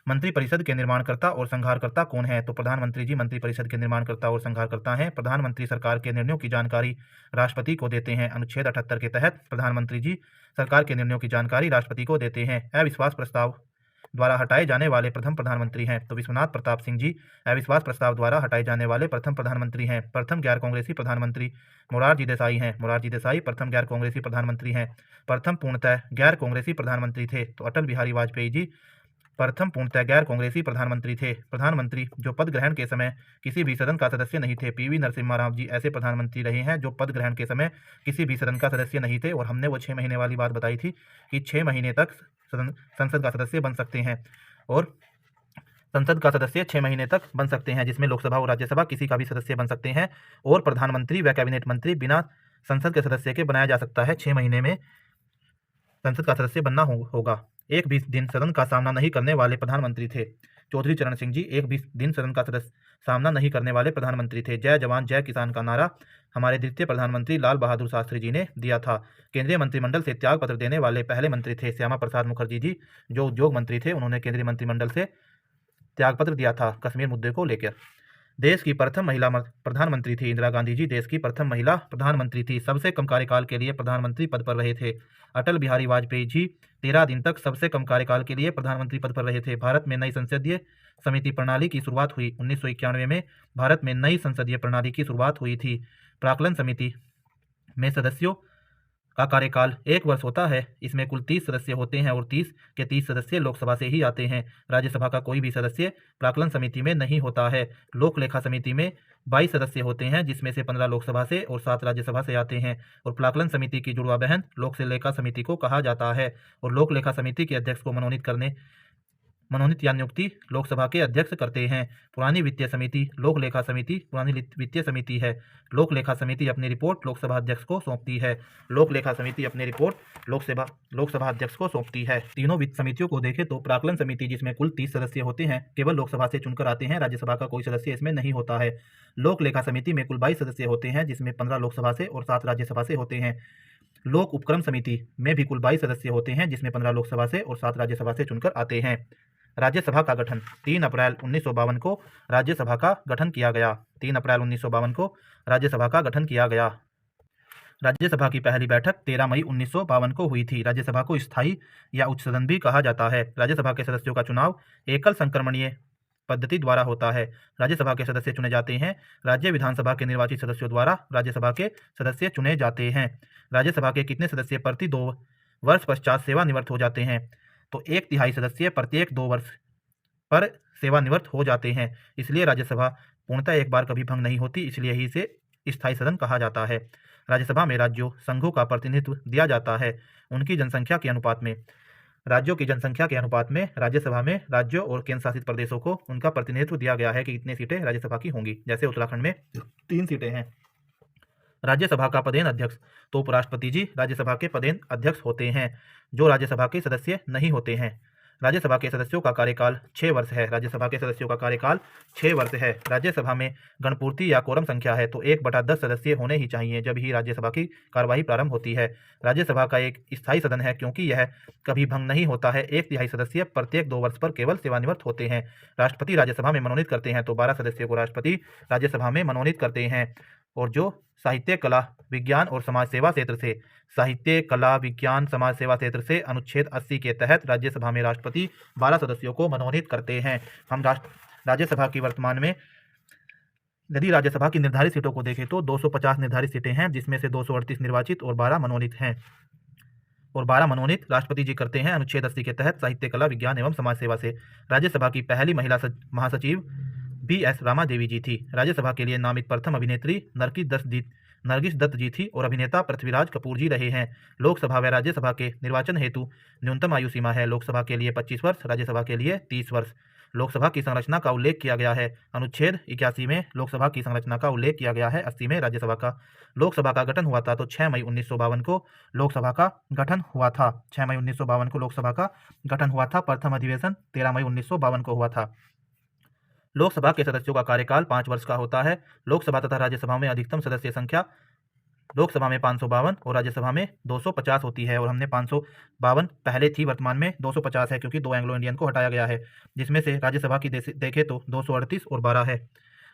मंत्रिपरिषद के निर्माणकर्ता और संहारकर्ता कौन है? तो प्रधानमंत्री जी मंत्रिपरिषद के निर्माणकर्ता और संहारकर्ता हैं। प्रधानमंत्री सरकार के निर्णयों की जानकारी राष्ट्रपति को देते हैं। अनुच्छेद 78 के तहत प्रधानमंत्री जी सरकार के निर्णयों की जानकारी राष्ट्रपति को देते हैं। अविश्वास प्रस्ताव द्वारा हटाए जाने वाले प्रथम प्रधानमंत्री हैं तो विश्वनाथ प्रताप सिंह जी अविश्वास प्रस्ताव द्वारा हटाए जाने वाले प्रथम प्रधानमंत्री हैं। प्रथम गैर कांग्रेसी प्रधानमंत्री मोरारजी देसाई हैं। मोरारजी देसाई प्रथम गैर कांग्रेसी प्रधानमंत्री हैं। प्रथम पूर्णतः गैर कांग्रेसी प्रधानमंत्री थे तो अटल बिहारी वाजपेयी जी प्रथम पूर्णतः गैर कांग्रेसी प्रधानमंत्री थे। प्रधानमंत्री जो पद ग्रहण के समय किसी भी सदन का सदस्य नहीं थे। पीवी नरसिम्हा राव जी ऐसे प्रधानमंत्री रहे हैं जो पद ग्रहण के समय किसी भी सदन का सदस्य नहीं थे। और हमने वो 6 महीने वाली बात बताई थी कि 6 महीने तक संसद का सदस्य बन सकते हैं और संसद का सदस्य 6 महीने तक बन सकते हैं, जिसमें लोकसभा और राज्यसभा किसी का भी सदस्य बन सकते हैं। और प्रधानमंत्री व कैबिनेट मंत्री बिना संसद के सदस्य के बनाया जा सकता है। 6 महीने में संसद का सदस्य बनना होगा। एक भी दिन सदन का सामना नहीं करने वाले प्रधानमंत्री थे। चौधरी चरण सिंह जी एक भी दिन सदन का सामना नहीं करने वाले प्रधानमंत्री थे। जय जवान जय किसान का नारा हमारे द्वितीय प्रधानमंत्री लाल बहादुर शास्त्री जी ने दिया था। केंद्रीय मंत्रिमंडल से त्याग पत्र देने वाले पहले मंत्री थे श्यामा प्रसाद मुखर्जी जी, जो उद्योग मंत्री थे। उन्होंने केंद्रीय मंत्रिमंडल से त्यागपत्र दिया था कश्मीर मुद्दे को लेकर। देश की प्रथम महिला प्रधानमंत्री थी इंदिरा गांधी जी, देश की प्रथम महिला प्रधानमंत्री थी। सबसे कम कार्यकाल के लिए प्रधानमंत्री पद पर रहे थे अटल बिहारी वाजपेयी जी। 13 दिन तक सबसे कम कार्यकाल के लिए प्रधानमंत्री पद पर रहे थे। भारत में नई संसदीय समिति प्रणाली की शुरुआत हुई 1991 में। भारत में नई संसदीय प्रणाली की शुरुआत हुई थी। प्राक्कलन समिति में सदस्यों का कार्यकाल 1 वर्ष होता है। इसमें कुल 30 सदस्य होते हैं और 30 के 30 सदस्य लोकसभा से ही आते हैं। राज्यसभा का कोई भी सदस्य प्राक्कलन समिति में नहीं होता है। लोक लेखा समिति में 22 सदस्य होते हैं, जिसमें से 15 लोकसभा से और 7 राज्यसभा से आते हैं। और प्राक्कलन समिति की जुड़वा बहन लोक लेखा समिति को कहा जाता है। और लोक लेखा समिति के अध्यक्ष को मनोनीत या नियुक्ति लोकसभा के अध्यक्ष करते हैं। पुरानी वित्तीय समिति लोक लेखा समिति पुरानी वित्तीय समिति है। लोक लेखा समिति अपनी रिपोर्ट लोकसभा अध्यक्ष को सौंपती है। लोक लेखा समिति अपनी रिपोर्ट लोकसभा अध्यक्ष को सौंपती है। तीनों वित्त समितियों को देखें तो प्राक्कलन समिति जिसमें कुल 30 सदस्य होते हैं केवल लोकसभा से चुनकर आते हैं, राज्यसभा का कोई सदस्य इसमें नहीं होता है। लोक लेखा समिति में कुल 22 सदस्य होते हैं, जिसमें 15 लोकसभा से और 7 राज्यसभा से होते हैं। लोक उपक्रम समिति में भी कुल 22 सदस्य होते हैं, जिसमें 15 लोकसभा से और 7 राज्यसभा से चुनकर आते हैं। राज्यसभा का गठन 3 अप्रैल 1952 को राज्यसभा का गठन किया गया। 3 अप्रैल 1952 को राज्यसभा का गठन किया गया। राज्यसभा की पहली बैठक 13 मई 1952 को हुई थी। राज्यसभा को स्थायी या उच्च सदन भी कहा जाता है। राज्यसभा के सदस्यों का चुनाव एकल संक्रमणीय पद्धति द्वारा होता है। राज्यसभा के सदस्य चुने जाते हैं। राज्य विधानसभा के निर्वाचित सदस्यों द्वारा राज्यसभा के सदस्य चुने जाते हैं। राज्यसभा के कितने सदस्य प्रति 2 वर्ष पश्चात सेवानिवृत्त हो जाते हैं? तो 1/3 सदस्य प्रत्येक 2 वर्ष पर सेवानिवृत्त हो जाते हैं। इसलिए राज्यसभा पूर्णतः एक बार कभी भंग नहीं होती, इसलिए ही इसे स्थायी सदन कहा जाता है। राज्यसभा में राज्यों संघों का प्रतिनिधित्व दिया जाता है उनकी जनसंख्या के अनुपात में। राज्यों की जनसंख्या के अनुपात में राज्यसभा में राज्यों और केंद्र शासित प्रदेशों को उनका प्रतिनिधित्व दिया गया है कि कितनी सीटें राज्यसभा की होंगी। जैसे उत्तराखंड में 3 सीटें हैं। राज्यसभा का पदेन अध्यक्ष तो उपराष्ट्रपति जी राज्यसभा के पदेन अध्यक्ष होते हैं, जो राज्यसभा के सदस्य नहीं होते हैं। राज्यसभा के सदस्यों का कार्यकाल 6 वर्ष है। राज्यसभा के सदस्यों का कार्यकाल 6 वर्ष है। राज्यसभा में गणपूर्ति या कोरम संख्या है तो 1/10 सदस्य होने ही चाहिए, जब ही राज्यसभा की कार्यवाही प्रारंभ होती है। राज्यसभा का एक स्थायी सदन है क्योंकि यह कभी भंग नहीं होता है। 1/3 सदस्य प्रत्येक 2 वर्ष पर केवल सेवानिवृत्त होते हैं। राष्ट्रपति राज्यसभा में मनोनीत करते हैं तो 12 सदस्यों को राष्ट्रपति राज्यसभा में मनोनीत करते हैं। और जो साहित्य, कला, विज्ञान और समाज सेवा क्षेत्र से साहित्य, कला, विज्ञान, समाज सेवा क्षेत्र से अनुच्छेद 80 के तहत राज्यसभा में राष्ट्रपति 12 सदस्यों को मनोनीत करते हैं। हम राज्यसभा की वर्तमान में यदि राज्यसभा की निर्धारित सीटों को देखें तो 250 निर्धारित सीटें हैं, जिसमें से 238 निर्वाचित और 12 मनोनीत हैं। और 12 मनोनीत राष्ट्रपति जी करते हैं अनुच्छेद 80 के तहत साहित्य, कला, विज्ञान एवं समाज सेवा से। राज्यसभा की पहली महिला महासचिव BS रामा देवी जी थी। राज्यसभा के लिए नामित प्रथम अभिनेत्री नरगिस दत्त जी थी और अभिनेता पृथ्वीराज कपूर जी रहे हैं। लोकसभा व राज्यसभा के निर्वाचन हेतु न्यूनतम आयु सीमा है। लोकसभा के लिए 25 वर्ष, राज्यसभा के लिए 30 वर्ष। लोकसभा की संरचना का उल्लेख किया गया है। अनुच्छेद 81 में लोकसभा की संरचना का उल्लेख किया गया है। 80 में राज्यसभा का। लोकसभा का गठन हुआ था तो 6 मई 1952 को लोकसभा का गठन हुआ था। 6 मई 1952 को लोकसभा का गठन हुआ था। प्रथम अधिवेशन 13 मई 1952 को हुआ था। लोकसभा के सदस्यों का कार्यकाल 5 वर्ष का होता है। लोकसभा तथा राज्यसभा में अधिकतम सदस्य संख्या लोकसभा में 552 और राज्यसभा में 250 होती है। और हमने 552 पहले थी, वर्तमान में 250 है क्योंकि 2 एंग्लो इंडियन को हटाया गया है, जिसमें से राज्यसभा की देखें तो 238 और 12 है।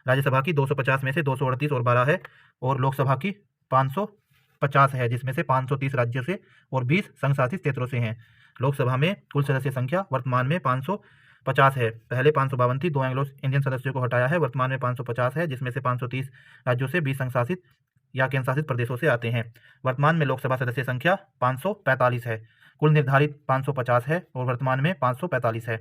राज्यसभा की 250 में से 238 और 12 है और लोकसभा की 550 है, जिसमें से 530 राज्यों से और 20 संघ शासित क्षेत्रों से हैं। लोकसभा में कुल सदस्य संख्या वर्तमान में 550 है। पहले 552 थी, 2 एंग्लो इंडियन सदस्यों को हटाया है, वर्तमान में 550 है, जिसमें से 530 राज्यों से 20 संघ शासित या केंद्र शासित प्रदेशों से आते हैं। वर्तमान में लोकसभा सदस्य संख्या 545 है। कुल निर्धारित 550 है और वर्तमान में 545 है।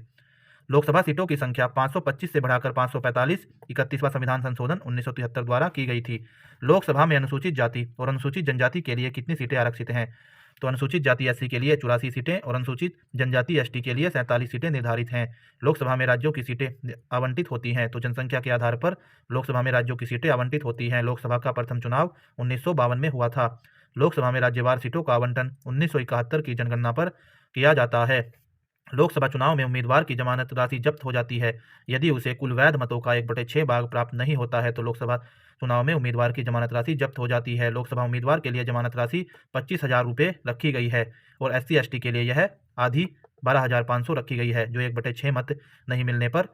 लोकसभा सीटों की संख्या 525 से बढ़ाकर 545 31वां संविधान संशोधन 1973 द्वारा की गई थी। लोकसभा में अनुसूचित जाति और अनुसूचित जनजाति के लिए कितनी सीटें आरक्षित हैं? तो अनुसूचित जाति SC के लिए 84 सीटें और अनुसूचित जनजाति ST के लिए 47 सीटें निर्धारित हैं। लोकसभा में राज्यों की सीटें आवंटित होती हैं तो जनसंख्या के आधार पर लोकसभा में राज्यों की सीटें आवंटित होती हैं। लोकसभा का प्रथम चुनाव 1952 में हुआ था। लोकसभा में राज्यवार सीटों का आवंटन 1971 की जनगणना पर किया जाता है। लोकसभा चुनाव में उम्मीदवार की जमानत राशि जब्त हो जाती है यदि उसे कुल वैध मतों का 1/6 भाग प्राप्त नहीं होता है तो लोकसभा चुनाव में उम्मीदवार की जमानत राशि जब्त हो जाती है। लोकसभा उम्मीदवार के लिए जमानत राशि 25,000 रुपये रखी गई है और SC ST के लिए यह आधी 12,500 रखी गई है, जो 1/6 मत नहीं मिलने पर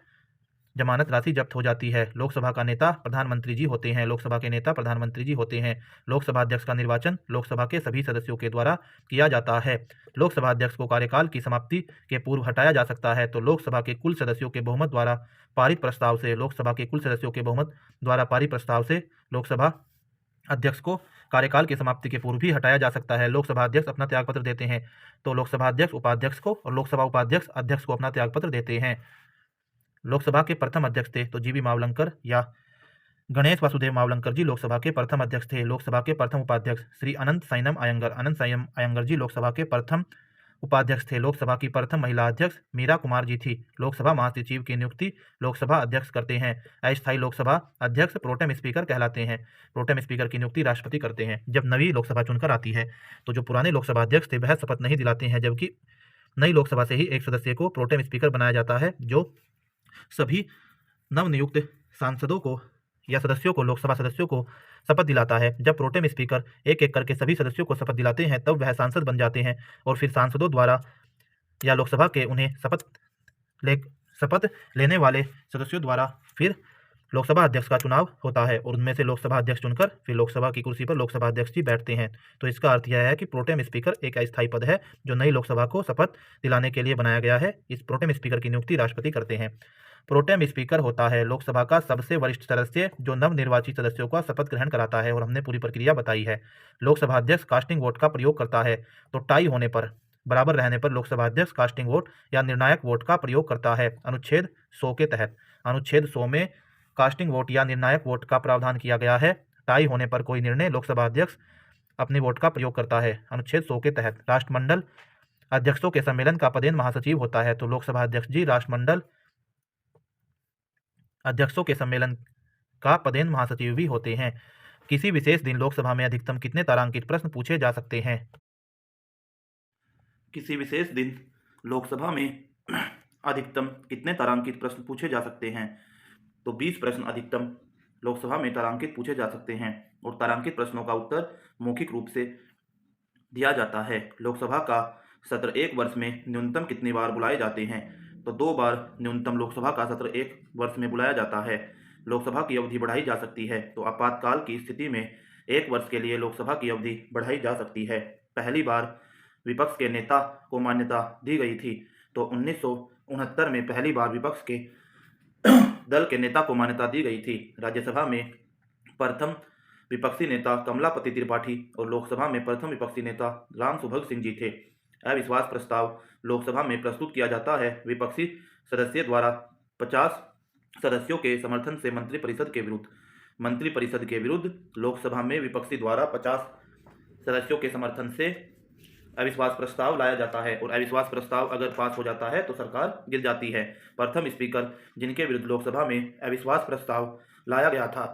जमानत राशि जब्त हो जाती है। लोकसभा का नेता प्रधानमंत्री जी होते हैं। लोकसभा के नेता प्रधानमंत्री जी होते हैं। लोकसभा अध्यक्ष का निर्वाचन लोकसभा के सभी सदस्यों के द्वारा किया जाता है। लोकसभा अध्यक्ष को कार्यकाल की समाप्ति के पूर्व हटाया जा सकता है तो लोकसभा के कुल सदस्यों के बहुमत द्वारा पारित प्रस्ताव से लोकसभा अध्यक्ष को कार्यकाल की समाप्ति के पूर्व भी हटाया जा सकता है। लोकसभा अध्यक्ष अपना त्यागपत्र देते हैं तो लोकसभा अध्यक्ष उपाध्यक्ष को और लोकसभा उपाध्यक्ष अध्यक्ष को अपना त्यागपत्र देते हैं। लोकसभा के प्रथम अध्यक्ष थे तो GV मावलंकर या गणेश वासुदेव मावलंकर जी लोकसभा के प्रथम अध्यक्ष थे। लोकसभा के प्रथम उपाध्यक्ष श्री अनंत संयम अयंगर जी लोकसभा के प्रथम उपाध्यक्ष थे। लोकसभा की प्रथम महिला अध्यक्ष मीरा कुमार जी थी। लोकसभा महासचिव की नियुक्ति लोकसभा अध्यक्ष करते हैं। अस्थायी लोकसभा अध्यक्ष प्रोटेम स्पीकर कहलाते हैं। प्रोटेम स्पीकर की नियुक्ति राष्ट्रपति करते हैं। जब नवी लोकसभा चुनकर आती है तो जो पुराने लोकसभा अध्यक्ष थे वह शपथ नहीं दिलाते हैं, जबकि नई लोकसभा से ही एक सदस्य को प्रोटेम स्पीकर बनाया जाता है, जो सभी नवनियुक्त सांसदों को या सदस्यों को लोकसभा सदस्यों को शपथ दिलाता है। जब प्रोटेम स्पीकर एक एक करके सभी सदस्यों को शपथ दिलाते हैं तब वह सांसद बन जाते हैं और फिर सांसदों द्वारा या लोकसभा के उन्हें शपथ लेने वाले सदस्यों द्वारा फिर लोकसभा अध्यक्ष का चुनाव होता है और उनमें से लोकसभा अध्यक्ष चुनकर फिर लोकसभा की कुर्सी पर लोकसभा अध्यक्ष जी बैठते हैं। तो इसका अर्थ यह है कि प्रोटेम स्पीकर एक अस्थायी पद है जो नई लोकसभा को शपथ दिलाने के लिए बनाया गया है। इस प्रोटेम स्पीकर की नियुक्ति राष्ट्रपति करते हैं। प्रोटेम स्पीकर होता है लोकसभा का सबसे वरिष्ठ सदस्य जो नवनिर्वाचित सदस्यों का शपथ ग्रहण कराता है और हमने पूरी प्रक्रिया बताई है। लोकसभा अध्यक्ष कास्टिंग वोट का प्रयोग करता है, तो टाई होने पर, बराबर रहने पर लोकसभा अध्यक्ष कास्टिंग वोट या निर्णायक वोट का प्रयोग करता है। अनुच्छेद 100 के तहत अनुच्छेद 100 में कास्टिंग वोट या निर्णायक वोट का प्रावधान किया गया है। टाई होने पर कोई निर्णय लोकसभा अध्यक्ष अपने वोट का प्रयोग करता है। अनुच्छेद 100 के तहत राष्ट्रमंडल अध्यक्षों के सम्मेलन का पदेन महासचिव होता है, तो लोकसभा अध्यक्ष जी राष्ट्रमंडल अध्यक्षों के सम्मेलन का पदेन महासचिव भी होते हैं। किसी विशेष दिन लोकसभा में अधिकतम कितने तारांकित प्रश्न पूछे जा सकते हैं? किसी विशेष दिन लोकसभा में अधिकतम कितने तारांकित प्रश्न पूछे जा सकते हैं? तो 20 प्रश्न अधिकतम लोकसभा में तारांकित पूछे जा सकते हैं और तारांकित प्रश्नों का उत्तर मौखिक रूप से दिया जाता है। लोकसभा का सत्र एक वर्ष में न्यूनतम कितनी बार बुलाए जाते हैं? तो 2 बार न्यूनतम लोकसभा का सत्र एक वर्ष में बुलाया जाता है। लोकसभा की अवधि बढ़ाई जा सकती है, तो आपातकाल की स्थिति में 1 वर्ष के लिए लोकसभा की अवधि बढ़ाई जा सकती है। पहली बार विपक्ष के नेता को मान्यता दी गई थी, तो 1969 में पहली बार विपक्ष के दल के नेता को मान्यता दी गई थी। राज्यसभा में प्रथम विपक्षी नेता कमलापति त्रिपाठी और लोकसभा में प्रथम विपक्षी नेता राम सुभग सिंह जी थे। अविश्वास प्रस्ताव लोकसभा में प्रस्तुत किया जाता है विपक्षी सदस्य द्वारा 50 सदस्यों के समर्थन से मंत्रिपरिषद के विरुद्ध लोकसभा में विपक्षी द्वारा 50 सदस्यों के समर्थन से अविश्वास प्रस्ताव लाया जाता है और अविश्वास प्रस्ताव अगर पास हो जाता है तो सरकार गिर जाती है। प्रथम स्पीकर जिनके विरुद्ध लोकसभा में अविश्वास प्रस्ताव लाया गया था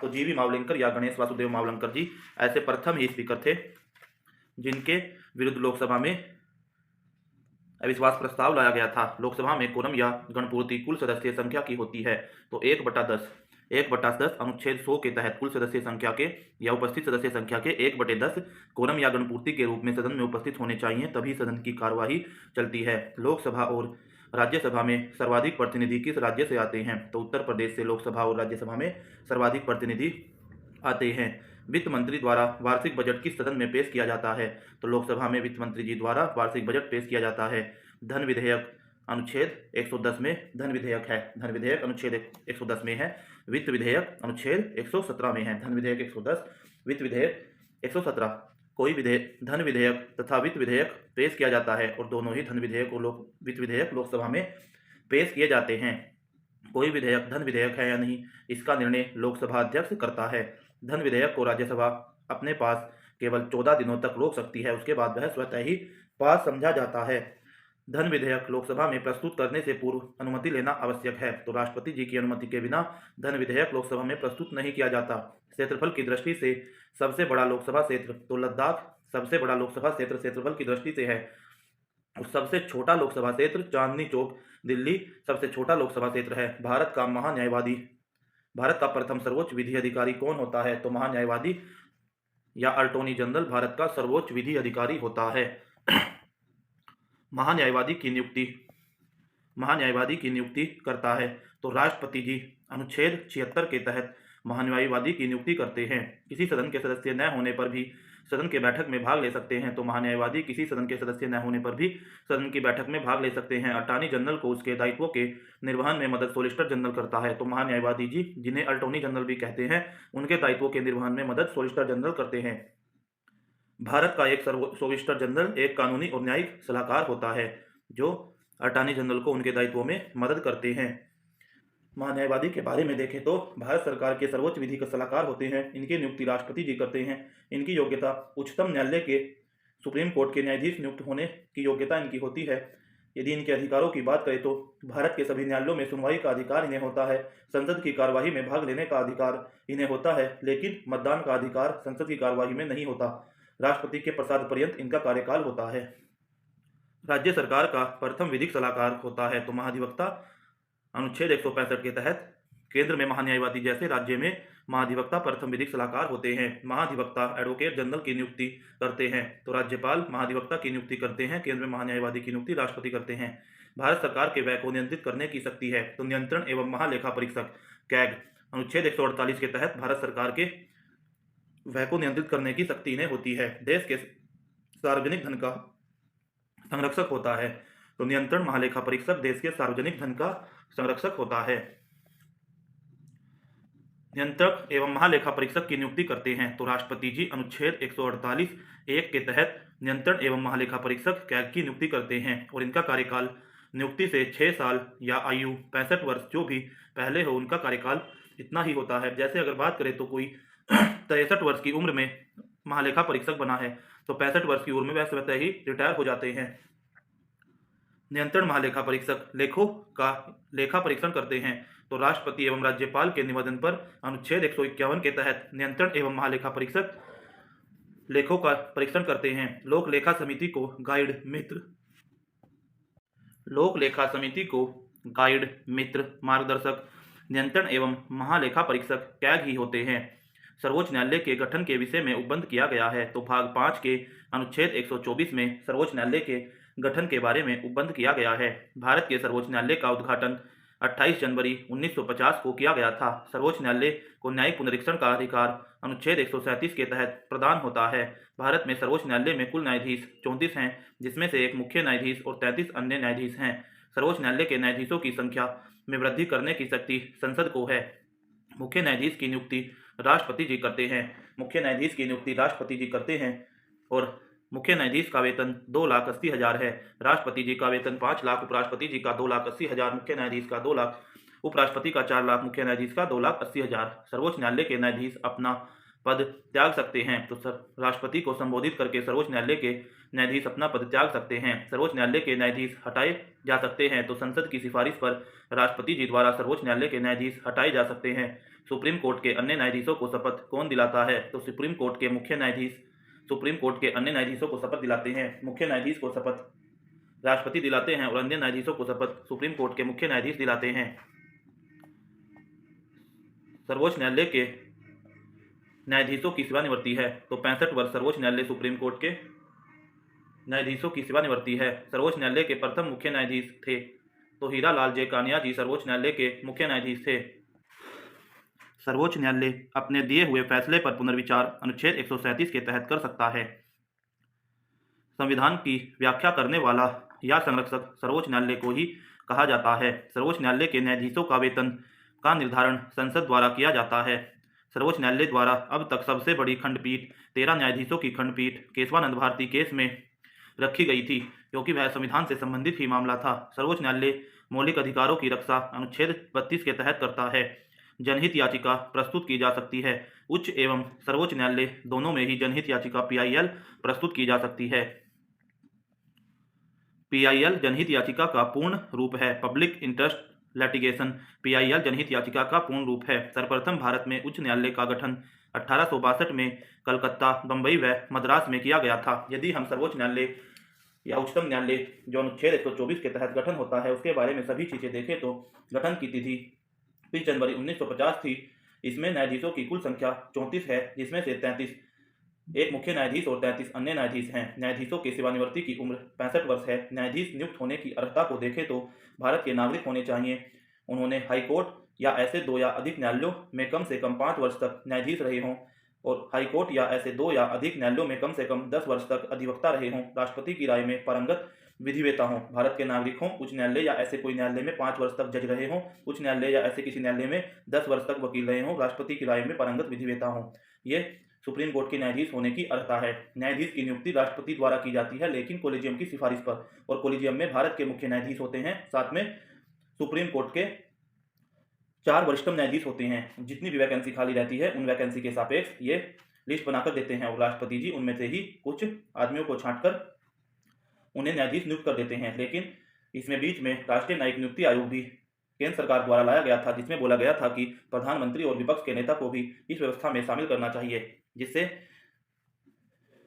तो जीवी मावलंकर या गणेश वासुदेव मावलंकर जी ऐसे प्रथम ही स्पीकर थे जिनके विरुद्ध लोकसभा में अविश्वास प्रस्ताव लाया गया था। लोकसभा में कोरम या गणपूर्ति कुल सदस्य संख्या की होती है, तो 1/10 अनुच्छेद 100 के तहत कुल सदस्य संख्या के या उपस्थित सदस्य संख्या के 1/10 कोरम या गणपूर्ति के रूप में सदन में उपस्थित होने चाहिए, तभी सदन की कार्यवाही चलती है। लोकसभा और राज्यसभा में सर्वाधिक प्रतिनिधि किस राज्य से आते हैं? तो उत्तर प्रदेश से लोकसभा और राज्यसभा में सर्वाधिक प्रतिनिधि आते हैं। वित्त मंत्री द्वारा वार्षिक बजट किस सदन में पेश किया जाता है? तो लोकसभा में वित्त मंत्री जी द्वारा वार्षिक बजट पेश किया जाता है। धन विधेयक अनुच्छेद 110 में धन विधेयक है, धन विधेयक अनुच्छेद 110 में है। वित्त विधेयक अनुच्छेद 117 में है। धन विधेयक 110, वित्त विधेयक 117। कोई धन विधेयक तथा वित्त विधेयक पेश किया जाता है और दोनों ही धन विधेयक और वित्त विधेयक लोकसभा में पेश किए जाते हैं। कोई विधेयक धन विधेयक है या नहीं, इसका निर्णय लोकसभा अध्यक्ष करता है। धन विधेयक को राज्यसभा अपने पास केवल 14 दिनों तक रोक सकती है, उसके बाद वह स्वतः ही पास समझा जाता है। धन विधेयक लोकसभा में प्रस्तुत करने से पूर्व अनुमति लेना आवश्यक है, तो राष्ट्रपति जी की अनुमति के बिना धन विधेयक लोकसभा में प्रस्तुत नहीं किया जाता। क्षेत्रफल की दृष्टि से सबसे बड़ा लोकसभा क्षेत्र तो लद्दाख सबसे बड़ा लोकसभा क्षेत्र क्षेत्रफल की दृष्टि से है। सबसे छोटा लोकसभा क्षेत्र चांदनी चौक दिल्ली सबसे छोटा लोकसभा क्षेत्र है। भारत का प्रथम सर्वोच्च विधि अधिकारी कौन होता है? तो महान्यायवादी या अटॉर्नी जनरल भारत का सर्वोच्च विधि अधिकारी होता है। महान्यायवादी की नियुक्ति करता है तो राष्ट्रपति जी अनुच्छेद 76 के तहत महान्यायवादी की नियुक्ति करते हैं। किसी सदन के सदस्य न होने पर भी सदन के बैठक में भाग ले सकते हैं, तो महान्यायवादी किसी सदन के सदस्य न होने पर भी सदन की बैठक में भाग ले सकते हैं। अटॉर्नी जनरल को उसके दायित्वों के निर्वहन में मदद सॉलिसिटर जनरल करता है, तो महान्यायवादी जी जिन्हें अटॉर्नी जनरल भी कहते हैं उनके दायित्वों के निर्वहन में मदद सॉलिसिटर जनरल करते हैं। भारत का एक सॉलिसिटर जनरल एक कानूनी और न्यायिक सलाहकार होता है जो अटॉर्नी जनरल को उनके दायित्वों में मदद करते हैं। महान्यायवादी के बारे में देखें तो भारत सरकार के सर्वोच्च विधि के सलाहकार होते हैं। इनकी नियुक्ति राष्ट्रपति जी करते हैं। इनकी योग्यता उच्चतम न्यायालय के सुप्रीम कोर्ट के न्यायाधीश नियुक्त होने की योग्यता इनकी होती है। यदि इनके अधिकारों की बात करें तो भारत के सभी न्यायालयों में सुनवाई का अधिकार इन्हें होता है। संसद की कार्यवाही में भाग लेने का अधिकार इन्हें होता है, लेकिन मतदान का अधिकार संसद की कार्यवाही में नहीं होता। राष्ट्रपति के प्रसाद पर्यंत इनका कार्यकाल होता है। राज्य सरकार का प्रथम विधिक सलाहकार होता है तो महाधिवक्ता अनुच्छेद 165 के तहत केंद्र में महान्यायवादी जैसे राज्य में महाधिवक्ता प्रथम विधिक सलाहकार होते हैं। महाधिवक्ता एडवोकेट जनरल की नियुक्ति करते हैं, तो राज्यपाल महाधिवक्ता की नियुक्ति करते हैं। केंद्र में महान्यायवादी की नियुक्ति राष्ट्रपति करते हैं। भारत सरकार के व्यय को नियंत्रित करने की शक्ति है, तो नियंत्रण एवं महालेखा परीक्षक कैग अनुच्छेद 148 के तहत भारत सरकार के व्यय को नियंत्रित करने की शक्ति इन्हें होती है। देश के सार्वजनिक धन का संरक्षक होता है, तो नियंत्रण महालेखा परीक्षक देश के सार्वजनिक धन का संरक्षक होता है। नियंत्रक एवं महालेखा परीक्षक की नियुक्ति करते हैं, तो राष्ट्रपति जी अनुच्छेद 148(1) के तहत नियंत्रण एवं महालेखा परीक्षक कैग की नियुक्ति करते हैं और इनका कार्यकाल नियुक्ति से 6 साल या आयु 65 वर्ष जो भी पहले हो उनका कार्यकाल इतना ही होता है। जैसे अगर बात करें तो कोई 63 वर्ष की उम्र में महालेखा परीक्षक बना है तो 65 वर्ष की उम्र में वह स्वतः ही रिटायर हो जाते हैं। नियंत्रण महालेखा परीक्षक लेखों का लेखा परीक्षण करते हैं, तो राष्ट्रपति एवं राज्यपाल के निवेदन पर अनुच्छेद 151 के तहत नियंत्रण एवं महालेखा परीक्षक लेखों का परीक्षण करते हैं। लोक लेखा समिति को गाइड मित्र मार्गदर्शक नियंत्रण एवं महालेखा परीक्षक कैग ही होते हैं। सर्वोच्च न्यायालय के गठन के विषय में उपबंध किया गया है, तो भाग 5 के अनुच्छेद 124 में सर्वोच्च न्यायालय के गठन के बारे में उपबंध किया गया है। भारत के सर्वोच्च न्यायालय का उद्घाटन 28 जनवरी 1950 को किया गया था। सर्वोच्च न्यायालय को न्यायिक पुनरीक्षण का अधिकार अनुच्छेद 137 के तहत प्रदान होता है। भारत में सर्वोच्च न्यायालय में कुल न्यायाधीश 34 हैं, जिसमें से एक मुख्य न्यायाधीश और 33 अन्य न्यायाधीश हैं। सर्वोच्च न्यायालय के न्यायाधीशों की संख्या में वृद्धि करने की शक्ति संसद को है। मुख्य न्यायाधीश की नियुक्ति राष्ट्रपति जी करते हैं और मुख्य न्यायाधीश का वेतन 2,80,000 है। राष्ट्रपति जी का वेतन 5 लाख, उपराष्ट्रपति जी का 2,80,000, मुख्य न्यायाधीश का 2 लाख, उपराष्ट्रपति का 4 लाख, मुख्य न्यायाधीश का 2,80,000। सर्वोच्च न्यायालय के न्यायाधीश अपना पद त्याग सकते हैं, तो राष्ट्रपति को संबोधित करके सर्वोच्च न्यायालय के न्यायाधीश अपना पद त्याग सकते हैं। सर्वोच्च न्यायालय के न्यायाधीश हटाए जा सकते हैं, तो संसद की सिफारिश पर राष्ट्रपति जी द्वारा सर्वोच्च न्यायालय के न्यायाधीश हटाए जा सकते हैं। सुप्रीम कोर्ट के अन्य न्यायाधीशों को शपथ कौन दिलाता है? तो सुप्रीम कोर्ट के अन्य न्यायाधीशों को शपथ दिलाते हैं। मुख्य न्यायाधीश को शपथ राष्ट्रपति दिलाते हैं और अन्य न्यायाधीशों को शपथ सुप्रीम कोर्ट के मुख्य न्यायाधीश दिलाते हैं। सर्वोच्च न्यायालय के न्यायाधीशों की सेवानिवृत्ति है, तो 65 वर्ष सर्वोच्च न्यायालय सुप्रीम कोर्ट के न्यायाधीशों की सेवानिवृत्ति है। सर्वोच्च न्यायालय के प्रथम मुख्य न्यायाधीश थे, तो हीरा लाल जे कानिया जी सर्वोच्च न्यायालय के मुख्य न्यायाधीश थे। सर्वोच्च न्यायालय अपने दिए हुए फैसले पर पुनर्विचार अनुच्छेद 137 के तहत कर सकता है। संविधान की व्याख्या करने वाला या संरक्षक सर्वोच्च न्यायालय को ही कहा जाता है। सर्वोच्च न्यायालय के न्यायाधीशों का वेतन का निर्धारण संसद द्वारा किया जाता है। सर्वोच्च न्यायालय द्वारा अब तक सबसे बड़ी खंडपीठ 13 न्यायाधीशों की खंडपीठ केशवानंद भारती केस में रखी गई थी, क्योंकि वह संविधान से संबंधित ही मामला था। सर्वोच्च न्यायालय मौलिक अधिकारों की रक्षा अनुच्छेद 32 के तहत करता है। जनहित याचिका प्रस्तुत की जा सकती है। उच्च एवं सर्वोच्च न्यायालय दोनों में ही जनहित याचिका PIL प्रस्तुत की जा सकती है। PIL जनहित याचिका का पूर्ण रूप है। पब्लिक इंटरेस्ट लिटिगेशन PIL जनहित याचिका का पूर्ण रूप है। सर्वप्रथम भारत में उच्च न्यायालय का गठन 1862 में कलकत्ता, बंबई व मद्रास में किया गया था। यदि हम सर्वोच्च न्यायालय या उच्चतम न्यायालय जो अनुच्छेद 124 के तहत गठन होता है उसके बारे में सभी चीज़ें देखें तो गठन की तिथि 20 जनवरी 1950 थी। इसमें न्यायाधीशों की कुल संख्या 34 है, जिसमें से 33 एक मुख्य न्यायाधीश और 33 अन्य न्यायाधीश हैं। न्यायाधीशों की सेवानिवृत्ति की उम्र 65 वर्ष है। न्यायाधीश नियुक्त होने की अर्हता को देखें तो भारत के नागरिक होने चाहिए, उन्होंने हाईकोर्ट या ऐसे 2 या अधिक न्यायालयों में कम से कम 5 वर्ष तक न्यायाधीश रहे हों और हाईकोर्ट या ऐसे 2 या अधिक न्यायालयों में कम से कम 10 वर्ष तक अधिवक्ता रहे हों, राष्ट्रपति की राय में पारंगत विधिवेता हों, भारत के नागरिक हों, उच्च न्यायालय या ऐसे कोई न्यायालय में 5 वर्ष तक जज रहे हों, उच्च न्यायालय या ऐसे किसी न्यायालय में 10 वर्ष तक वकील रहे हों, राष्ट्रपति की राय में पारंगत विधिवेता हों। ये सुप्रीम कोर्ट के न्यायाधीश होने की अर्हता है। न्यायाधीश की नियुक्ति राष्ट्रपति द्वारा की जाती है, लेकिन कोलिजियम की सिफारिश पर, और कोलिजियम में भारत के मुख्य न्यायाधीश होते हैं, साथ में सुप्रीम कोर्ट के 4 वरिष्ठतम न्यायाधीश होते हैं। जितनी भी वैकेंसी खाली रहती है उन वैकेंसी के सापेक्ष ये लिस्ट बनाकर देते हैं और राष्ट्रपति जी उनमें से ही कुछ आदमियों को छांटकर उन्हें न्यायाधीश नियुक्त कर देते हैं। लेकिन इसमें बीच में राष्ट्रीय न्यायिक नियुक्ति आयोग भी केंद्र सरकार द्वारा लाया गया था, जिसमें बोला गया था कि प्रधानमंत्री और विपक्ष के नेता को भी इस व्यवस्था में शामिल करना चाहिए, जिससे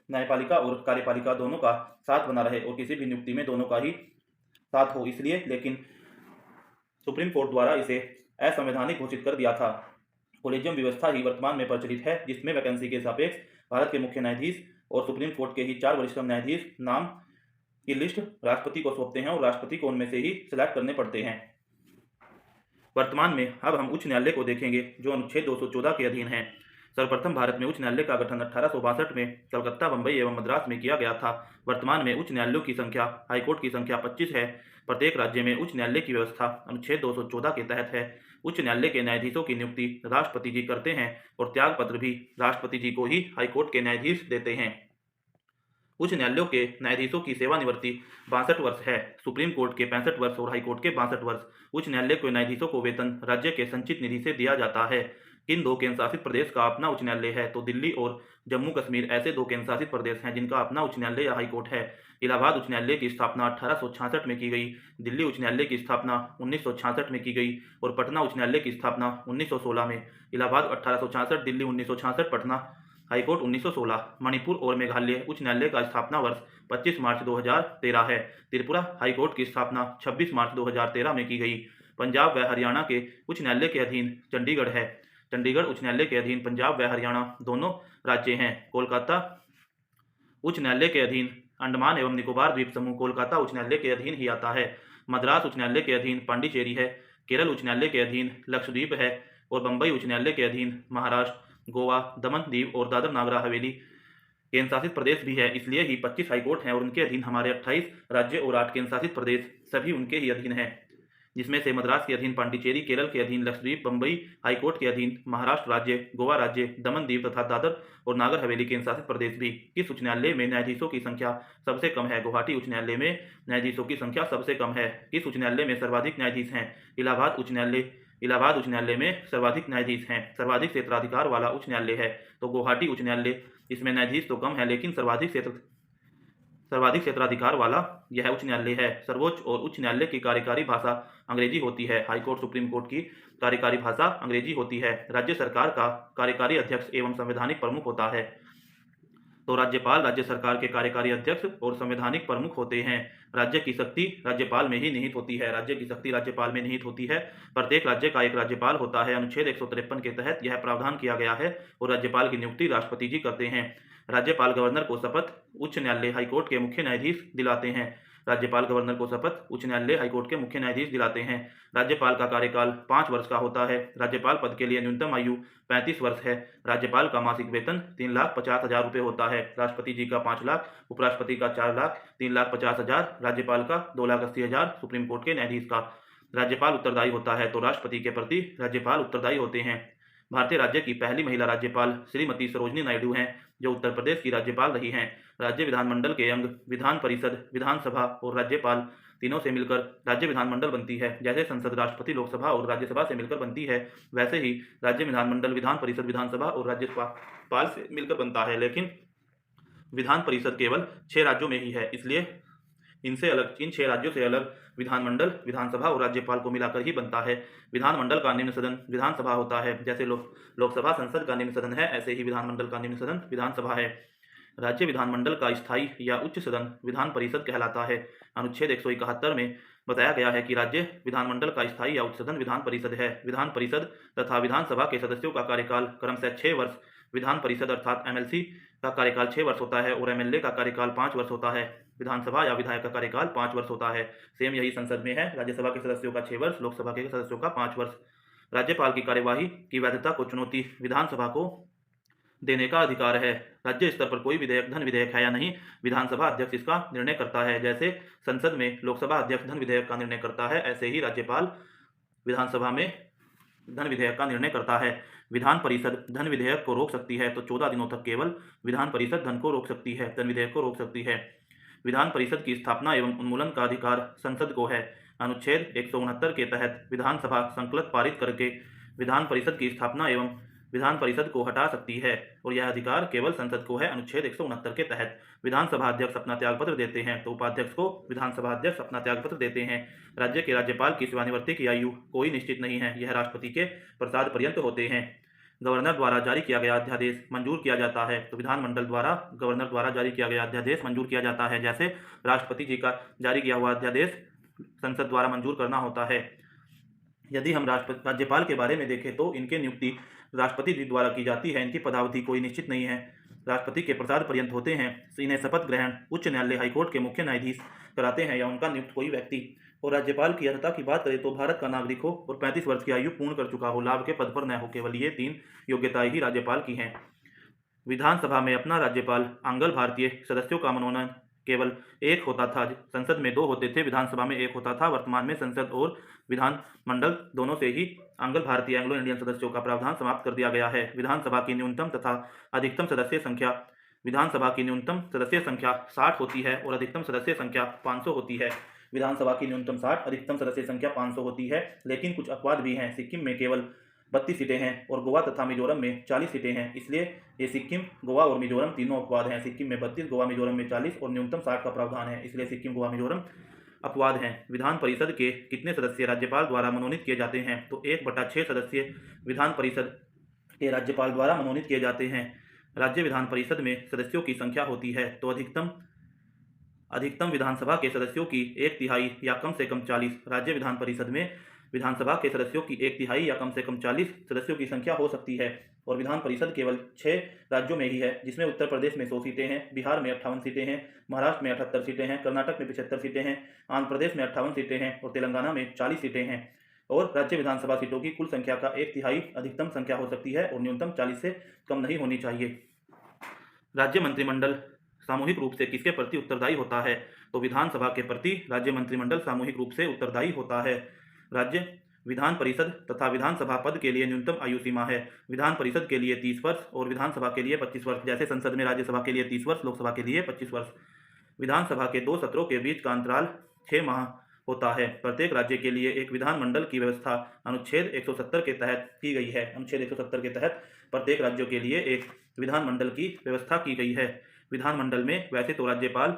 न्यायपालिका और कार्यपालिका दोनों का साथ बना रहे और किसी भी नियुक्ति में दोनों का ही साथ हो। इसलिए लेकिन सुप्रीम कोर्ट द्वारा इसे असंवैधानिक घोषित कर दिया था। कोलेजियम व्यवस्था ही वर्तमान में प्रचलित है, जिसमें वैकेंसी के सापेक्ष भारत के मुख्य न्यायाधीश और सुप्रीम कोर्ट के ही 4 वरिष्ठतम न्यायाधीश नाम की लिस्ट राष्ट्रपति को सौंपते हैं और राष्ट्रपति को उनमें से ही सिलेक्ट करने पड़ते हैं। वर्तमान में अब हम उच्च न्यायालय को देखेंगे, जो अनुच्छेद 214 के अधीन है। सर्वप्रथम भारत में उच्च न्यायालय का गठन 1862 में कलकत्ता, बंबई एवं मद्रास में किया गया था। वर्तमान में उच्च न्यायालयों की संख्या, हाईकोर्ट की संख्या 25 है। प्रत्येक राज्य में उच्च न्यायालय की व्यवस्था अनुच्छेद 214 के तहत है। उच्च न्यायालय के न्यायाधीशों की नियुक्ति राष्ट्रपति जी करते हैं और त्यागपत्र भी राष्ट्रपति जी को ही हाईकोर्ट के न्यायाधीश देते हैं। उच्च न्यायालयों के न्यायाधीशों की सेवानिवृत्ति 62 वर्ष है। सुप्रीम कोर्ट के 65 वर्ष और हाईकोर्ट के 62 वर्ष। उच्च न्यायालय के न्यायाधीशों को वेतन राज्य के संचित निधि से दिया जाता है। किन 2 केंद्र शासित प्रदेश का अपना उच्च न्यायालय है? तो दिल्ली और जम्मू कश्मीर ऐसे 2 केंद्र शासित प्रदेश हैं जिनका अपना उच्च न्यायालय या हाईकोर्ट है। इलाहाबाद उच्च न्यायालय की स्थापना 1866 में की गई। दिल्ली उच्च न्यायालय की स्थापना 1966 में की गई और पटना उच्च न्यायालय की स्थापना 1916 में। इलाहाबाद 1866, दिल्ली 1966, पटना हाईकोर्ट 1916। मणिपुर और मेघालय उच्च न्यायालय का स्थापना वर्ष 25 मार्च 2013 है। त्रिपुरा हाईकोर्ट की स्थापना 26 मार्च 2013 में की गई। पंजाब व हरियाणा के उच्च न्यायालय के अधीन चंडीगढ़ है। चंडीगढ़ उच्च न्यायालय के अधीन पंजाब व हरियाणा दोनों राज्य हैं। कोलकाता उच्च न्यायालय के अधीन अंडमान एवं निकोबार द्वीप समूह कोलकाता उच्च न्यायालय के अधीन ही आता है। मद्रास उच्च न्यायालय के अधीन पांडिचेरी है। केरल उच्च न्यायालय के अधीन लक्षद्वीप है और बंबई उच्च न्यायालय के अधीन महाराष्ट्र, गोवा, दमन दीव और दादर नागर हवेली केंद्र शासित प्रदेश भी है। इसलिए ही 25 हाईकोर्ट हैं और उनके अधीन हमारे 28 राज्य और 8 केंद्र शासित प्रदेश सभी उनके ही अधीन हैं, जिसमें से मद्रास के अधीन पांडिचेरी, केरल के अधीन लक्षद्वीप, बंबई हाईकोर्ट के अधीन महाराष्ट्र राज्य, गोवा राज्य, दमन दीव तथा दादर और नागर हवेली केंद्र शासित प्रदेश भी। किस उच्च न्यायालय में न्यायाधीशों की संख्या सबसे कम है? गुवाहाटी उच्च न्यायालय में न्यायाधीशों की संख्या सबसे कम है। किस उच्च न्यायालय में सर्वाधिक न्यायाधीश हैं? इलाहाबाद उच्च न्यायालय। इलाहाबाद उच्च न्यायालय में सर्वाधिक न्यायाधीश हैं। सर्वाधिक क्षेत्राधिकार वाला उच्च न्यायालय है तो गुवाहाटी उच्च न्यायालय। इसमें न्यायाधीश तो कम है लेकिन सर्वाधिक क्षेत्राधिकार वाला यह उच्च न्यायालय है। सर्वोच्च और उच्च न्यायालय की कार्यकारी भाषा अंग्रेजी होती है। हाईकोर्ट, सुप्रीम कोर्ट की कार्यकारी भाषा अंग्रेजी होती है। राज्य सरकार का कार्यकारी अध्यक्ष एवं संवैधानिक प्रमुख होता है। तो राज्यपाल राज्य सरकार के कार्यकारी अध्यक्ष और संवैधानिक प्रमुख होते हैं। राज्य की शक्ति राज्यपाल में ही निहित होती है। राज्य की शक्ति राज्यपाल में निहित होती है। प्रत्येक राज्य का एक राज्यपाल होता है। अनुच्छेद 153 के तहत यह प्रावधान किया गया है और राज्यपाल की नियुक्ति राष्ट्रपति जी करते हैं। राज्यपाल गवर्नर को शपथ उच्च न्यायालय हाईकोर्ट के मुख्य न्यायाधीश दिलाते हैं। राज्यपाल गवर्नर को शपथ उच्च न्यायालय हाईकोर्ट के मुख्य न्यायाधीश दिलाते हैं। राज्यपाल का कार्यकाल 5 वर्ष का होता है। राज्यपाल पद के लिए न्यूनतम आयु 35 वर्ष है। राज्यपाल का मासिक वेतन 3,50,000 रुपये होता है। राष्ट्रपति जी का 5 लाख, उपराष्ट्रपति का 4 लाख, 3,50,000, राज्यपाल का 2,80,000, सुप्रीम कोर्ट के न्यायाधीश का। राज्यपाल उत्तरदायी होता है तो राष्ट्रपति के प्रति राज्यपाल उत्तरदायी होते हैं। भारतीय राज्य की पहली महिला राज्यपाल श्रीमती सरोजनी नायडू हैं, जो उत्तर प्रदेश की राज्यपाल रही हैं। राज्य विधानमंडल के अंग विधान परिषद, विधानसभा और राज्यपाल तीनों से मिलकर राज्य विधानमंडल बनती है। जैसे संसद राष्ट्रपति, लोकसभा और राज्यसभा से मिलकर बनती है, वैसे ही राज्य विधानमंडल विधान परिषद, विधानसभा और राज्यपाल से मिलकर बनता है। लेकिन विधान परिषद केवल 6 राज्यों में ही है, इसलिए इन 6 राज्यों से अलग विधानमंडल, विधानसभा और राज्यपाल को मिलाकर ही बनता है। विधानमंडल का निम्न सदन विधानसभा होता है। जैसे लोकसभा संसद का निम्न सदन है, ऐसे ही विधानमंडल का निम्न सदन विधानसभा है। राज्य विधानमंडल का स्थायी या उच्च सदन विधान परिषद कहलाता है। अनुच्छेद 171 में बताया गया है कि राज्य विधानमंडल का स्थायी या उच्च सदन विधान परिषद है। विधान परिषद तथा विधानसभा के सदस्यों का कार्यकाल क्रमशः 6 वर्ष, विधान परिषद अर्थात एमएलसी का कार्यकाल 6 वर्ष होता है और एमएलए का कार्यकाल 5 वर्ष होता है। विधानसभा या विधायक का कार्यकाल 5 वर्ष होता है। सेम यही संसद में है। राज्यसभा के सदस्यों का 6 वर्ष, लोकसभा के सदस्यों का 5 वर्ष। राज्यपाल की कार्यवाही की वैधता को चुनौती विधानसभा को देने का अधिकार है। राज्य स्तर पर कोई विधेयक धन विधेयक है या नहीं, विधानसभा अध्यक्ष इसका निर्णय करता है। जैसे संसद में लोकसभा अध्यक्ष धन विधेयक का निर्णय करता है, ऐसे ही राज्यपाल विधानसभा में धन विधेयक का निर्णय करता है। विधान परिषद धन विधेयक को रोक सकती है तो 14 दिनों तक केवल विधान परिषद धन को रोक सकती है, धन विधेयक को रोक सकती है। विधान परिषद की स्थापना एवं उन्मूलन का अधिकार संसद को है। अनुच्छेद 169 के तहत विधानसभा संकल्प पारित करके विधान परिषद की स्थापना एवं विधान परिषद को हटा सकती है और यह अधिकार केवल संसद को है। अनुच्छेद 169 के तहत विधानसभा अध्यक्ष अपना त्यागपत्र देते हैं तो उपाध्यक्ष को विधानसभा अध्यक्ष अपना त्यागपत्र देते हैं। राज्य के राज्यपाल की सेवानिवृत्ति की आयु कोई निश्चित नहीं है, यह राष्ट्रपति के प्रसाद पर्यंत होते हैं। गवर्नर द्वारा जारी किया गया अध्यादेश मंजूर किया जाता है तो विधानमंडल द्वारा गवर्नर द्वारा जारी किया गया अध्यादेश मंजूर किया जाता है। जैसे राष्ट्रपति जी का जारी किया हुआ अध्यादेश संसद द्वारा मंजूर करना होता है। यदि हम राज्यपाल के बारे में देखें तो इनके नियुक्ति राष्ट्रपति जी द्वारा की जाती है। इनकी पदावधि कोई निश्चित नहीं है, राष्ट्रपति के प्रसाद पर्यंत होते हैं। इन्हें शपथ ग्रहण उच्च न्यायालय हाईकोर्ट के मुख्य न्यायाधीश कराते हैं या उनका नियुक्त कोई व्यक्ति। और राज्यपाल की अर्हता की बात करें तो भारत का नागरिक हो और 35 वर्ष की आयु पूर्ण कर चुका हो, लाभ के पद पर न हो, केवल ये 3 योग्यताएं ही राज्यपाल की हैं। विधानसभा में अपना राज्यपाल आंग्ल भारतीय सदस्यों का मनोनयन केवल एक होता था। संसद में 2 होते थे, विधानसभा में 1 होता था। वर्तमान में संसद और विधानमंडल दोनों से ही आंग्ल भारतीय एंग्लो इंडियन सदस्यों का प्रावधान समाप्त कर दिया गया है। विधानसभा की न्यूनतम तथा अधिकतम सदस्य संख्या 60 होती है और अधिकतम सदस्य संख्या 500 होती है। विधानसभा की न्यूनतम 60, अधिकतम सदस्य संख्या 500 होती है। लेकिन कुछ अपवाद भी हैं। सिक्किम में केवल 32 सीटें हैं और गोवा तथा मिजोरम में 40 सीटें हैं। इसलिए ये सिक्किम, गोवा और मिजोरम तीनों अपवाद हैं। सिक्किम में 32, गोवा मिजोरम में 40 और न्यूनतम 60 का प्रावधान है, इसलिए सिक्किम, गोवा, मिजोरम अपवाद हैं। विधान परिषद के कितने सदस्य राज्यपाल द्वारा मनोनीत किए जाते हैं? तो 1/6 सदस्य विधान परिषद के राज्यपाल द्वारा मनोनीत किए जाते हैं। राज्य विधान परिषद में सदस्यों की संख्या होती है तो अधिकतम विधानसभा के सदस्यों की 1/3 या कम से कम 40। राज्य विधान परिषद में विधानसभा के सदस्यों की 1/3 या कम से कम 40 सदस्यों की संख्या हो सकती है। और विधान परिषद केवल 6 राज्यों में ही है, जिसमें उत्तर प्रदेश में 100 सीटें हैं, बिहार में 58 सीटें हैं, महाराष्ट्र में 78 सीटें हैं, कर्नाटक में 75 सीटें हैं, आंध्र प्रदेश में 58 सीटें हैं और तेलंगाना में 40 सीटें हैं। और राज्य विधानसभा सीटों की कुल संख्या का 1/3 अधिकतम संख्या हो सकती है और न्यूनतम 40 से कम नहीं होनी चाहिए। राज्य मंत्रिमंडल सामूहिक रूप से किसके प्रति उत्तरदायी होता है? तो विधानसभा के प्रति राज्य मंत्रिमंडल सामूहिक रूप से उत्तरदायी होता है। राज्य विधान परिषद तथा विधानसभा पद के लिए न्यूनतम आयु सीमा है। विधान परिषद के लिए 30 वर्ष और विधानसभा के लिए 25 वर्ष। जैसे संसद में राज्यसभा के लिए 30 वर्ष, लोकसभा के लिए 25 वर्ष। विधानसभा के 2 सत्रों के बीच का अंतराल 6 माह होता है। प्रत्येक राज्य के लिए एक विधानमंडल की व्यवस्था अनुच्छेद 170 के तहत की गई है। अनुच्छेद 170 के तहत प्रत्येक राज्यों के लिए एक विधानमंडल की व्यवस्था की गई है। विधानमंडल में वैसे तो राज्यपाल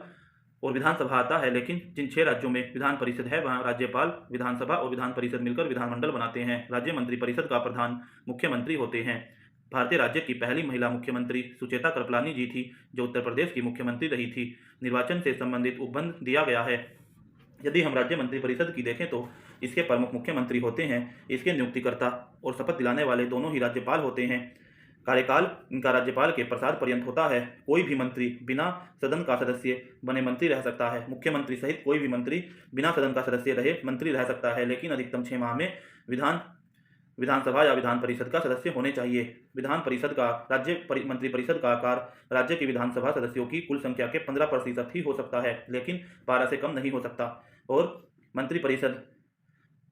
और विधानसभा आता है, लेकिन जिन 6 राज्यों में विधान परिषद है वहाँ राज्यपाल, विधानसभा और विधान परिषद मिलकर विधानमंडल बनाते हैं। राज्य मंत्रिपरिषद का प्रधान मुख्यमंत्री होते हैं। भारतीय राज्य की पहली महिला मुख्यमंत्री सुचेता कृपलानी जी थी, जो उत्तर प्रदेश की मुख्यमंत्री रही थी। निर्वाचन से संबंधित उपबंध दिया गया है। यदि हम राज्य मंत्रिपरिषद की देखें तो इसके प्रमुख मुख्यमंत्री होते हैं। इसके नियुक्तिकर्ता और शपथ दिलाने वाले दोनों ही राज्यपाल होते हैं। कार्यकाल इनका राज्यपाल के प्रसाद पर्यंत होता है। कोई भी मंत्री बिना सदन का सदस्य बने मंत्री रह सकता है। मुख्यमंत्री सहित कोई भी मंत्री बिना सदन का सदस्य रहे मंत्री रह सकता है, लेकिन अधिकतम 6 माह में विधानसभा या विधान परिषद का सदस्य होने चाहिए। विधान परिषद का मंत्रिपरिषद का आकार राज्य की विधानसभा सदस्यों की कुल संख्या के 15% ही हो सकता है, लेकिन 12 से कम नहीं हो सकता। और मंत्रिपरिषद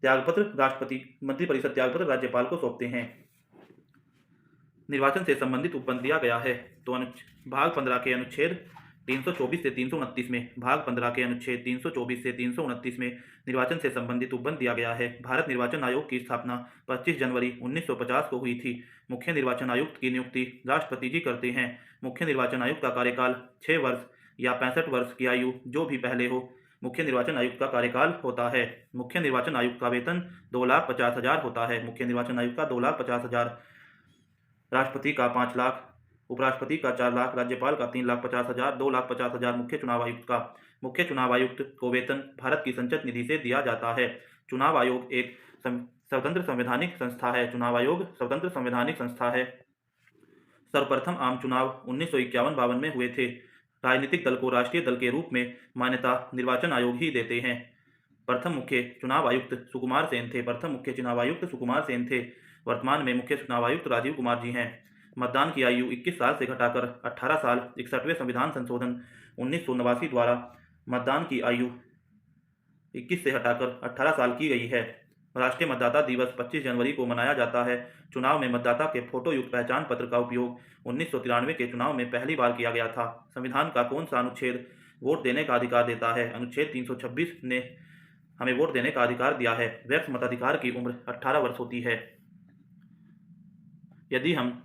त्यागपत्र राज्यपाल को सौंपते हैं। निर्वाचन से संबंधित उपबंध दिया गया है तो भाग 15 के अनुच्छेद 324 से 329 में भाग 15 के अनुच्छेद 324 से 329 में निर्वाचन से संबंधित उपबंध दिया गया है। भारत निर्वाचन आयोग की स्थापना 25 जनवरी 1950 को हुई थी। मुख्य निर्वाचन आयुक्त की नियुक्ति राष्ट्रपति जी करते हैं। मुख्य निर्वाचन आयुक्त का कार्यकाल 6 वर्ष या 65 वर्ष की आयु जो भी पहले हो, मुख्य निर्वाचन आयुक्त का कार्यकाल होता है। मुख्य निर्वाचन आयुक्त का वेतन 2,50,000 होता है। मुख्य निर्वाचन आयुक्त का 2,50,000, राष्ट्रपति का 5 लाख, उपराष्ट्रपति का 4 लाख, राज्यपाल का 3,50,000, 2,50,000 मुख्य चुनाव आयुक्त का। मुख्य चुनाव आयुक्त को वेतन भारत की संचत निधि से दिया जाता है। चुनाव आयोग एक स्वतंत्र संवैधानिक संस्था है। चुनाव आयोग स्वतंत्र संवैधानिक संस्था है। सर्वप्रथम आम चुनाव 1951-52 में हुए थे। राजनीतिक दल को राष्ट्रीय दल के रूप में मान्यता निर्वाचन आयोग ही देते हैं। प्रथम मुख्य चुनाव आयुक्त सुकुमार सेन थे। वर्तमान में मुख्य चुनाव आयुक्त राजीव कुमार जी हैं। मतदान की आयु 21 साल से घटाकर 18 साल 61वें संविधान संशोधन 1989 द्वारा मतदान की आयु 21 से हटाकर 18 साल की गई है। राष्ट्रीय मतदाता दिवस 25 जनवरी को मनाया जाता है। चुनाव में मतदाता के फोटो युक्त पहचान पत्र का उपयोग 1993 के चुनाव में पहली बार किया गया था। संविधान का कौन सा अनुच्छेद वोट देने का अधिकार देता है? अनुच्छेद 326 ने हमें वोट देने का अधिकार दिया है। वयस्क मताधिकार की उम्र 18 वर्ष होती है। यदि हम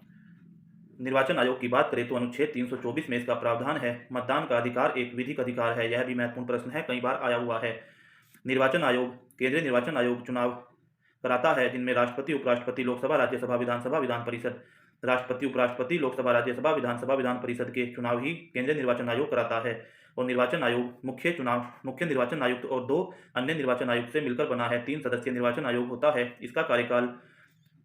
निर्वाचन आयोग की बात करें तो अनुच्छेद 324 में इसका प्रावधान है। मतदान का अधिकार एक विधिक अधिकार है। यह भी महत्वपूर्ण प्रश्न है, कई बार आया हुआ है। निर्वाचन आयोग, केंद्रीय निर्वाचन आयोग चुनाव कराता है जिनमें राष्ट्रपति, उपराष्ट्रपति, लोकसभा, राज्यसभा, विधानसभा, विधान परिषद। राष्ट्रपति, उपराष्ट्रपति, लोकसभा, राज्यसभा, विधानसभा, विधान परिषद के चुनाव ही केंद्रीय निर्वाचन आयोग कराता है। और निर्वाचन आयोग मुख्य निर्वाचन आयुक्त और 2 अन्य निर्वाचन आयुक्त से मिलकर बना है। 3 सदस्यीय निर्वाचन आयोग होता है। इसका कार्यकाल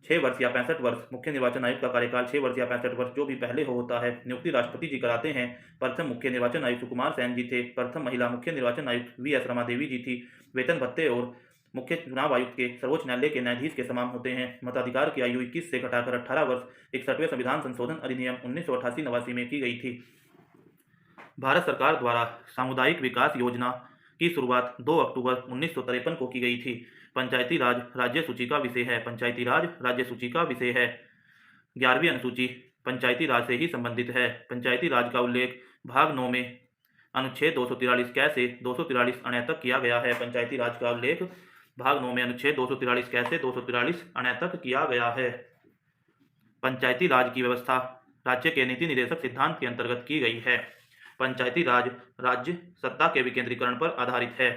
6 वर्ष या 65 वर्ष। मुख्य निर्वाचन आयुक्त का कार्यकाल 6 वर्ष या 65 वर्ष जो भी पहले होता है। नियुक्ति राष्ट्रपति जी कराते हैं। प्रथम मुख्य निर्वाचन आयुक्त सुकुमार सेन जी थे। प्रथम महिला मुख्य निर्वाचन आयुक्त वी.एस. रमा देवी जी थी। वेतन भत्ते और मुख्य चुनाव आयुक्त के सर्वोच्च न्यायालय के न्यायाधीश के समान होते हैं। मताधिकार की आयु 21 से घटाकर 18 वर्ष 61वें संविधान संशोधन अधिनियम 1988-89 में की गई थी। भारत सरकार द्वारा सामुदायिक विकास योजना की शुरुआत 2 अक्टूबर 1953 को की गई थी। पंचायती राज राज्य सूची का विषय है। पंचायती राज राज्य सूची का विषय है। 11वीं अनुसूची पंचायती राज से ही संबंधित है। पंचायती राज का उल्लेख भाग 9 में अनुच्छेद 243 कै से 243 अण् तक किया गया है। पंचायती राज का उल्लेख भाग 9 में अनुच्छेद 243 कै से 243 अण् तक किया गया है। पंचायती राज की व्यवस्था राज्य के नीति निर्देशक सिद्धांत के अंतर्गत की गई है। पंचायती राज राज्य सत्ता के विकेंद्रीकरण पर आधारित है।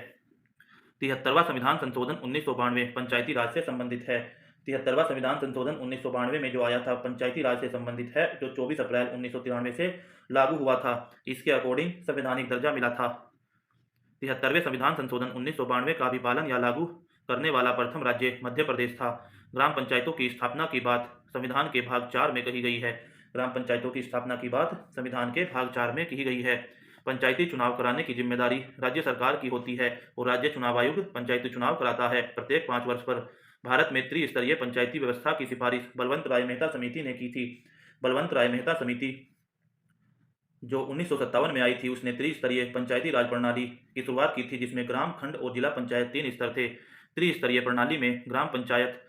73वां संविधान संशोधन 1992 पंचायती राज से संबंधित है। 73वां संविधान संशोधन 1992 में जो आया था पंचायती राज से संबंधित है, जो 24 अप्रैल 1993 से लागू हुआ था। इसके अकॉर्डिंग संवैधानिक दर्जा मिला था। 73वें संविधान संशोधन 1992 का भी पालन या लागू करने वाला प्रथम राज्य मध्य प्रदेश था। ग्राम पंचायतों की स्थापना की बात संविधान के भाग 4 में कही गई है। ग्राम पंचायतों की स्थापना की बात संविधान के भाग 4 में कही गई है। पंचायती चुनाव कराने की जिम्मेदारी राज्य सरकार की होती है और राज्य चुनाव आयोग पंचायती चुनाव कराता है प्रत्येक 5 वर्ष पर। भारत में त्रिस्तरीय पंचायती व्यवस्था की सिफारिश बलवंत राय मेहता समिति ने की थी। बलवंत राय मेहता समिति जो 1957 में आई थी, उसने त्रिस्तरीय पंचायती राज प्रणाली की शुरुआत की थी, जिसमें ग्राम, खंड और जिला पंचायत 3 स्तर थे। त्रिस्तरीय प्रणाली में ग्राम पंचायत,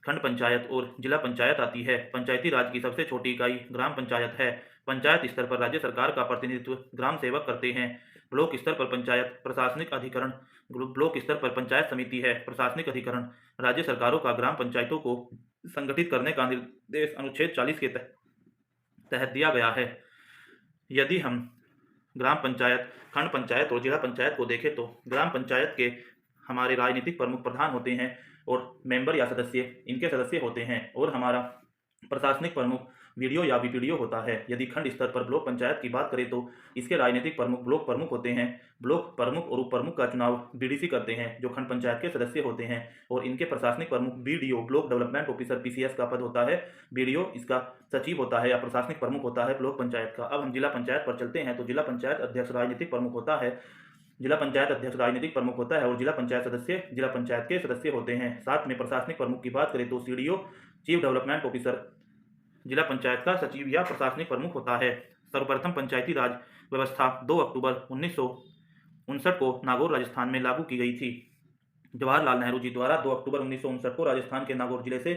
खंड पंचायत और जिला पंचायत आती है। पंचायती राज की सबसे छोटी इकाई ग्राम पंचायत है। पंचायत स्तर पर राज्य सरकार का प्रतिनिधित्व ग्राम सेवक करते हैं। ब्लॉक स्तर पर पंचायत प्रशासनिक अधिकरण, ब्लॉक स्तर पर पंचायत समिति है। प्रशासनिक अधिकरण राज्य सरकारों का ग्राम पंचायतों को संगठित करने का निर्देश अनुच्छेद 40 के तहत दिया गया है। यदि हम ग्राम पंचायत, खंड पंचायत और जिला पंचायत को देखें तो ग्राम पंचायत के हमारे राजनीतिक प्रमुख प्रधान होते हैं और मेंबर या सदस्य इनके सदस्य होते हैं, और हमारा प्रशासनिक प्रमुख वीडीओ या बीपीडीओ होता है। यदि खंड स्तर पर ब्लॉक पंचायत की बात करें तो इसके राजनीतिक प्रमुख ब्लॉक प्रमुख होते हैं। ब्लॉक प्रमुख और उप प्रमुख का चुनाव बीडीसी करते हैं, जो खंड पंचायत के सदस्य होते हैं, और इनके प्रशासनिक प्रमुख BDO block development officer PCS का पद होता है। बीडीओ इसका सचिव होता है या प्रशासनिक प्रमुख होता है ब्लॉक पंचायत का। अब हम जिला पंचायत पर चलते हैं तो जिला पंचायत अध्यक्ष राजनीतिक प्रमुख होता है। जिला पंचायत अध्यक्ष राजनीतिक प्रमुख होता है और जिला पंचायत सदस्य जिला पंचायत के सदस्य होते हैं। साथ में प्रशासनिक प्रमुख की बात करें तो सीडीओ चीफ डेवलपमेंट ऑफिसर जिला पंचायत का सचिव या प्रशासनिक प्रमुख होता है। सर्वप्रथम पंचायती राज व्यवस्था 2 अक्टूबर 1959 को नागौर राजस्थान में लागू की गई थी। जवाहरलाल नेहरू जी द्वारा 2 अक्टूबर 1959 को राजस्थान के नागौर जिले से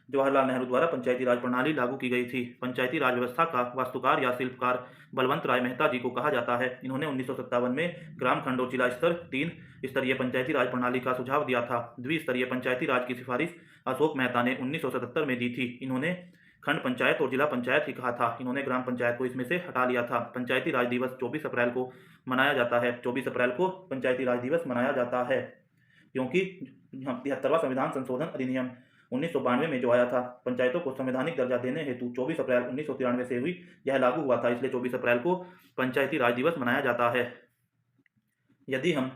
जवाहरलाल नेहरू द्वारा पंचायती राज प्रणाली लागू की गई थी। पंचायती राज व्यवस्था का वास्तुकार या शिल्पकार बलवंत राय मेहता जी को कहा जाता है। इन्होंने 1957 में ग्राम, खंड और जिला स्तर 3 स्तरीय पंचायती राज प्रणाली का सुझाव दिया था। द्विस्तरीय पंचायती राज की सिफारिश अशोक मेहता ने 1977 में दी थी। इन्होंने खंड पंचायत और जिला पंचायत ही कहा था। इन्होंने ग्राम पंचायत को इसमें से हटा लिया था। पंचायती राज दिवस 24 अप्रैल को मनाया जाता है। 24 अप्रैल को पंचायती राज दिवस मनाया जाता है क्योंकि 73वां संविधान संशोधन अधिनियम 1992 में जो आया था, पंचायतों को संवैधानिक दर्जा देने हेतु 24 अप्रैल 1993 से हुई यह लागू हुआ था, इसलिए 24 अप्रैल को पंचायती राज दिवस मनाया जाता है। यदि हम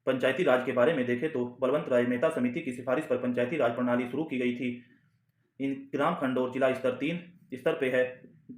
पंचायती राज के बारे में देखें तो बलवंत राय मेहता समिति की सिफारिश पर पंचायती राज प्रणाली शुरू की गई थी। इन ग्राम, खंड और जिला स्तर 3 स्तर पे है।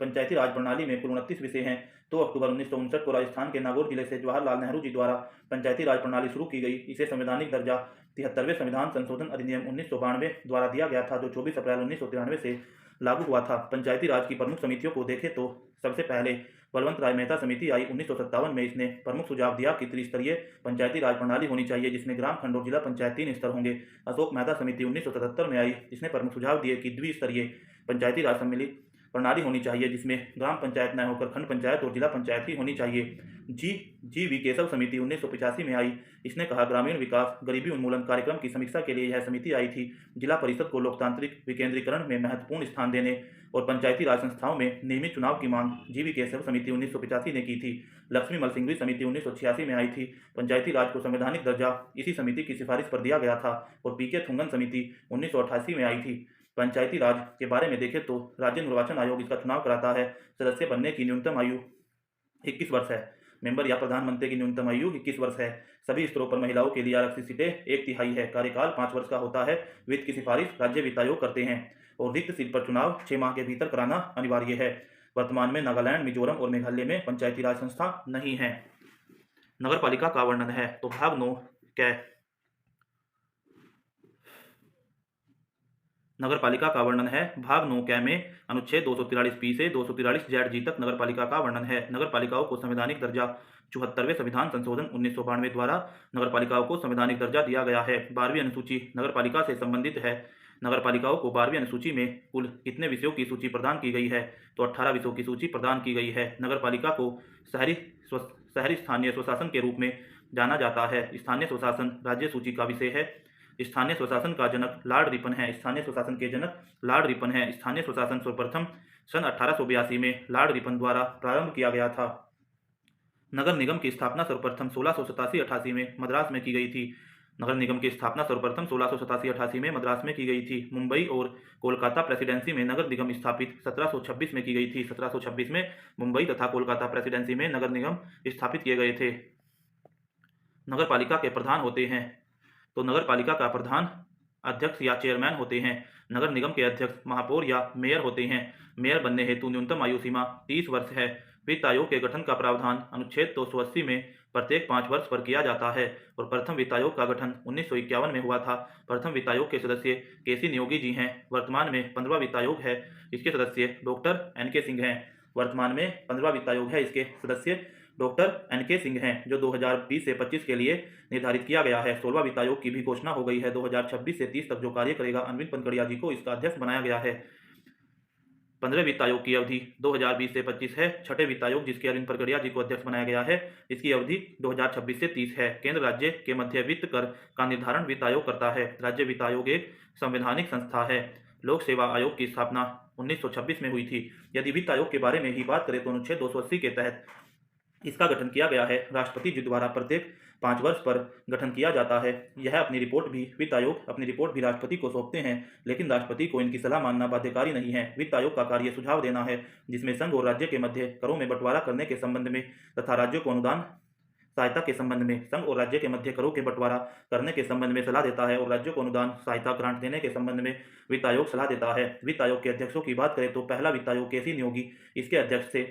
पंचायती राज प्रणाली में कुल 29 विषय हैं। 2 अक्टूबर 1959 को राजस्थान के नागौर जिले से जवाहरलाल नेहरू जी द्वारा पंचायती राज प्रणाली शुरू की गई। इसे संवैधानिक दर्जा 73वें संविधान संशोधन अधिनियम 1992 द्वारा दिया गया था, जो 24 अप्रैल 1993 से लागू हुआ था। पंचायती राज की प्रमुख समितियों को देखें तो सबसे पहले बलवंत राय मेहता समिति आई 1957 में। इसने प्रमुख सुझाव दिया कि त्रिस्तरीय पंचायती राज प्रणाली होनी चाहिए, जिसमें ग्राम, खंड और जिला पंचायत 3 स्तर होंगे। अशोक मेहता समिति 1977 में आई। इसने प्रमुख सुझाव दिए कि द्विस्तरीय पंचायती राज सम्मिलित प्रणाली होनी चाहिए, जिसमें ग्राम पंचायत न होकर खंड पंचायत और जिला पंचायत ही होनी चाहिए। जी वी केशव समिति 1985 में आई। इसने कहा ग्रामीण विकास गरीबी उन्मूलन कार्यक्रम की समीक्षा के लिए यह समिति आई थी। जिला परिषद को लोकतांत्रिक विकेंद्रीकरण में महत्वपूर्ण स्थान देने और पंचायती राज संस्थाओं में नियमित चुनाव की मांग जी वी केशव समिति 1985 ने की थी। लक्ष्मी मल सिंघवी समिति 1986 में आई थी। पंचायती राज को संवैधानिक दर्जा इसी समिति की सिफारिश पर दिया गया था और पी के थुंगन समिति 1988 में आई थी। पंचायती राज के बारे में देखें तो राज्य निर्वाचन आयोग इसका चुनाव कराता है। सदस्य बनने की न्यूनतम आयु 21 वर्ष है। मेंबर या प्रधानमंत्री की न्यूनतम आयु 21 वर्ष है। सभी स्तरों पर महिलाओं के लिए आरक्षित सीटें 1/3 है। कार्यकाल 5 वर्ष का होता है। वित्त की सिफारिश राज्य वित्त आयोग करते हैं और रिक्त सीट पर चुनाव 6 माह के भीतर कराना अनिवार्य है। वर्तमान में नागालैंड, मिजोरम और मेघालय में पंचायती राज संस्था नहीं है। नगर पालिका का वर्णन है तो भाग 9 कै नगर पालिका का वर्णन है। भाग 9 कै में अनुच्छेद 243 से 243 ZG तक नगर पालिका का वर्णन है। नगर पालिकाओं को संवैधानिक दर्जा 74वें संविधान संशोधन 1992 द्वारा नगर पालिकाओं को संवैधानिक दर्जा दिया गया है। 12वीं अनुसूची नगर पालिका से संबंधित है। नगर पालिकाओं को 12वीं अनुसूची में कुल कितने विषयों की सूची प्रदान की गई है तो 18 विषयों की सूची प्रदान की गई है। नगर पालिका को शहरी स्थानीय स्वशासन के रूप में जाना जाता है। स्थानीय स्वशासन राज्य सूची का विषय है। स्थानीय स्वशासन का जनक लॉर्ड रिपन है। स्थानीय स्वशासन के जनक लॉर्ड रिपन है। स्थानीय स्वशासन सर्वप्रथम सन 1882 में लॉर्ड रिपन द्वारा प्रारंभ किया गया था। नगर निगम की स्थापना सर्वप्रथम 1687-88 में मद्रास में की गई थी। नगर निगम की स्थापना सर्वप्रथम 1687-88 में मद्रास में की गई थी। मुंबई और कोलकाता प्रेसिडेंसी में नगर निगम स्थापित 1726 में की गई थी। 1726 में मुंबई तथा कोलकाता प्रेसिडेंसी में नगर निगम स्थापित किए गए थे। नगर पालिका के प्रधान होते हैं तो नगर पालिका का प्रधान अध्यक्ष या चेयरमैन होते हैं। नगर निगम के अध्यक्ष महापौर या मेयर होते हैं। मेयर बनने हेतु न्यूनतम आयु सीमा 30 वर्ष है। वित्त आयोग के गठन का प्रावधान अनुच्छेद 280 में प्रत्येक 5 वर्ष पर किया जाता है और प्रथम वित्त आयोग का गठन 1951 में हुआ था। प्रथम वित्त आयोग के सदस्य केसी नियोगी जी हैं। वर्तमान में 15वां वित्त आयोग है। इसके सदस्य डॉक्टर NK सिंह हैं। वर्तमान में 15वां वित्त आयोग है। इसके सदस्य डॉक्टर NK सिंह हैं जो 2020 से 25 के लिए निर्धारित किया गया है। 16वां वित्त आयोग की भी घोषणा हो गई है। 2026 से 30 तक जो कार्य करेगा अरविंद पनगड़िया जी को इसका अध्यक्ष बनाया गया है। 15वें वित्त आयोग की अवधि 2020 से 25 है। छठे वित्त आयोग जिसके अरविंद पनगड़िया जी को अध्यक्ष बनाया गया है इसकी अवधि 2026 से 30 है। केंद्र राज्य के मध्य वित्त कर का निर्धारण वित्त आयोग करता है। राज्य वित्त आयोग एक संवैधानिक संस्था है। लोक सेवा आयोग की स्थापना 1926 में हुई थी। यदि वित्त आयोग के बारे में ही बात करें तो अनुच्छेद 280 के तहत इसका गठन किया गया है। राष्ट्रपति जी द्वारा प्रत्येक 5 वर्ष पर गठन किया जाता है। यह अपनी रिपोर्ट भी वित्त आयोग अपनी रिपोर्ट भी राष्ट्रपति को सौंपते हैं लेकिन राष्ट्रपति को इनकी सलाह मानना बाध्यकारी नहीं है। वित्त आयोग का कार्य सुझाव देना है जिसमें संघ और राज्य के मध्य करों में बंटवारा करने के संबंध में तथा राज्यों को अनुदान सहायता के संबंध में संघ और राज्य के मध्य करों के बंटवारा करने के संबंध में सलाह देता है और राज्यों को अनुदान सहायता ग्रांट देने के संबंध में वित्त आयोग सलाह देता है। वित्त आयोग के अध्यक्षों की बात करें तो पहला वित्त आयोग केसी नियोगी इसके अध्यक्ष थे।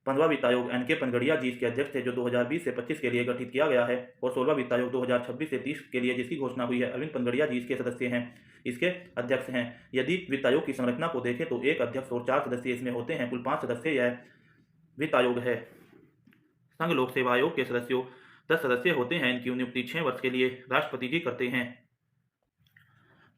15वां वित्त आयोग NK पनगड़िया जी इसके अध्यक्ष थे जो 2020 से 25 के लिए गठित किया गया है और 16वां वित्त आयोग 2026 से 30 के लिए जिसकी घोषणा हुई है अरविंद पनगड़िया जी इसके सदस्य हैं, इसके अध्यक्ष हैं। यदि वित्त आयोग की संरचना को देखें तो एक अध्यक्ष और 4 सदस्य इसमें होते हैं। कुल 5 सदस्य यह वित्त आयोग है। संघ लोक सेवा आयोग के सदस्यों 10 सदस्य होते हैं। इनकी नियुक्ति 6 वर्ष के लिए राष्ट्रपति जी करते हैं।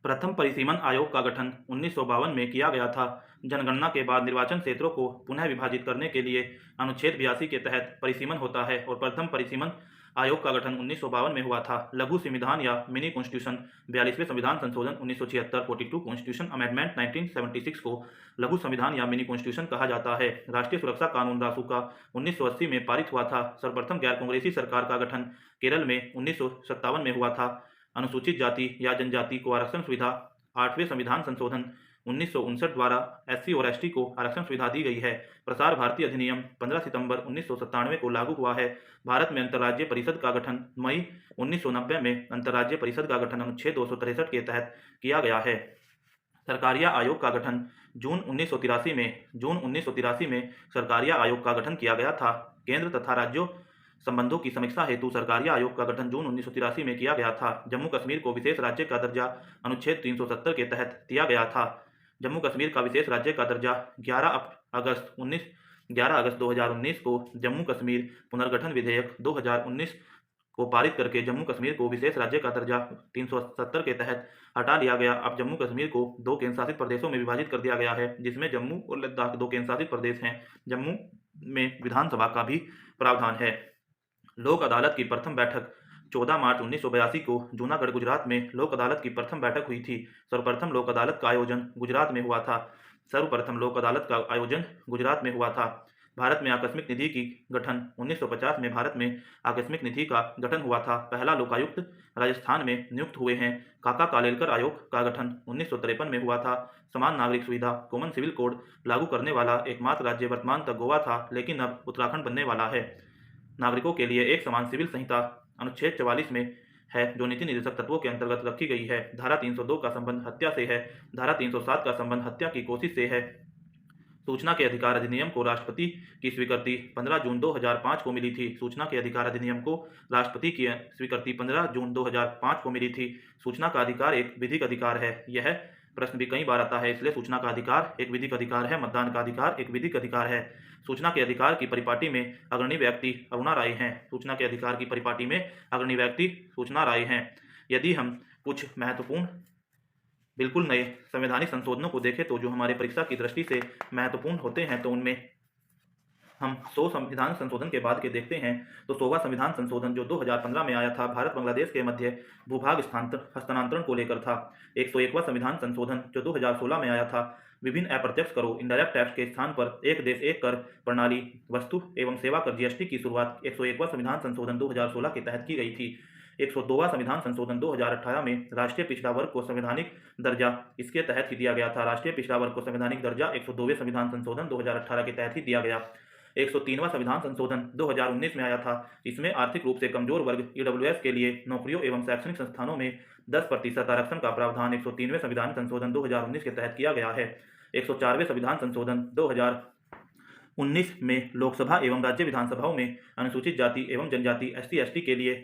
प्रथम परिसीमन आयोग का गठन 1952 में किया गया था। जनगणना के बाद निर्वाचन क्षेत्रों को पुनः विभाजित करने के लिए अनुच्छेद 82 के तहत परिसीमन होता है और प्रथम परिसीमन आयोग का गठन 1952 में हुआ था। लघु संविधान या मिनी कॉन्स्टिट्यूशन 42वें संविधान संशोधन 1976 42 कॉन्स्टिट्यूशन अमेंडमेंट 1976 को लघु संविधान या मिनी कॉन्स्टिट्यूशन कहा जाता है। राष्ट्रीय सुरक्षा कानून रासुका 1980 में पारित हुआ था। सर्वप्रथम गैर कांग्रेसी सरकार का गठन केरल में 1957 में हुआ था। अनुसूचित जाति या जनजाति को आरक्षण सुविधा 8वें संविधान संशोधन 1959 द्वारा SC और ST को आरक्षण सुविधा दी गई है। प्रसार भारती अधिनियम 15 सितंबर 1997 को लागू हुआ है। भारत में अंतर्राज्य परिषद का गठन मई 1990 में अंतर्राज्य परिषद का गठन अनुच्छेद 263 के तहत किया गया है। सरकारिया आयोग का गठन जून 1983 में सरकारिया आयोग का गठन किया गया था। केंद्र तथा राज्यों संबंधों की समीक्षा हेतु सरकारिया आयोग का गठन जून 1983 में किया गया था। जम्मू कश्मीर को विशेष राज्य का दर्जा अनुच्छेद 370 के तहत दिया गया था। जम्मू कश्मीर का विशेष राज्य का दर्जा 11 अगस्त 2019 को जम्मू कश्मीर पुनर्गठन विधेयक 2019 को पारित करके जम्मू कश्मीर को विशेष राज्य का दर्जा 370 के तहत हटा लिया गया। अब जम्मू कश्मीर को 2 केंद्र शासित प्रदेशों में विभाजित कर दिया गया है जिसमें जम्मू और लद्दाख 2 केंद्र शासित प्रदेश हैं। जम्मू में विधानसभा का भी प्रावधान है। लोक अदालत की प्रथम बैठक 14 मार्च 1982 को जूनागढ़ गुजरात में लोक अदालत की प्रथम बैठक हुई थी। सर्वप्रथम लोक अदालत का आयोजन गुजरात में हुआ था। भारत में आकस्मिक निधि की गठन 1950 में भारत में आकस्मिक निधि का गठन हुआ था। पहला लोकायुक्त राजस्थान में नियुक्त हुए हैं। काका कालेलकर आयोग का गठन 1953 में हुआ था। समान नागरिक सुविधा कॉमन सिविल कोड लागू करने वाला एकमात्र राज्य वर्तमान तक गोवा था लेकिन अब उत्तराखंड बनने वाला है। नागरिकों के लिए एक समान सिविल संहिता अनुच्छेद 44 में है, जो नीति निर्देशक तत्वों के अंतर्गत रखी गई है। धारा 302 का संबंध हत्या से है। धारा 307 का संबंध हत्या की कोशिश से है। सूचना के अधिकार अधिनियम को राष्ट्रपति की स्वीकृति 15 जून 2005 को मिली थी। सूचना के अधिकार अधिनियम को राष्ट्रपति की स्वीकृति 15 जून 2005 को मिली थी। सूचना का अधिकार एक विधिक अधिकार है। यह प्रश्न भी कई बार आता है, इसलिए सूचना का अधिकार एक विधिक अधिकार है। मतदान का अधिकार एक विधिक अधिकार है। सूचना के अधिकार की परिपाटी में अग्रणी व्यक्ति अरुणा राय हैं। सूचना के अधिकार की परिपाटी में अग्रणी व्यक्ति सूचना राय हैं। यदि हम कुछ महत्वपूर्ण बिल्कुल नए संवैधानिक संशोधनों को देखें तो जो हमारे परीक्षा की दृष्टि से महत्वपूर्ण होते हैं, तो उनमें हम 100 संविधान संशोधन के बाद के देखते हैं। तो 100वां संविधान संशोधन जो 2015 में आया था, भारत बांग्लादेश के मध्य भूभाग हस्तांतरण को लेकर था। 101वां संविधान संशोधन जो 2016 में आया था, विभिन्न अप्रत्यक्ष करों इनडायरेक्ट टैक्स के स्थान पर एक देश एक कर प्रणाली वस्तु एवं सेवा कर जीएसटी की शुरुआत 101वां संविधान संशोधन 2016 के तहत की गई थी। 102वां संविधान संशोधन 2018 में राष्ट्रीय पिछड़ा वर्ग को संवैधानिक दर्जा इसके तहत ही दिया गया था। राष्ट्रीय पिछड़ा वर्ग को संवैधानिक दर्जा 102वें संविधान संशोधन 2018 के तहत ही दिया गया। 103वां संविधान संशोधन 2019 में आया था। इसमें आर्थिक रूप से कमजोर वर्ग ईडब्ल्यूएस के लिए नौकरियों एवं शैक्षणिक संस्थानों में 10% आरक्षण का प्रावधान 103वें संविधान संशोधन 2019 के तहत किया गया है। 104वें संविधान संशोधन 2019 में लोकसभा एवं राज्य विधानसभाओं में अनुसूचित जाति एवं जनजाति SC/ST के लिए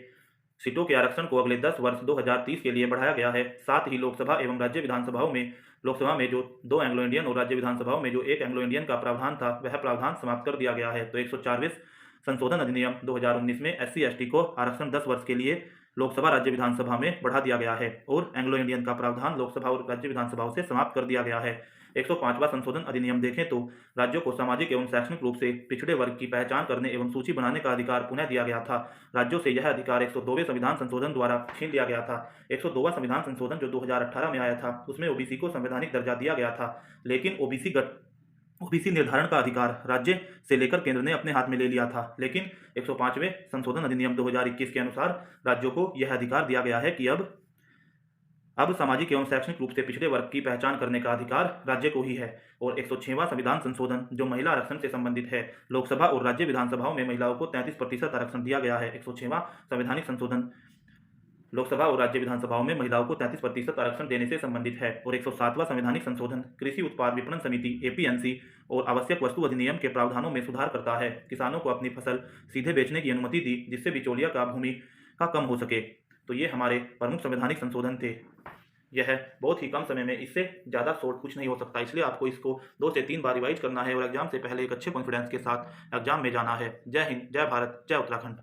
सीटों के आरक्षण को अगले 10 वर्ष 2030 के लिए बढ़ाया गया है। साथ ही लोकसभा एवं राज्य विधानसभाओं में लोकसभा में जो 2 एंग्लो इंडियन और राज्य विधानसभाओं में जो 1 एंग्लो इंडियन का प्रावधान था, वह प्रावधान समाप्त कर दिया गया है। तो 104वें संशोधन अधिनियम 2019 में SC/ST को आरक्षण 10 वर्ष के लिए लोकसभा राज्य विधानसभा में बढ़ा दिया गया है और एंग्लो इंडियन का प्रावधान लोकसभा और राज्य विधानसभाओं से समाप्त कर दिया गया है। 105वां संशोधन अधिनियम देखें तो राज्यों को सामाजिक एवं शैक्षणिक रूप से पिछड़े वर्ग की पहचान करने एवं सूची बनाने का अधिकार पुनः दिया गया था। राज्यों से यह अधिकार 102वें संविधान संशोधन द्वारा छीन लिया गया था। 102वां संविधान संशोधन जो 2018 में आया था, उसमें ओबीसी को संवैधानिक दर्जा दिया गया था, लेकिन ओबीसी निर्धारण का अधिकार राज्य से लेकर केंद्र ने अपने हाथ में ले लिया था। लेकिन 105वें संशोधन अधिनियम 2021 के अनुसार राज्यों को यह अधिकार दिया गया है कि अब सामाजिक एवं शैक्षणिक रूप से पिछड़े वर्ग की पहचान करने का अधिकार राज्य को ही है। और 106वां संविधान संशोधन जो महिला आरक्षण से संबंधित है, लोकसभा और राज्य विधानसभाओं में महिलाओं को 33% आरक्षण दिया गया है। 106वां संवैधानिक संशोधन लोकसभा और राज्य विधानसभाओं में महिलाओं को 33% आरक्षण देने से संबंधित है। और 107वां संवैधानिक संशोधन कृषि उत्पाद विपणन समिति APMC और आवश्यक वस्तु अधिनियम के प्रावधानों में सुधार करता है। किसानों को अपनी फसल सीधे बेचने की अनुमति दी, जिससे बिचौलिया का भूमि का कम हो सके। तो ये हमारे प्रमुख संवैधानिक संशोधन थे। यह बहुत ही कम समय में, इससे ज़्यादा शॉर्ट कुछ नहीं हो सकता, इसलिए आपको इसको 2 से 3 बार रिवाइज करना है और एग्जाम से पहले एक अच्छे कॉन्फिडेंस के साथ एग्जाम में जाना है। जय हिंद, जय भारत, जय उत्तराखंड।